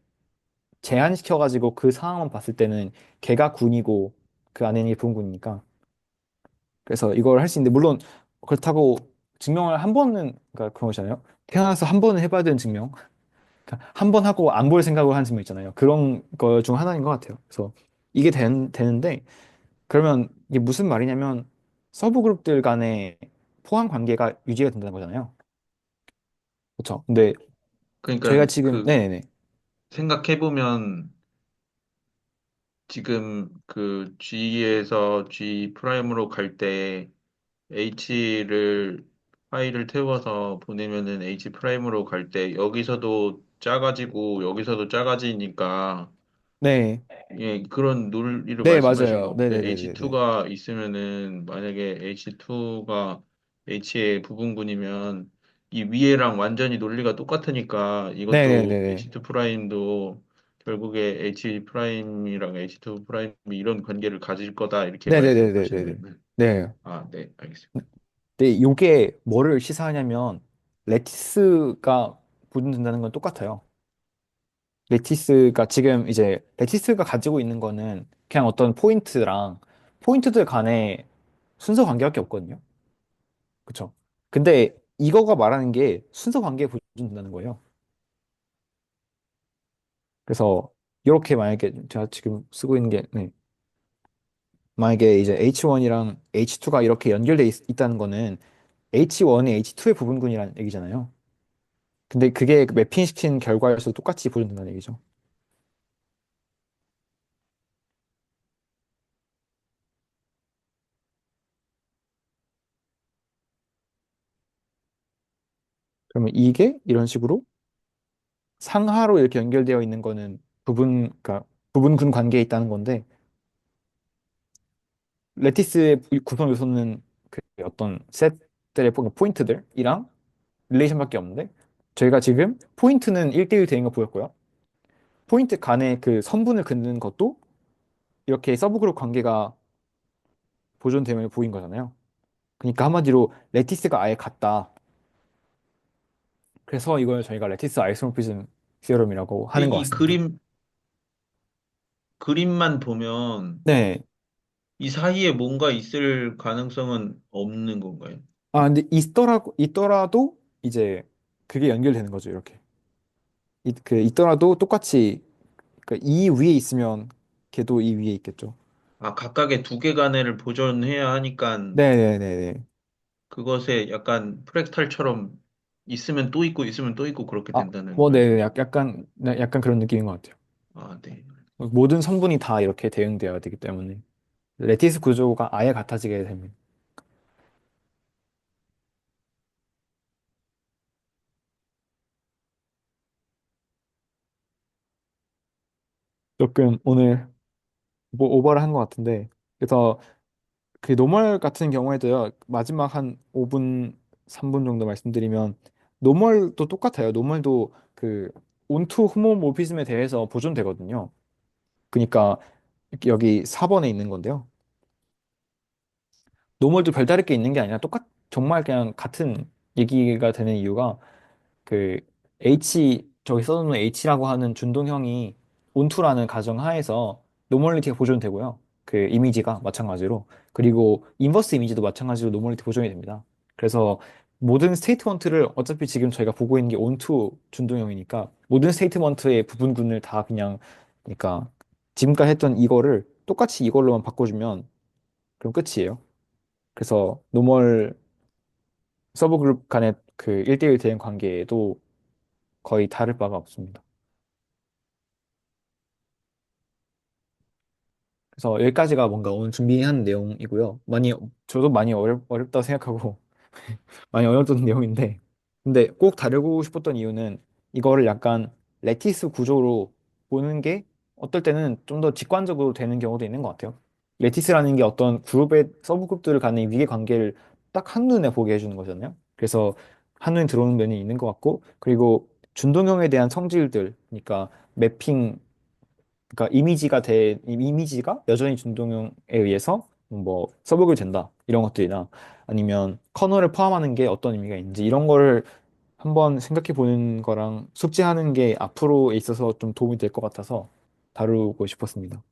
제한시켜가지고 그 상황만 봤을 때는 걔가 군이고 그 안에 있는 게 부분군이니까. 그래서 이걸 할 수 있는데, 물론 그렇다고 증명을 한 번은, 그러니까 그런 거잖아요. 태어나서 한 번은 해봐야 되는 증명. 그러니까 한번 하고 안 볼 생각으로 하는 증명 있잖아요. 그런 거 중 하나인 것 같아요. 그래서 이게 되는데, 그러면 이게 무슨 말이냐면 서브 그룹들 간의 포함 관계가 유지가 된다는 거잖아요. 그렇죠. 근데 저희가 그러니까 지금, 그 네네네. 생각해보면 지금 그 G에서 G 프라임으로 갈 때 H를 파일을 태워서 보내면은 H 프라임으로 갈 때 여기서도 작아지고 여기서도 작아지니까 네. 예, 그런 논리를 네, 말씀하신 맞아요. 거. 네네네네네. H2가 있으면은 만약에 H2가 H의 부분군이면 이 위에랑 완전히 논리가 똑같으니까 이것도 네네네네. H2 프라임도 결국에 H 프라임이랑 H2 프라임이 이런 관계를 가질 거다 이렇게 말씀하시는 네네네네네네. 거예요. 네. 아, 네, 알겠습니다. 근데 요게 뭐를 시사하냐면 레티스가 보존된다는 건 똑같아요. 레티스가 지금 이제 레티스가 가지고 있는 거는 그냥 어떤 포인트랑 포인트들 간의 순서 관계밖에 없거든요. 그쵸? 근데 이거가 말하는 게 순서 관계에 보존된다는 거예요. 그래서 이렇게 만약에 제가 지금 쓰고 있는 게 네. 만약에 이제 H1이랑 H2가 이렇게 연결돼 있다는 거는 H1이 H2의 부분군이라는 얘기잖아요. 근데 그게 그 매핑시킨 결과에서 똑같이 보존된다는 얘기죠. 그러면 이게 이런 식으로 상하로 이렇게 연결되어 있는 거는 그러니까 부분군 관계에 있다는 건데, 레티스의 구성 요소는 그 어떤 셋들의 포인트들이랑 릴레이션밖에 없는데, 저희가 지금 포인트는 1대1 대인 거 보였고요. 포인트 간의 그 선분을 긋는 것도 이렇게 서브그룹 관계가 보존되면 보인 거잖아요. 그러니까 한마디로 레티스가 아예 같다. 그래서 이걸 저희가 레티스 아이소모피즘 시어럼이라고 근데 하는 것 이 같습니다. 그림만 보면 네. 이 사이에 뭔가 있을 가능성은 없는 건가요? 아, 근데 있더라도 이제 그게 연결되는 거죠, 이렇게. 있더라도 똑같이, 그러니까 이 위에 있으면 걔도 이 위에 있겠죠. 아, 각각의 두 개 간의를 보존해야 하니까 네네네네. 그것에 약간 프랙탈처럼 있으면 또 있고 있으면 또 있고 그렇게 아, 된다는 뭐, 네, 말씀이시죠? 네, 약간 그런 느낌인 것 같아요. 아, 네. 모든 성분이 다 이렇게 대응되어야 되기 때문에 레티스 구조가 아예 같아지게 됩니다. 조금 오늘 뭐 오버를 한 것 같은데, 그래서 그 노멀 같은 경우에도요, 마지막 한 5분, 3분 정도 말씀드리면, 노멀도 똑같아요. 노멀도 그 온투 호모모피즘에 대해서 보존되거든요. 그러니까 여기 4번에 있는 건데요. 노멀도 별다를 게 있는 게 아니라 정말 그냥 같은 얘기가 되는 이유가, 그 저기 써놓은 H라고 하는 준동형이 온투라는 가정 하에서 노멀리티가 보존되고요. 그 이미지가 마찬가지로, 그리고 인버스 이미지도 마찬가지로 노멀리티 보존이 됩니다. 그래서 모든 스테이트먼트를 어차피 지금 저희가 보고 있는 게 온투 준동형이니까 모든 스테이트먼트의 부분군을 다 그냥, 그러니까 지금까지 했던 이거를 똑같이 이걸로만 바꿔주면 그럼 끝이에요. 그래서 노멀 서브 그룹 간의 그 1대1 대응 관계에도 거의 다를 바가 없습니다. 그래서 여기까지가 뭔가 오늘 준비한 내용이고요. 저도 많이 어렵다고 생각하고 많이 어려웠던 내용인데, 근데 꼭 다루고 싶었던 이유는 이거를 약간 레티스 구조로 보는 게 어떨 때는 좀 더 직관적으로 되는 경우도 있는 것 같아요. 레티스라는 게 어떤 그룹의 서브그룹들을 가는 위계 관계를 딱 한눈에 보게 해주는 거잖아요. 그래서 한눈에 들어오는 면이 있는 것 같고, 그리고 준동형에 대한 성질들, 그러니까 매핑, 그러니까 이미지가 여전히 준동형에 의해서 뭐 서브그룹이 된다 이런 것들이나 아니면 커널을 포함하는 게 어떤 의미가 있는지 이런 거를 한번 생각해 보는 거랑 숙지하는 게 앞으로에 있어서 좀 도움이 될 것 같아서 다루고 싶었습니다.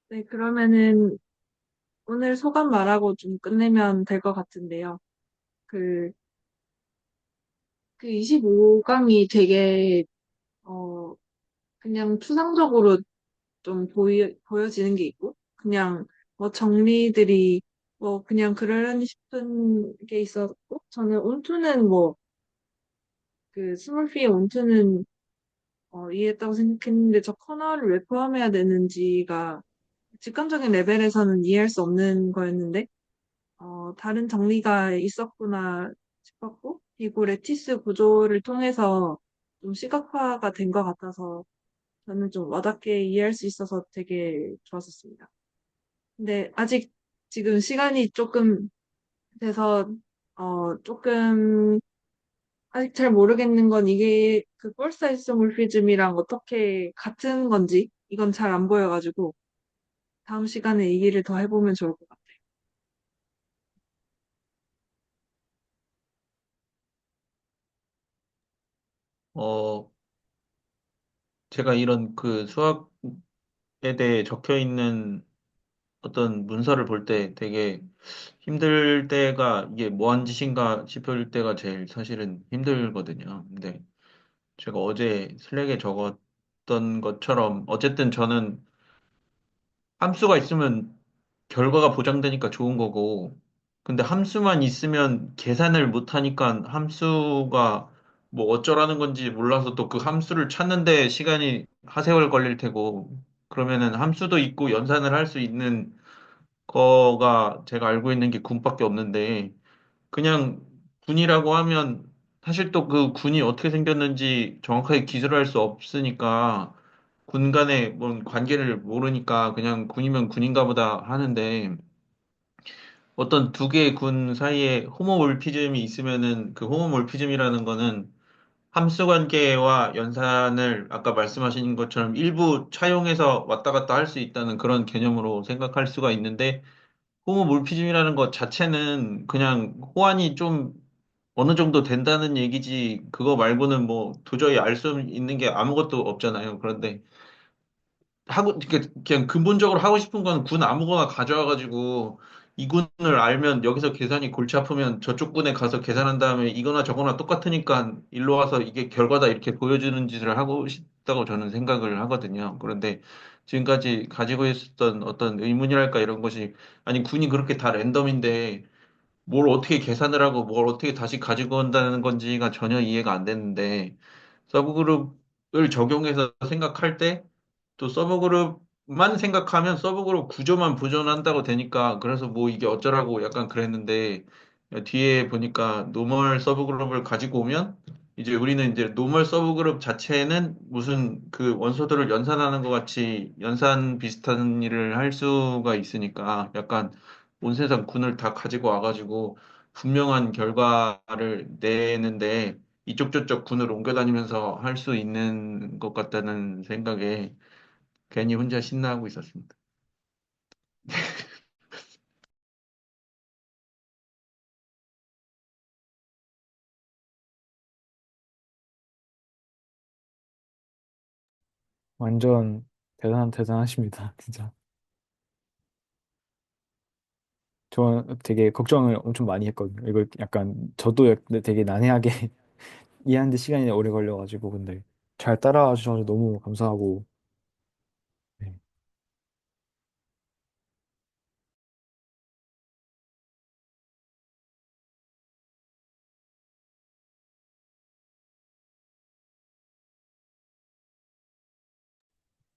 네, 그러면은 오늘 소감 말하고 좀 끝내면 될 것 같은데요. 그, 그 25강이 되게, 어, 그냥 추상적으로 좀 보여지는 게 있고, 그냥 뭐 정리들이 뭐 그냥 그러려니 싶은 게 있었고, 저는 온투는 뭐, 그 스몰피의 온투는 이해했다고 생각했는데, 저 커널을 왜 포함해야 되는지가 직관적인 레벨에서는 이해할 수 없는 거였는데, 다른 정리가 있었구나 싶었고, 그리고 레티스 구조를 통해서 좀 시각화가 된 것 같아서 저는 좀 와닿게 이해할 수 있어서 되게 좋았었습니다. 근데 아직 지금 시간이 조금 돼서, 조금 아직 잘 모르겠는 건 이게 그 폴스 아이소모피즘이랑 어떻게 같은 건지 이건 잘 안 보여가지고 다음 시간에 얘기를 더 해보면 좋을 것 같아요. 어, 제가 이런 그 수학에 대해 적혀 있는 어떤 문서를 볼 때 되게 힘들 때가 이게 뭐 한 짓인가 싶을 때가 제일 사실은 힘들거든요. 근데 제가 어제 슬랙에 적었던 것처럼 어쨌든 저는 함수가 있으면 결과가 보장되니까 좋은 거고, 근데 함수만 있으면 계산을 못 하니까 함수가 뭐 어쩌라는 건지 몰라서 또 그 함수를 찾는데 시간이 하세월 걸릴 테고, 그러면은 함수도 있고 연산을 할 수 있는 거가 제가 알고 있는 게 군밖에 없는데, 그냥 군이라고 하면 사실 또 그 군이 어떻게 생겼는지 정확하게 기술할 수 없으니까 군 간의 뭔 관계를 모르니까 그냥 군이면 군인가 보다 하는데 어떤 두 개의 군 사이에 호모몰피즘이 있으면은 그 호모몰피즘이라는 거는 함수 관계와 연산을 아까 말씀하신 것처럼 일부 차용해서 왔다 갔다 할 수 있다는 그런 개념으로 생각할 수가 있는데 호모몰피즘이라는 것 자체는 그냥 호환이 좀 어느 정도 된다는 얘기지 그거 말고는 뭐 도저히 알 수 있는 게 아무것도 없잖아요. 그런데 그냥 근본적으로 하고 싶은 건 군 아무거나 가져와가지고 이 군을 알면 여기서 계산이 골치 아프면 저쪽 군에 가서 계산한 다음에 이거나 저거나 똑같으니까 일로 와서 이게 결과다 이렇게 보여주는 짓을 하고 싶다고 저는 생각을 하거든요. 그런데 지금까지 가지고 있었던 어떤 의문이랄까 이런 것이 아니 군이 그렇게 다 랜덤인데 뭘 어떻게 계산을 하고 뭘 어떻게 다시 가지고 온다는 건지가 전혀 이해가 안 되는데 서브그룹을 적용해서 생각할 때 또 서브그룹만 생각하면 서브그룹 구조만 보존한다고 되니까 그래서 뭐 이게 어쩌라고 약간 그랬는데 뒤에 보니까 노멀 서브그룹을 가지고 오면 이제 우리는 이제 노멀 서브그룹 자체는 무슨 그 원소들을 연산하는 것 같이 연산 비슷한 일을 할 수가 있으니까 약간 온 세상 군을 다 가지고 와가지고 분명한 결과를 내는데 이쪽 저쪽 군을 옮겨 다니면서 할 수 있는 것 같다는 생각에 괜히 혼자 신나하고 있었습니다. 완전 대단하십니다, 진짜. 저 되게 걱정을 엄청 많이 했거든요. 이거 약간 저도 되게 난해하게 이해하는데 시간이 오래 걸려가지고 근데 잘 따라와 주셔서 너무 감사하고 네.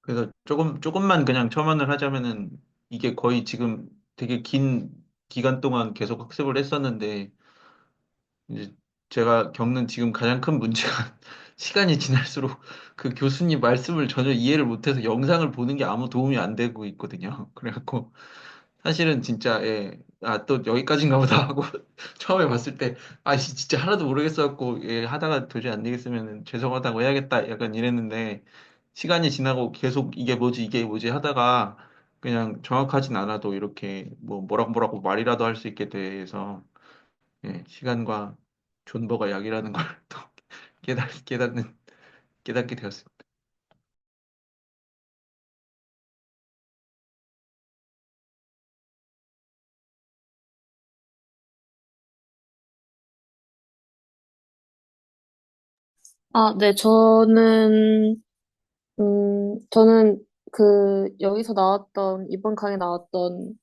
그래서 조금만 그냥 첨언을 하자면은 이게 거의 지금 되게 긴 기간 동안 계속 학습을 했었는데 이제 제가 겪는 지금 가장 큰 문제가 시간이 지날수록 그 교수님 말씀을 전혀 이해를 못해서 영상을 보는 게 아무 도움이 안 되고 있거든요. 그래갖고 사실은 진짜 또 여기까지인가 보다 하고 처음에 봤을 때 진짜 하나도 모르겠어갖고 하다가 도저히 안 되겠으면 죄송하다고 해야겠다 약간 이랬는데 시간이 지나고 계속 이게 뭐지 하다가 그냥 정확하진 않아도 이렇게 뭐 뭐라고 말이라도 할 수 있게 돼서 시간과 존버가 약이라는 걸 또 깨닫게 되었습니다. 아, 네, 저는 여기서 이번 강의 나왔던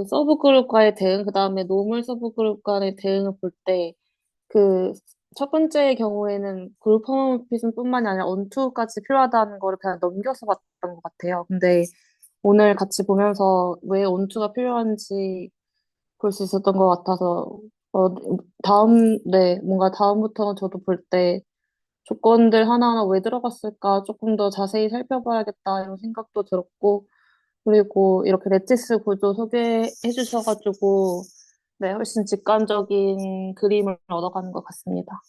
서브그룹과의 대응, 그 다음에 노멀 서브그룹과의 대응을 볼 때, 그, 첫 번째의 경우에는 그룹 홈모피즘뿐만이 아니라 언투까지 필요하다는 거를 그냥 넘겨서 봤던 것 같아요. 근데 오늘 같이 보면서 왜 언투가 필요한지 볼 수 있었던 것 같아서, 뭔가 다음부터는 저도 볼 때 조건들 하나하나 왜 들어갔을까 조금 더 자세히 살펴봐야겠다 이런 생각도 들었고, 그리고 이렇게 레티스 구조 소개해 주셔가지고, 네, 훨씬 직관적인 그림을 얻어가는 것 같습니다.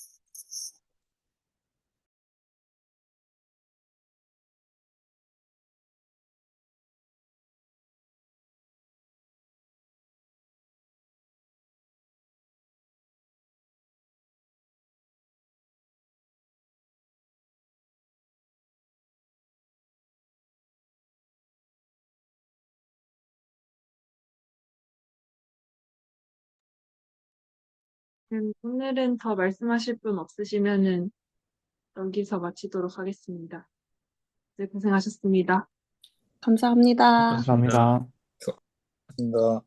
오늘은 더 말씀하실 분 없으시면은 여기서 마치도록 하겠습니다. 네, 고생하셨습니다. 감사합니다. 고맙습니다. 감사합니다. 그래서